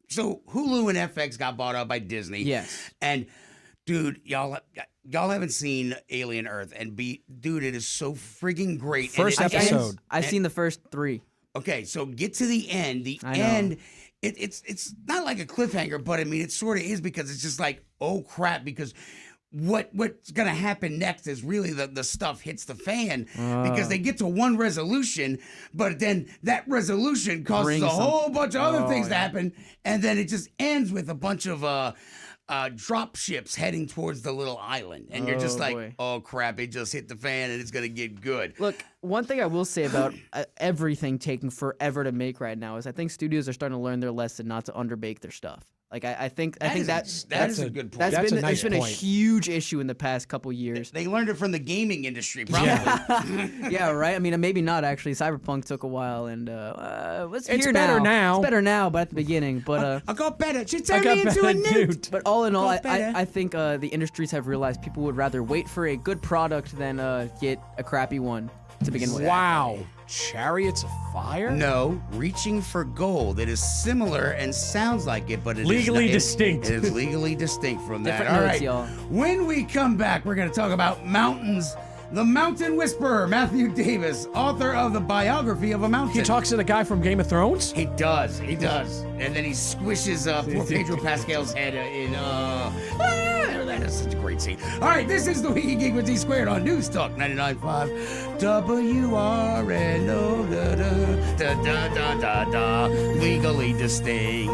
[SPEAKER 12] So Hulu and FX got bought out by Disney.
[SPEAKER 14] Yes.
[SPEAKER 12] And dude, y'all haven't seen Alien Earth, and dude, it is so friggin' great.
[SPEAKER 13] First episode.
[SPEAKER 14] I've seen the first 3.
[SPEAKER 12] Okay, so get to the end. The end, it's not like a cliffhanger, but I mean, it sort of is, because it's just like, oh crap, because what's gonna happen next is really the stuff hits the fan, because they get to one resolution, but then that resolution causes a whole bunch of other things to happen, and then it just ends with a bunch of drop ships heading towards the little island, and you're just like, oh crap, it just hit the fan and it's gonna get good.
[SPEAKER 14] Look, one thing I will say about everything taking forever to make right now is I think studios are starting to learn their lesson not to underbake their stuff. Like I think that's
[SPEAKER 12] a good point.
[SPEAKER 14] That's been a huge issue in the past couple years.
[SPEAKER 12] They learned it from the gaming industry, probably.
[SPEAKER 14] Yeah, right. I mean, maybe not actually. Cyberpunk took a while, and
[SPEAKER 13] it's better now.
[SPEAKER 14] It's better now, but at the beginning, but
[SPEAKER 12] I got better. She turned me into a newt.
[SPEAKER 14] But all in all, I think the industries have realized people would rather wait for a good product than get a crappy one to begin with.
[SPEAKER 13] Wow. Chariots of Fire?
[SPEAKER 12] No, Reaching for Gold. It is similar and sounds like it, but it
[SPEAKER 13] legally
[SPEAKER 12] is
[SPEAKER 13] distinct.
[SPEAKER 12] It is legally distinct from that.
[SPEAKER 14] Different
[SPEAKER 12] All
[SPEAKER 14] notes,
[SPEAKER 12] right.
[SPEAKER 14] y'all.
[SPEAKER 12] When we come back, we're going to talk about mountains. The Mountain Whisperer, Matthew Davis, author of the biography of a mountain.
[SPEAKER 13] He talks to the guy from Game of Thrones?
[SPEAKER 12] He does. And then he squishes poor Pedro Pascal's head in that is such a great scene. All right, this is the Week in Geek with D Squared on News Talk 99.5 WRNO. Legally distinct.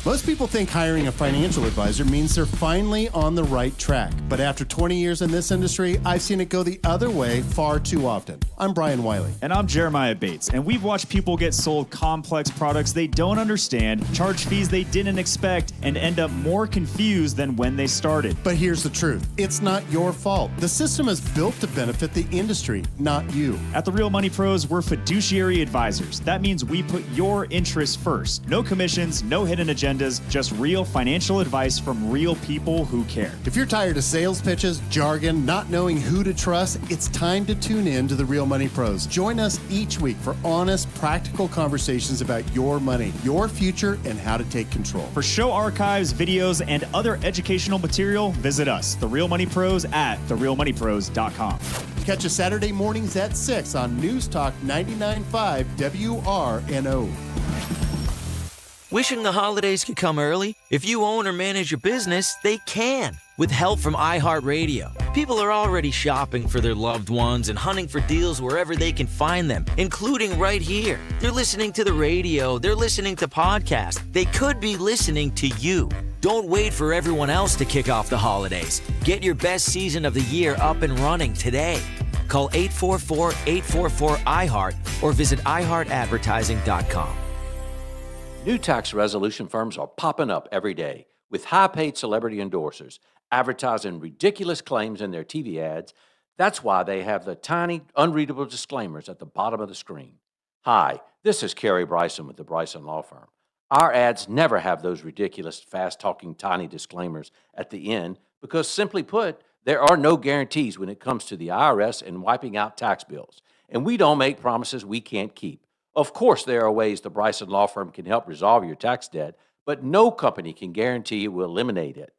[SPEAKER 7] Most people think hiring a financial advisor means they're finally on the right track. But after 20 years in this industry, I've seen it go the other way far too often. I'm Brian Wiley.
[SPEAKER 8] And I'm Jeremiah Bates. And we've watched people get sold complex products they don't understand, charge fees they didn't expect, and end up more confused than when they started.
[SPEAKER 7] But here's the truth. It's not your fault. The system is built to benefit the industry, not you.
[SPEAKER 8] At The Real Money Pros, we're fiduciary advisors. That means we put your interests first. No commissions, no hidden agendas, just real financial advice from real people who care.
[SPEAKER 7] If you're tired of sales pitches, jargon, not knowing who to trust, it's time to tune in to The Real Money Pros. Join us each week for honest, practical conversations about your money, your future, and how to take control.
[SPEAKER 8] For show archives, videos, and other educational material, visit us, The Real Money Pros, at therealmoneypros.com.
[SPEAKER 7] Catch us Saturday mornings at 6 on News Talk 99.5 WRNO.
[SPEAKER 9] Wishing the holidays could come early? If you own or manage your business, they can. With help from iHeartRadio. People are already shopping for their loved ones and hunting for deals wherever they can find them, including right here. They're listening to the radio. They're listening to podcasts. They could be listening to you. Don't wait for everyone else to kick off the holidays. Get your best season of the year up and running today. Call 844-844-iHeart or visit iHeartAdvertising.com.
[SPEAKER 10] New tax resolution firms are popping up every day with high-paid celebrity endorsers advertising ridiculous claims in their TV ads. That's why they have the tiny, unreadable disclaimers at the bottom of the screen. Hi, this is Kerry Bryson with the Bryson Law Firm. Our ads never have those ridiculous, fast-talking, tiny disclaimers at the end because, simply put, there are no guarantees when it comes to the IRS and wiping out tax bills. And we don't make promises we can't keep. Of course, there are ways the Bryson Law Firm can help resolve your tax debt, but no company can guarantee it will eliminate it.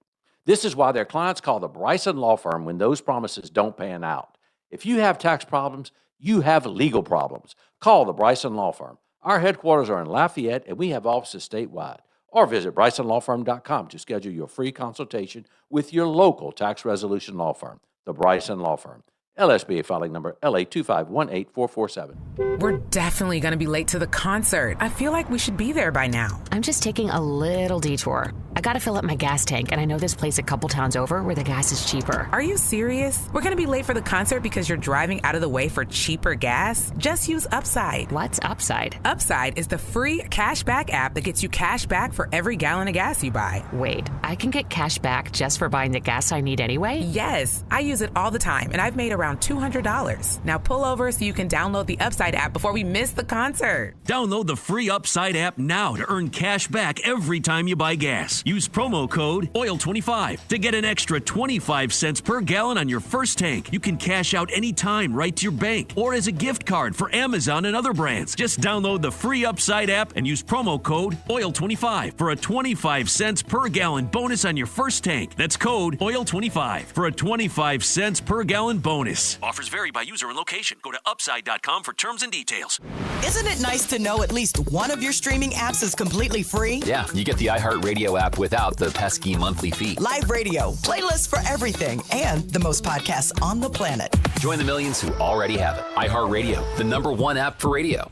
[SPEAKER 10] This is why their clients call the Bryson Law Firm when those promises don't pan out. If you have tax problems, you have legal problems. Call the Bryson Law Firm. Our headquarters are in Lafayette, and we have offices statewide. Or visit BrysonLawFirm.com to schedule your free consultation with your local tax resolution law firm, the Bryson Law Firm. LSBA filing number LA2518447.
[SPEAKER 21] We're definitely going to be late to the concert. I feel like we should be there by now.
[SPEAKER 22] I'm just taking a little detour.
[SPEAKER 15] I gotta fill up my gas tank, and I know this place a couple towns over where the gas is cheaper.
[SPEAKER 21] Are you serious? We're gonna be late for the concert because you're driving out of the way for cheaper gas? Just use Upside.
[SPEAKER 15] What's Upside?
[SPEAKER 21] Upside is the free cashback app that gets you cash back for every gallon of gas you buy.
[SPEAKER 15] Wait, I can get cash back just for buying the gas I need anyway?
[SPEAKER 21] Yes, I use it all the time, and I've made around $200. Now pull over so you can download the Upside app before we miss the concert.
[SPEAKER 22] Download the free Upside app now to earn cash back every time you buy gas. Use promo code OIL25 to get an extra 25 cents per gallon on your first tank. You can cash out anytime right to your bank or as a gift card for Amazon and other brands. Just download the free Upside app and use promo code OIL25 for a 25 cents per gallon bonus on your first tank. That's code OIL25 for a 25 cents per gallon bonus. Offers vary by user and location. Go to upside.com for terms and details.
[SPEAKER 23] Isn't it nice to know at least one of your streaming apps is completely free?
[SPEAKER 11] Yeah, you get the iHeartRadio app without the pesky monthly fee.
[SPEAKER 23] Live radio, playlists for everything, and the most podcasts on the planet.
[SPEAKER 11] Join the millions who already have it. iHeartRadio, the #1 app for radio.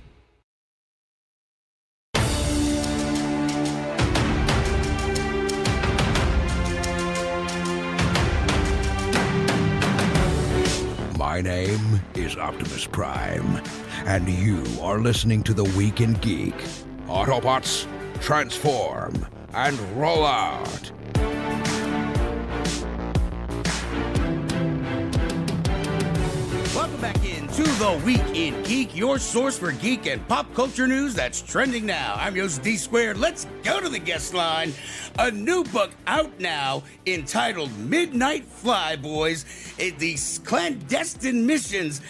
[SPEAKER 24] My name is Optimus Prime, and you are listening to The Week in Geek. Autobots, transform and roll out.
[SPEAKER 12] Welcome back into The Week in Geek, your source for geek and pop culture news that's trending now. I'm your host, D Squared. Let's go to the guest line. A new book out now entitled Midnight Flyboys, these clandestine missions.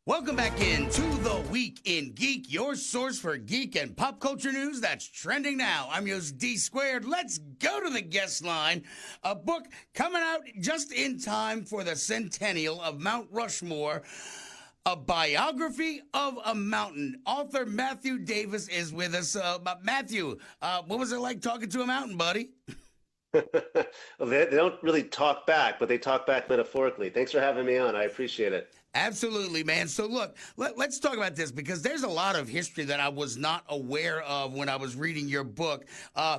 [SPEAKER 12] Welcome back into The Week in Geek, your source for geek and pop culture news that's trending now. I'm your host, D Squared. Let's go to the guest line. A book coming out just in time for the centennial of Mount Rushmore. A biography of a mountain. Author Matthew Davis is with us. Matthew, what was it like talking to a mountain, buddy?
[SPEAKER 25] Well, they don't really talk back, but they talk back metaphorically. Thanks for having me on. I appreciate it.
[SPEAKER 12] Absolutely, man. So look, let's talk about this because there's a lot of history that I was not aware of when I was reading your book.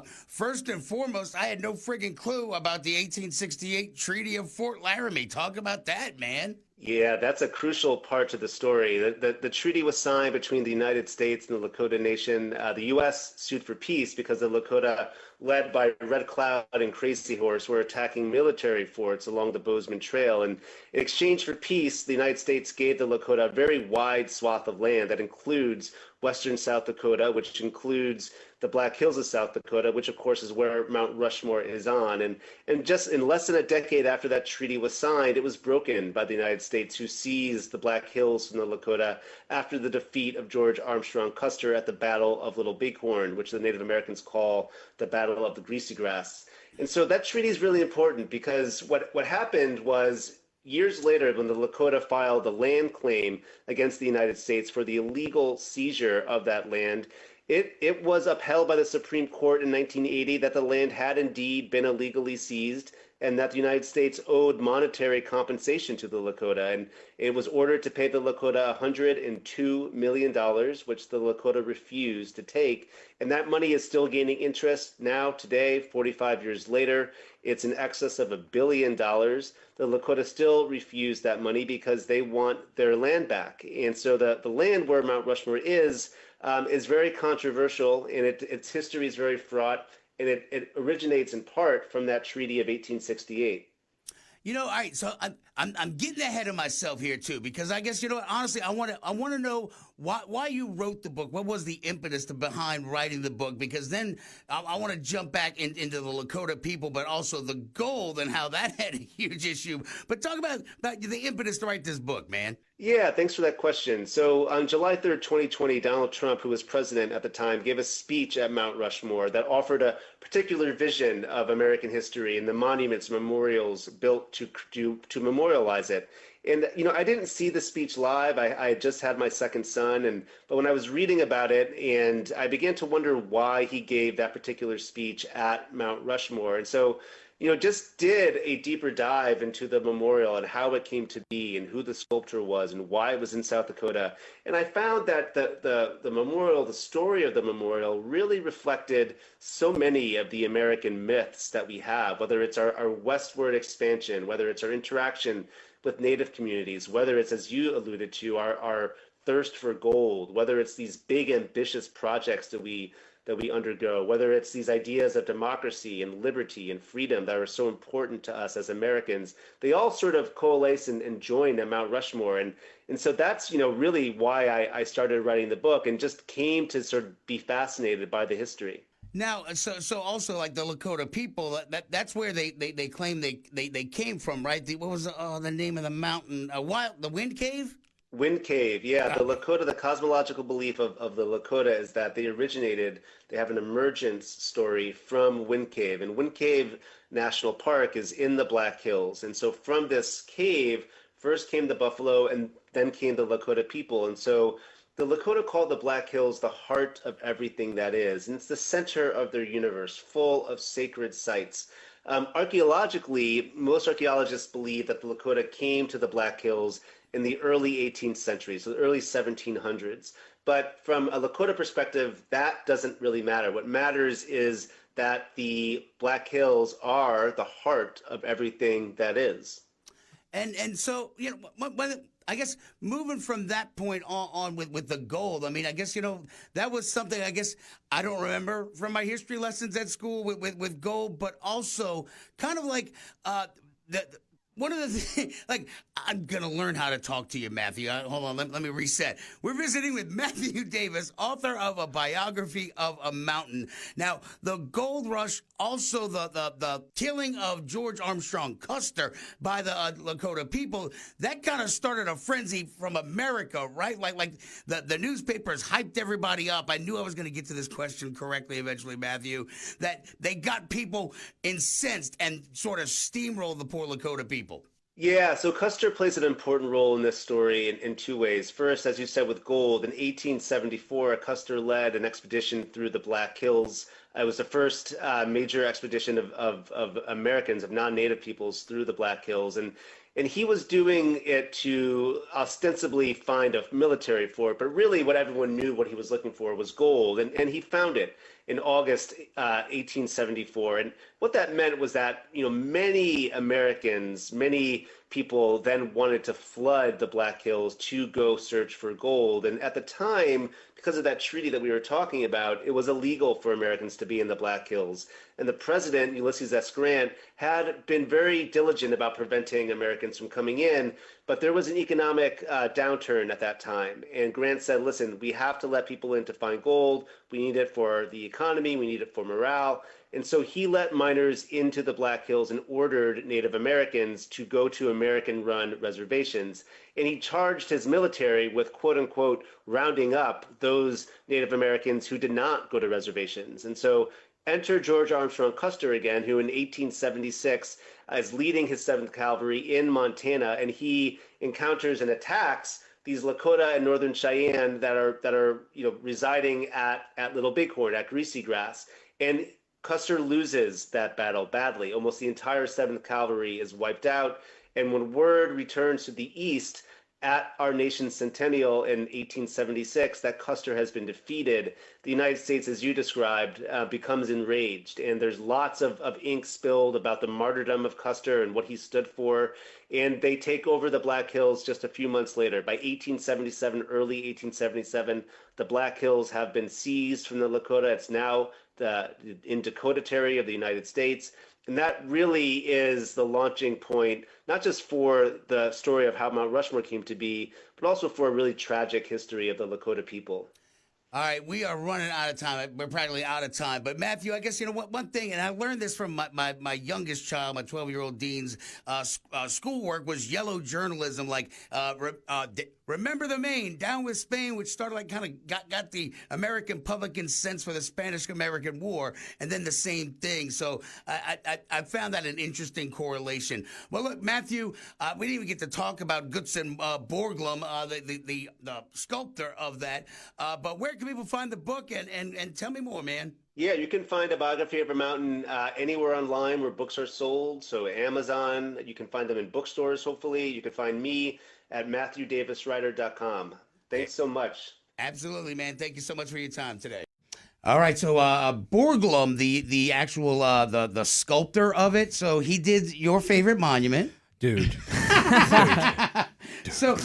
[SPEAKER 12] First and foremost, I had no friggin' clue about the 1868 Treaty of Fort Laramie. Talk about that, man.
[SPEAKER 25] Yeah, that's a crucial part to the story. The treaty was signed between the United States and the Lakota Nation. The U.S. sued for peace because the Lakota, led by Red Cloud and Crazy Horse, were attacking military forts along the Bozeman Trail. And in exchange for peace, the United States gave the Lakota a very wide swath of land that includes western South Dakota, which includes the Black Hills of South Dakota, which of course is where Mount Rushmore is on. And just in less than a decade after that treaty was signed, it was broken by the United States, who seized the Black Hills from the Lakota after the defeat of George Armstrong Custer at the Battle of Little Bighorn, which the Native Americans call the Battle of the Greasy Grass. And so that treaty is really important because what happened was, years later, when the Lakota filed a land claim against the United States for the illegal seizure of that land, it was upheld by the Supreme Court in 1980 that the land had indeed been illegally seized and that the United States owed monetary compensation to the Lakota. And it was ordered to pay the Lakota $102 million, which the Lakota refused to take. And that money is still gaining interest now, today, 45 years later. It's in excess of $1 billion. The Lakota still refuse that money because they want their land back. And so the land where Mount Rushmore is very controversial, and its history is very fraught, and it originates in part from that treaty of 1868.
[SPEAKER 12] You know, all right, so I'm getting ahead of myself here too, because I guess, you know what, honestly, I want to know why you wrote the book. What was the impetus behind writing the book? Because then I want to jump back into the Lakota people, but also the gold and how that had a huge issue. But talk about the impetus to write this book, man.
[SPEAKER 25] Yeah, thanks for that question. So on July 3rd, 2020, Donald Trump, who was president at the time, gave a speech at Mount Rushmore that offered a particular vision of American history and the monuments, memorials built to memorialize it. And, you know, I didn't see the speech live. I had just had my second son. But when I was reading about it, and I began to wonder why he gave that particular speech at Mount Rushmore. And so just did a deeper dive into the memorial and how it came to be and who the sculptor was and why it was in South Dakota. And I found that the memorial, the story of the memorial, really reflected so many of the American myths that we have, whether it's our westward expansion, whether it's our interaction with Native communities, whether it's, as you alluded to, our thirst for gold, whether it's these big ambitious projects that we undergo, whether it's these ideas of democracy and liberty and freedom that are so important to us as Americans. They all sort of coalesce and join at Mount Rushmore. And so that's, really why I started writing the book and just came to sort of be fascinated by the history.
[SPEAKER 12] Now, so also like the Lakota people, that's where they claim they came from, right? What was the name of the mountain? The Wind Cave?
[SPEAKER 25] Wind Cave, yeah. The Lakota, the cosmological belief of the Lakota is that they have an emergence story from Wind Cave. And Wind Cave National Park is in the Black Hills. And so from this cave, first came the buffalo and then came the Lakota people. And so the Lakota called the Black Hills the heart of everything that is. And it's the center of their universe, full of sacred sites. Archaeologically, most archaeologists believe that the Lakota came to the Black Hills in the early 18th century, so the early 1700s. But from a Lakota perspective, that doesn't really matter. What matters is that the Black Hills are the heart of everything that is.
[SPEAKER 12] And so, I guess moving from that point on with the gold, I mean, I guess, that was something I guess I don't remember from my history lessons at school with gold, but also kind of like one of the things, like, I'm going to learn how to talk to you, Matthew. Hold on, let me reset. We're visiting with Matthew Davis, author of A Biography of a Mountain. Now, the gold rush, also the killing of George Armstrong Custer by the Lakota people, that kind of started a frenzy from America, right? Like the newspapers hyped everybody up. I knew I was going to get to this question correctly eventually, Matthew, that they got people incensed and sort of steamrolled the poor Lakota people.
[SPEAKER 25] Yeah, so Custer plays an important role in this story in two ways. First, as you said, with gold, in 1874, Custer led an expedition through the Black Hills. It was the first major expedition of Americans, of non-native peoples, through the Black Hills. And he was doing it to ostensibly find a military fort, but really what everyone knew what he was looking for was gold. And he found it in August 1874. And what that meant was that, many Americans, many people then wanted to flood the Black Hills to go search for gold. And at the time, because of that treaty that we were talking about, it was illegal for Americans to be in the Black Hills. And the president, Ulysses S. Grant, had been very diligent about preventing Americans from coming in, but there was an economic downturn at that time. And Grant said, listen, we have to let people in to find gold. We need it for the economy. We need it for morale. And so he let miners into the Black Hills and ordered Native Americans to go to American-run reservations. And he charged his military with, quote unquote, rounding up those Native Americans who did not go to reservations. And so enter George Armstrong Custer again, who in 1876 is leading his 7th Cavalry in Montana, and he encounters and attacks these Lakota and Northern Cheyenne that are residing at Little Bighorn, at Greasy Grass. And Custer loses that battle badly. Almost the entire 7th Cavalry is wiped out. And when word returns to the east at our nation's centennial in 1876 that Custer has been defeated, the United States, as you described, becomes enraged. And there's lots of ink spilled about the martyrdom of Custer and what he stood for. And they take over the Black Hills just a few months later. By 1877, early 1877, the Black Hills have been seized from the Lakota. It's now in Dakota Territory of the United States. And that really is the launching point, not just for the story of how Mount Rushmore came to be, but also for a really tragic history of the Lakota people.
[SPEAKER 12] All right, we are running out of time. We're practically out of time. But Matthew, I guess, one thing, and I learned this from my youngest child, my 12-year-old Dean's schoolwork, was yellow journalism, like remember the Maine, down with Spain, which started like kind of got the American public in sense for the Spanish-American War, and then the same thing. So I found that an interesting correlation. Well, look, Matthew, we didn't even get to talk about Gutzon Borglum, the sculptor of that. But where can people find the book? And tell me more, man.
[SPEAKER 25] Yeah, you can find a biography of a mountain anywhere online where books are sold. So Amazon, you can find them in bookstores, hopefully. You can find me at MatthewDavisWriter.com. Thanks so much.
[SPEAKER 12] Absolutely, man. Thank you so much for your time today. All right, so Borglum, the actual the sculptor of it, so he did your favorite monument.
[SPEAKER 13] Dude.
[SPEAKER 12] So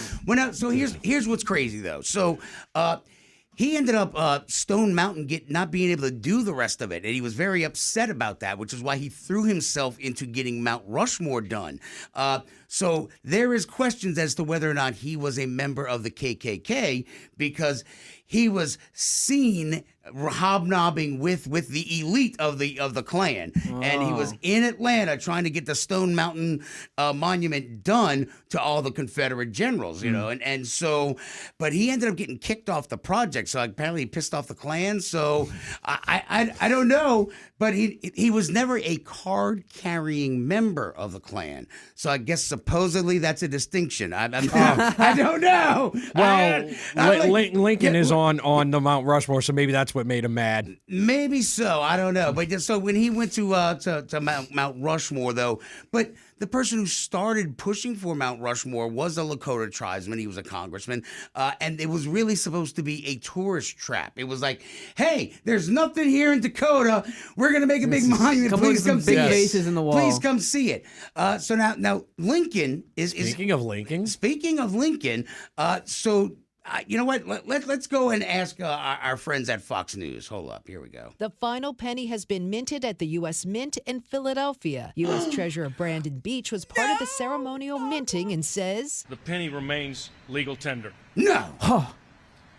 [SPEAKER 12] here's what's crazy though. So he ended up Stone Mountain not being able to do the rest of it, and he was very upset about that, which is why he threw himself into getting Mount Rushmore done. So there is questions as to whether or not he was a member of the KKK, because he was seen hobnobbing with the elite of the Klan, and he was in Atlanta trying to get the Stone Mountain monument done to all the Confederate generals, you know, and so, but he ended up getting kicked off the project. So apparently he pissed off the Klan. So I don't know, but he was never a card carrying member of the Klan. So I guess supposedly that's a distinction. I don't know.
[SPEAKER 13] Well, Lincoln is on the Mount Rushmore, so maybe that's what made him mad.
[SPEAKER 12] Maybe so. I don't know. But just, so when he went to Mount Rushmore, though, but the person who started pushing for Mount Rushmore was a Lakota tribesman. He was a congressman, and it was really supposed to be a tourist trap. It was like, hey, there's nothing here in Dakota. We're gonna make a big monument. Please come see it.
[SPEAKER 14] Big faces in the wall.
[SPEAKER 12] Please come see it. So now Lincoln is
[SPEAKER 13] Speaking of Lincoln.
[SPEAKER 12] So. You know what? Let's go and ask our friends at Fox News. Hold up. Here we go.
[SPEAKER 1] The final penny has been minted at the U.S. Mint in Philadelphia. U.S. Treasurer Brandon Beach was part of the ceremonial minting and says,
[SPEAKER 3] the penny remains legal tender.
[SPEAKER 12] No.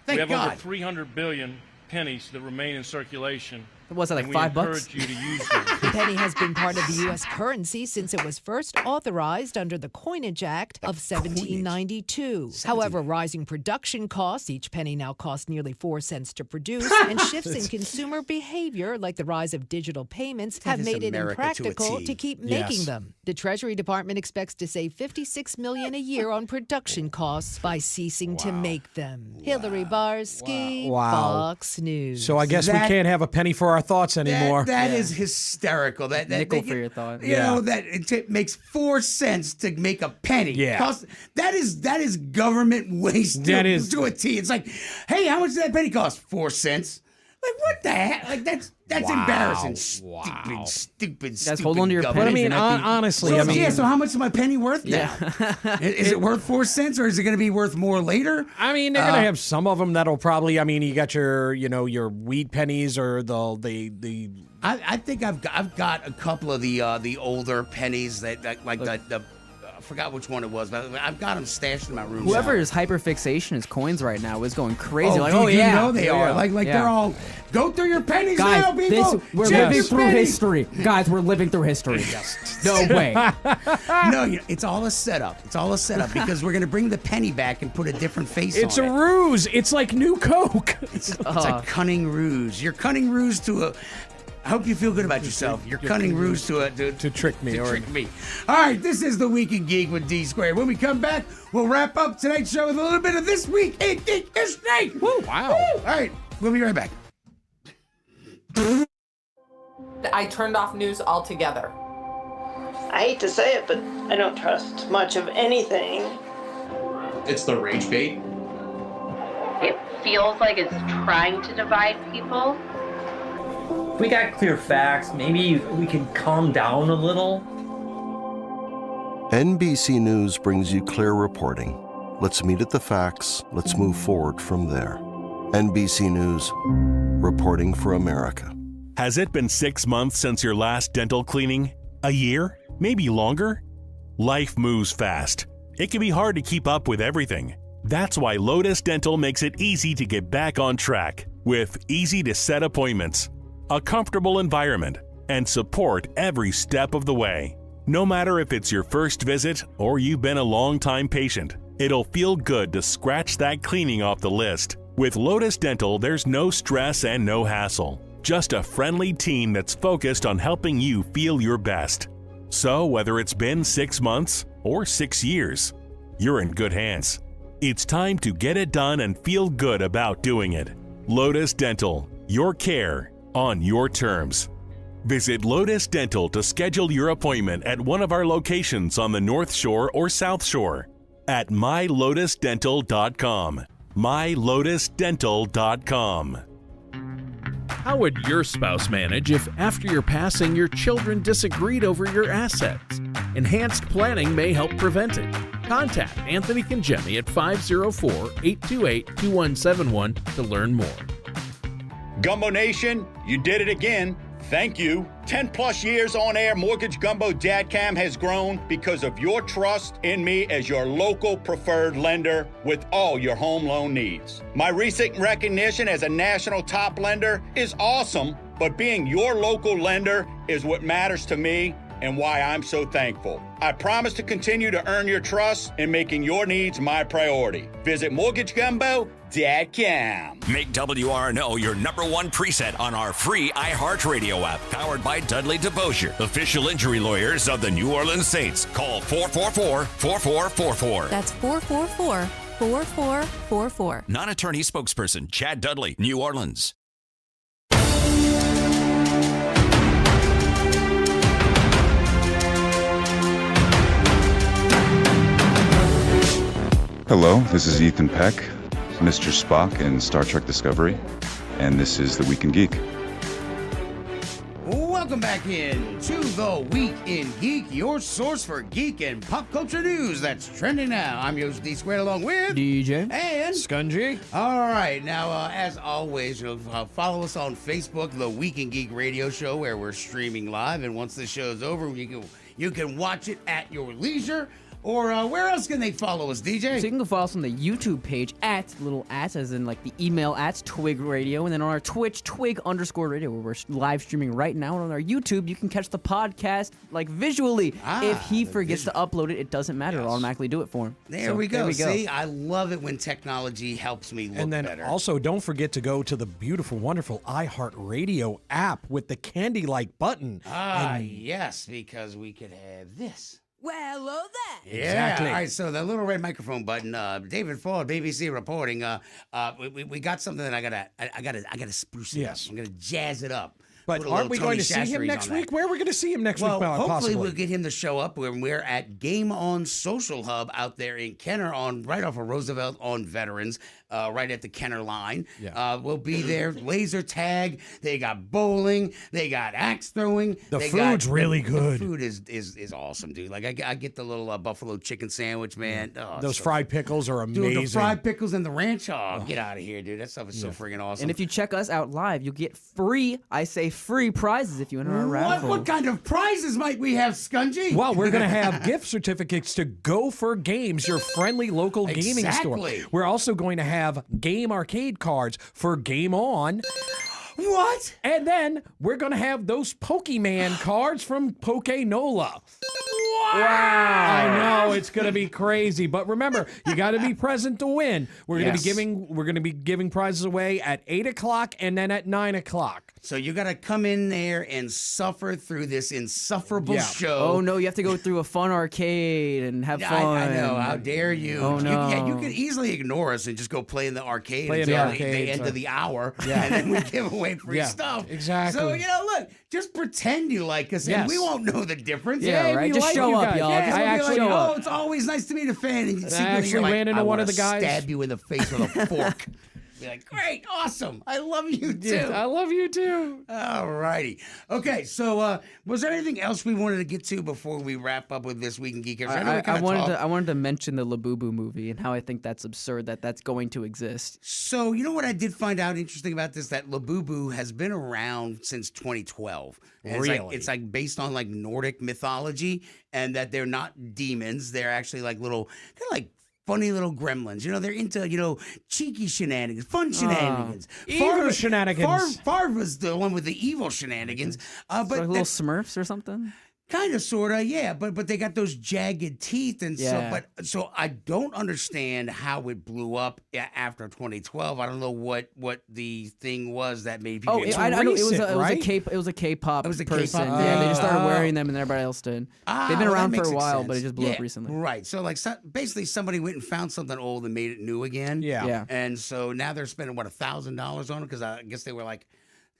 [SPEAKER 3] We have
[SPEAKER 12] God.
[SPEAKER 3] over 300 billion pennies that remain in circulation.
[SPEAKER 14] What's that, like
[SPEAKER 3] and
[SPEAKER 14] $5?
[SPEAKER 3] We encourage you to use them.
[SPEAKER 1] the penny has been part of the U.S. currency since it was first authorized under the Coinage Act of 1792. However, rising production costs, each penny now costs nearly 4 cents to produce, and shifts in consumer behavior, like the rise of digital payments, have made it impractical to keep making them. The Treasury Department expects to save $56 million a year on production costs by ceasing to make them. Hillary Barsky, Fox News.
[SPEAKER 13] So I guess we can't have a penny for our thoughts anymore.
[SPEAKER 12] That is hysterical. That
[SPEAKER 14] nickel for your thought.
[SPEAKER 12] You know that it makes 4 cents to make a penny.
[SPEAKER 13] Yeah.
[SPEAKER 12] That is government waste to a T. It's like, hey, how much did that penny cost? 4 cents. Like, what the heck? Like, that's embarrassing. Stupid.
[SPEAKER 14] Guys, hold on to your pennies.
[SPEAKER 13] But I mean, honestly,
[SPEAKER 12] so how much is my penny worth now? Is it worth 4 cents, or is it going to be worth more later?
[SPEAKER 13] I mean, they're going to have some of them that'll probably. I mean, you got your wheat pennies or the.
[SPEAKER 12] I think I've got a couple of the older pennies that like the. I forgot which one it was, but I've got them stashed in my room.
[SPEAKER 14] Whoever is hyperfixation is coins right now is going crazy.
[SPEAKER 12] You know they are. Like they're all, go through your pennies now, people.
[SPEAKER 14] We're living through history. Guys, we're living through history. No way.
[SPEAKER 12] No, it's all a setup. It's all a setup because we're going to bring the penny back and put a different face on it.
[SPEAKER 13] It's a ruse. It's like New Coke.
[SPEAKER 12] It's a cunning ruse. You're cunning ruse to a... I hope you feel good about yourself. You're cunning ruse to
[SPEAKER 13] trick me.
[SPEAKER 12] Trick me. All right, this is the Week in Geek with D Squared. When we come back, we'll wrap up tonight's show with a little bit of This Week in Geek History.
[SPEAKER 13] Woo, wow.
[SPEAKER 12] Woo. All right, we'll be right back.
[SPEAKER 4] I turned off news altogether.
[SPEAKER 6] I hate to say it, but I don't trust much of anything.
[SPEAKER 16] It's the rage bait.
[SPEAKER 26] It feels like it's trying to divide people.
[SPEAKER 27] If we got clear facts, maybe we can calm down a little.
[SPEAKER 28] NBC News brings you clear reporting. Let's meet at the facts. Let's move forward from there. NBC News, reporting for America.
[SPEAKER 2] Has it been 6 months since your last dental cleaning? A year? Maybe longer? Life moves fast. It can be hard to keep up with everything. That's why Lotus Dental makes it easy to get back on track with easy-to-set appointments, a comfortable environment, and support every step of the way. No matter if it's your first visit or you've been a long-time patient, it'll feel good to scratch that cleaning off the list. With Lotus Dental, there's no stress and no hassle. Just a friendly team that's focused on helping you feel your best. So whether it's been 6 months or 6 years, you're in good hands. It's time to get it done and feel good about doing it. Lotus Dental, your care, on your terms. Visit Lotus Dental to schedule your appointment at one of our locations on the North Shore or South Shore at mylotusdental.com. mylotusdental.com.
[SPEAKER 5] How would your spouse manage if after your passing your children disagreed over your assets? Enhanced planning may help prevent it. Contact Anthony Congemi at 504-828-2171 to learn more.
[SPEAKER 7] Gumbo Nation, you did it again. Thank you. 10 plus years on air, Mortgage Gumbo Dadcam has grown because of your trust in me as your local preferred lender with all your home loan needs. My recent recognition as a national top lender is awesome, but being your local lender is what matters to me and why I'm so thankful. I promise to continue to earn your trust in making your needs my priority. Visit MortgageGumbo.com.
[SPEAKER 8] Make WRNO your number one preset on our free iHeartRadio app, powered by Dudley DeBosier, official injury lawyers of the New Orleans Saints. Call 444-4444.
[SPEAKER 9] That's 444-4444.
[SPEAKER 8] Non-attorney spokesperson Chad Dudley, New Orleans.
[SPEAKER 17] Hello, this is Ethan Peck, Mr. Spock in Star Trek Discovery, and this is The Week in Geek.
[SPEAKER 12] Welcome back in to The Week in Geek, your source for geek and pop culture news that's trending now. I'm your host, D Squared, along with
[SPEAKER 14] DJ
[SPEAKER 12] and
[SPEAKER 13] Scungy.
[SPEAKER 12] All right, now as always, follow us on Facebook, The Week in Geek Radio Show, where we're streaming live, and once the show's over, you can watch it at your leisure. Or where else can they follow us, DJ?
[SPEAKER 14] So you can go follow us on the YouTube page at little at, as in like the email at Twig Radio, and then on our Twitch, Twig_radio, where we're live streaming right now. And on our YouTube, you can catch the podcast like visually. If he forgets to upload it, it doesn't matter. It'll automatically do it for him.
[SPEAKER 12] There we go. See, I love it when technology helps me look better.
[SPEAKER 13] And then also, don't forget to go to the beautiful, wonderful iHeartRadio app with the candy-like button.
[SPEAKER 12] Yes, because we could have this.
[SPEAKER 9] Well, hello there.
[SPEAKER 12] Yeah.
[SPEAKER 13] Exactly.
[SPEAKER 12] All right, so the little red microphone button. David Ford, BBC reporting. We got something that I gotta spruce it up. I'm gonna jazz it up.
[SPEAKER 13] But aren't we going to see him next week? Where are we going to see him next week?
[SPEAKER 12] Hopefully
[SPEAKER 13] possibly?
[SPEAKER 12] We'll get him to show up when we're at Game On Social Hub out there in Kenner, right off of Roosevelt on Veterans, right at the Kenner line.
[SPEAKER 13] Yeah.
[SPEAKER 12] We'll be there. Laser tag. They got bowling. They got axe throwing.
[SPEAKER 13] The food's really good.
[SPEAKER 12] The food is awesome, dude. Like I get the little buffalo chicken sandwich, man. Oh,
[SPEAKER 13] those fried pickles are amazing.
[SPEAKER 12] Dude, the fried pickles and the ranch. Oh, get out of here, dude. That stuff is so friggin' awesome.
[SPEAKER 14] And if you check us out live, you'll get free prizes if you enter our raffle.
[SPEAKER 12] What kind of prizes might we have, Scungy?
[SPEAKER 13] Well, we're going to have gift certificates to Go For Games, your friendly local gaming store. We're also going to have game arcade cards for Game On.
[SPEAKER 12] What?
[SPEAKER 13] And then we're going to have those Pokemon cards from Poke-Nola. Wow! I know it's going to be crazy, but remember, you got to be present to win. We're going to be giving prizes away at 8:00 and then at 9:00.
[SPEAKER 12] So you got to come in there and suffer through this insufferable show.
[SPEAKER 14] Oh no, you have to go through a fun arcade and have fun.
[SPEAKER 12] I know. How dare you?
[SPEAKER 14] Oh no.
[SPEAKER 12] You could easily ignore us and just go play in the arcade
[SPEAKER 13] Play in
[SPEAKER 12] until
[SPEAKER 13] the arcade,
[SPEAKER 12] the end of the hour, and then we give away free stuff.
[SPEAKER 13] Exactly.
[SPEAKER 12] So look, just pretend you like us, and we won't know the difference.
[SPEAKER 14] Yeah, right. Just show up, y'all.
[SPEAKER 12] Yeah,
[SPEAKER 14] I
[SPEAKER 12] actually show up. Oh, it's always nice to meet a fan. And
[SPEAKER 13] I actually ran into one of the guys.
[SPEAKER 12] Stab you in the face with a fork. Be like, great, awesome. I love you too.
[SPEAKER 13] Yeah, I love you too.
[SPEAKER 12] All righty. Okay, so was there anything else we wanted to get to before we wrap up with This Week in Geekers?
[SPEAKER 14] I wanted to mention the Labubu movie and how I think that's absurd that that's going to exist.
[SPEAKER 12] So you know what I did find out interesting about this? That Labubu has been around since 2012. And
[SPEAKER 13] really?
[SPEAKER 12] It's like based on like Nordic mythology, and that they're not demons. They're actually like little, kind of like funny little gremlins. They're into, cheeky shenanigans, fun shenanigans.
[SPEAKER 13] Evil shenanigans.
[SPEAKER 12] Farva's the one with the evil shenanigans.
[SPEAKER 14] But like little Smurfs or something?
[SPEAKER 12] Kind of, sort of, yeah. But they got those jagged teeth, and so I don't understand how it blew up after 2012. I don't know what the thing was that made people.
[SPEAKER 14] I know it was a K-pop person. Yeah, they just started wearing them, and everybody else did. They've been around for a while, but it just blew up recently.
[SPEAKER 12] Right. So basically, somebody went and found something old and made it new again.
[SPEAKER 13] Yeah.
[SPEAKER 12] And so now they're spending $1,000 on it because I guess they were like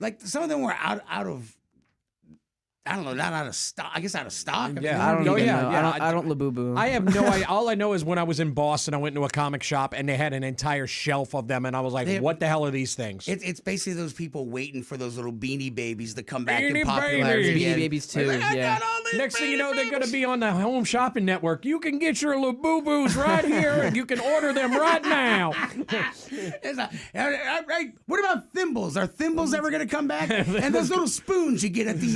[SPEAKER 12] like some of them were out of. I don't know, not out of stock. I guess out of stock.
[SPEAKER 14] Yeah, I don't even know. I don't Labubus.
[SPEAKER 13] I have no idea. All I know is when I was in Boston, I went into a comic shop and they had an entire shelf of them, and I was like, "What the hell are these things?"
[SPEAKER 12] It's basically those people waiting for those little Beanie Babies to come back in
[SPEAKER 13] Beanie
[SPEAKER 12] popularity.
[SPEAKER 13] Babies.
[SPEAKER 14] Beanie Babies too. Yeah.
[SPEAKER 13] Next thing you know, they're going to be on the Home Shopping Network. You can get your Labubus right here, and you can order them right now.
[SPEAKER 12] What about thimbles? Are thimbles ever going to come back? And those little spoons you get at the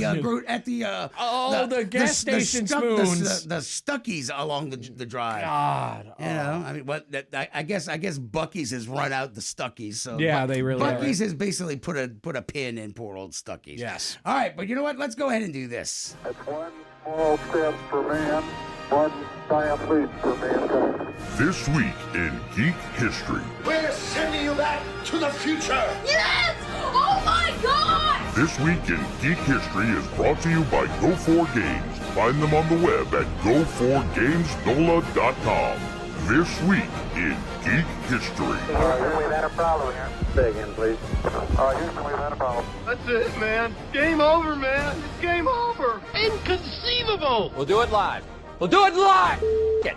[SPEAKER 13] gas station spoons,
[SPEAKER 12] the Stuckies along the drive.
[SPEAKER 13] God,
[SPEAKER 12] I mean, what? I guess Buc-ee's has run out the Stuckies. So
[SPEAKER 13] yeah, they really.
[SPEAKER 12] Buc-ee's has basically put a pin in poor old Stuckies.
[SPEAKER 13] Yes.
[SPEAKER 12] All right, but you know what? Let's go ahead and do this.
[SPEAKER 9] That's one small step for man, one giant leap for mankind.
[SPEAKER 10] This week in Geek History.
[SPEAKER 15] We're sending you back to the future.
[SPEAKER 18] Yes! Oh my God!
[SPEAKER 10] This week in Geek History is brought to you by Go4Games. Find them on the web at go4gamesnola.com. This week in Geek History.
[SPEAKER 9] We've had a problem here. Say again, please. Houston, we've had a problem.
[SPEAKER 15] That's it, man. Game over, man. It's game over. Inconceivable.
[SPEAKER 19] We'll do it live. We'll do it live.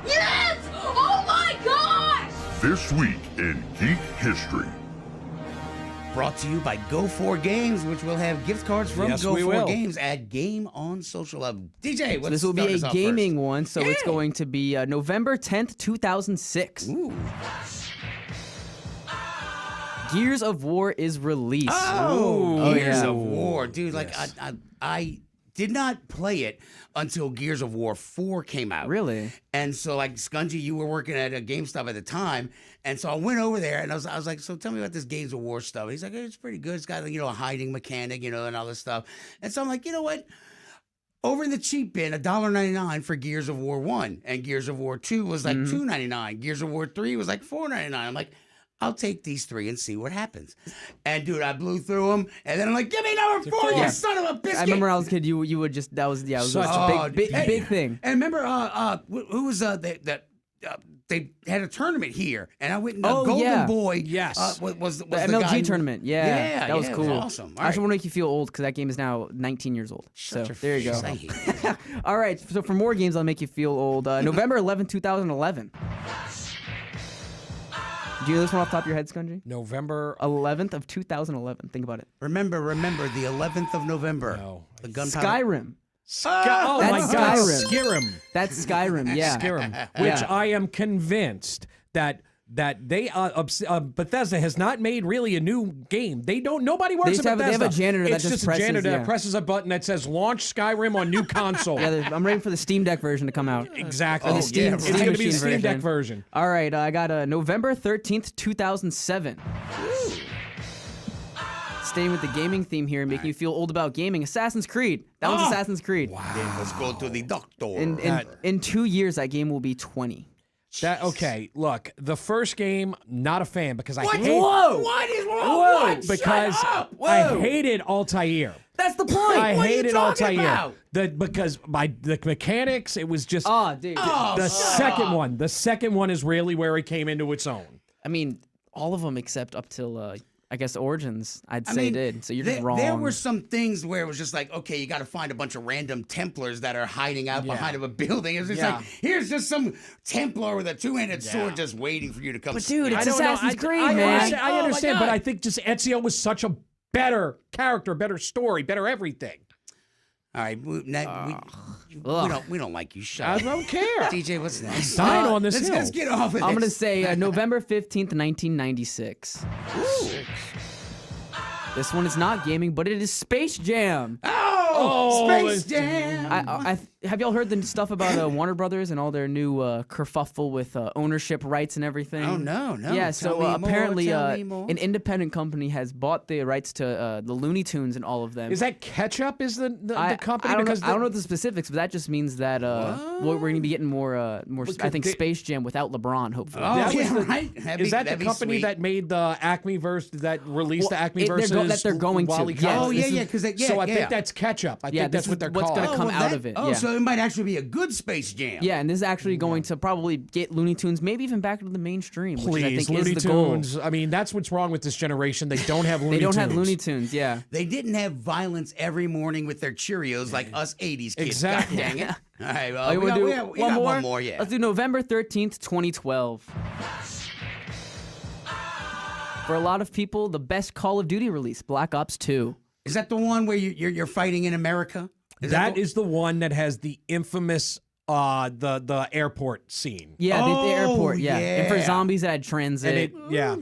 [SPEAKER 18] Yes! Oh my gosh!
[SPEAKER 10] This week in Geek History.
[SPEAKER 12] Brought to you by Go4Games, which will have gift cards from Go4Games at Game on Social Hub. DJ, what's
[SPEAKER 14] this will be a gaming one, so it's going to be November 10th, 2006.
[SPEAKER 12] Ooh.
[SPEAKER 14] Gears of War is released.
[SPEAKER 12] Oh, Gears of War. Dude, like, I did not play it until Gears of War 4 came out.
[SPEAKER 14] Really?
[SPEAKER 12] And so, like, Scungy, you were working at a GameStop at the time, and so I went over there, and I was like, so tell me about this Gears of War stuff. And he's like, it's pretty good. It's got, a hiding mechanic, and all this stuff. And so I'm like, you know what? Over in the cheap bin, $1.99 for Gears of War 1, and Gears of War 2 was like $2.99. Gears of War 3 was like $4.99. I'm like, I'll take these 3 and see what happens. And dude, I blew through them, and then I'm like, give me number 4, you son of a biscuit!
[SPEAKER 14] I remember when I was a kid, you would just, it was a big thing.
[SPEAKER 12] And remember, who was they had a tournament here, and I went in the Golden Boy.
[SPEAKER 13] Yes,
[SPEAKER 12] was the
[SPEAKER 14] MLG
[SPEAKER 12] guy
[SPEAKER 14] tournament. Yeah, that was cool.
[SPEAKER 12] It was awesome.
[SPEAKER 14] I actually want to make you feel old because that game is now 19 years old. So there you go. All right, so for more games, I'll make you feel old. November 11, 2011. Do you know this one off the top of your head, Scungy?
[SPEAKER 13] November
[SPEAKER 14] 11th of 2011. Think about it.
[SPEAKER 12] Remember, the 11th of November.
[SPEAKER 13] No.
[SPEAKER 14] The Skyrim.
[SPEAKER 13] Oh my God, Skyrim.
[SPEAKER 14] That's Skyrim, yeah.
[SPEAKER 13] Skyrim, which I am convinced that they Bethesda has not made really a new game. Nobody works at Bethesda.
[SPEAKER 14] They have a janitor
[SPEAKER 13] it's
[SPEAKER 14] that
[SPEAKER 13] just
[SPEAKER 14] presses,
[SPEAKER 13] a janitor that presses a button that says launch Skyrim on new console.
[SPEAKER 14] Yeah, I'm waiting for the Steam Deck version to come out.
[SPEAKER 13] Exactly.
[SPEAKER 14] It's going
[SPEAKER 13] to be the Steam Deck version.
[SPEAKER 14] All right, I got November 13th, 2007. Staying with the gaming theme here and making you feel old about gaming, Assassin's Creed. That one's Assassin's Creed.
[SPEAKER 12] Wow. Then let's go to the doctor.
[SPEAKER 14] In 2 years, that game will be 20.
[SPEAKER 13] Look, the first game, not a fan because I hate.
[SPEAKER 12] What is wrong?
[SPEAKER 13] Because I hated Altair.
[SPEAKER 14] That's the point.
[SPEAKER 13] I hated Altair.
[SPEAKER 12] About?
[SPEAKER 13] Because by the mechanics, it was just.
[SPEAKER 14] Dude.
[SPEAKER 13] The second one is really where it came into its own.
[SPEAKER 14] I mean, all of them except up till I guess Origins, I'd say did. So you're just wrong.
[SPEAKER 12] There were some things where it was just like, okay, you got to find a bunch of random Templars that are hiding out behind a building. It's just like, here's just some Templar with a two-handed sword just waiting for you to come.
[SPEAKER 14] But dude, it's Assassin's Creed, man.
[SPEAKER 13] I understand, but I think just Ezio was such a better character, better story, better everything.
[SPEAKER 12] All right, we don't like you. Shut up.
[SPEAKER 13] I don't care.
[SPEAKER 12] DJ, what's next?
[SPEAKER 13] Dying on this hill.
[SPEAKER 12] Let's get off of this.
[SPEAKER 14] I'm going to say November 15th, 1996.
[SPEAKER 12] Ooh.
[SPEAKER 14] This one is not gaming, but it is Space Jam.
[SPEAKER 12] Space Jam.
[SPEAKER 14] Have y'all heard the stuff about Warner Brothers and all their new kerfuffle with ownership rights and everything?
[SPEAKER 12] Oh, no.
[SPEAKER 14] Yeah, apparently
[SPEAKER 12] an
[SPEAKER 14] independent company has bought the rights to the Looney Tunes and all of them.
[SPEAKER 13] Is that Ketchup is the company?
[SPEAKER 14] I don't know the specifics, but that just means that we're going to be getting more I think Space Jam without LeBron, hopefully.
[SPEAKER 12] Right.
[SPEAKER 13] Is that the company that made the Acme verse, that released the Acme verses?
[SPEAKER 14] That they're going to.
[SPEAKER 12] Yes. Oh, yeah.
[SPEAKER 13] So I think that's Ketchup. I think that's what they're
[SPEAKER 14] what's
[SPEAKER 13] called.
[SPEAKER 14] What's going to come out of it.
[SPEAKER 12] Oh, so So it might actually be a good Space Jam.
[SPEAKER 14] Yeah, and this is actually going to probably get Looney Tunes maybe even back into the mainstream, which I think
[SPEAKER 13] Looney
[SPEAKER 14] is the goal.
[SPEAKER 13] Tunes. I mean, that's what's wrong with this generation. They don't have Looney Tunes.
[SPEAKER 14] They don't have Looney Tunes, yeah.
[SPEAKER 12] They didn't have violence every morning with their Cheerios like us 80s kids.
[SPEAKER 13] Exactly.
[SPEAKER 12] God dang it. All right,
[SPEAKER 14] Oh, you wanna do
[SPEAKER 12] we got one more, yeah.
[SPEAKER 14] Let's do November 13th, 2012. For a lot of people, the best Call of Duty release, Black Ops 2.
[SPEAKER 12] Is that the one where you're fighting in America?
[SPEAKER 13] That is the one that has the infamous the airport scene.
[SPEAKER 14] Yeah, the airport. Yeah. And for zombies that transit.
[SPEAKER 13] Yeah.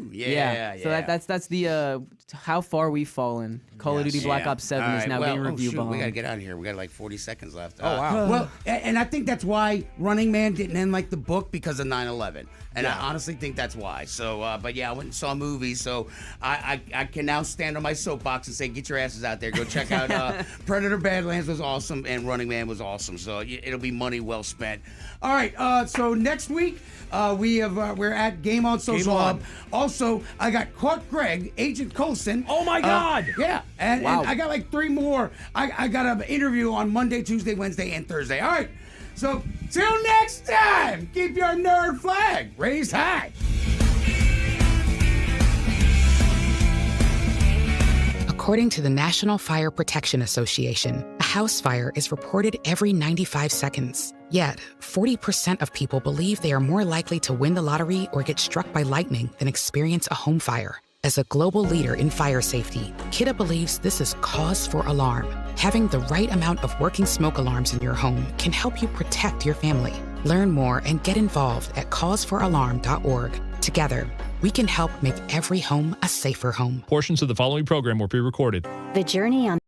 [SPEAKER 14] So that's the how far we've fallen. Call of Duty Black Ops 7 is now being reviewed behind.
[SPEAKER 12] We gotta get out of here. We got like 40 seconds left.
[SPEAKER 13] Oh wow.
[SPEAKER 12] Well, and I think that's why Running Man didn't end like the book, because of 9/11. And I honestly think that's why. So, but yeah, I went and saw movies. So I can now stand on my soapbox and say, get your asses out there. Go check out Predator Badlands was awesome, and Running Man was awesome. So it'll be money well spent. All right. So next week we're at Game On Social Hub. Also, I got Clark Gregg, Agent Coulson.
[SPEAKER 13] Oh my God!
[SPEAKER 12] Yeah, and I got like 3 more. I got an interview on Monday, Tuesday, Wednesday, and Thursday. All right. So, till next time, keep your nerd flag raised high.
[SPEAKER 3] According to the National Fire Protection Association, a house fire is reported every 95 seconds. Yet, 40% of people believe they are more likely to win the lottery or get struck by lightning than experience a home fire. As a global leader in fire safety, Kidde believes this is cause for alarm. Having the right amount of working smoke alarms in your home can help you protect your family. Learn more and get involved at causefораlarm.org. Together, we can help make every home a safer home.
[SPEAKER 11] Portions of the following program were pre-recorded.
[SPEAKER 20] The journey on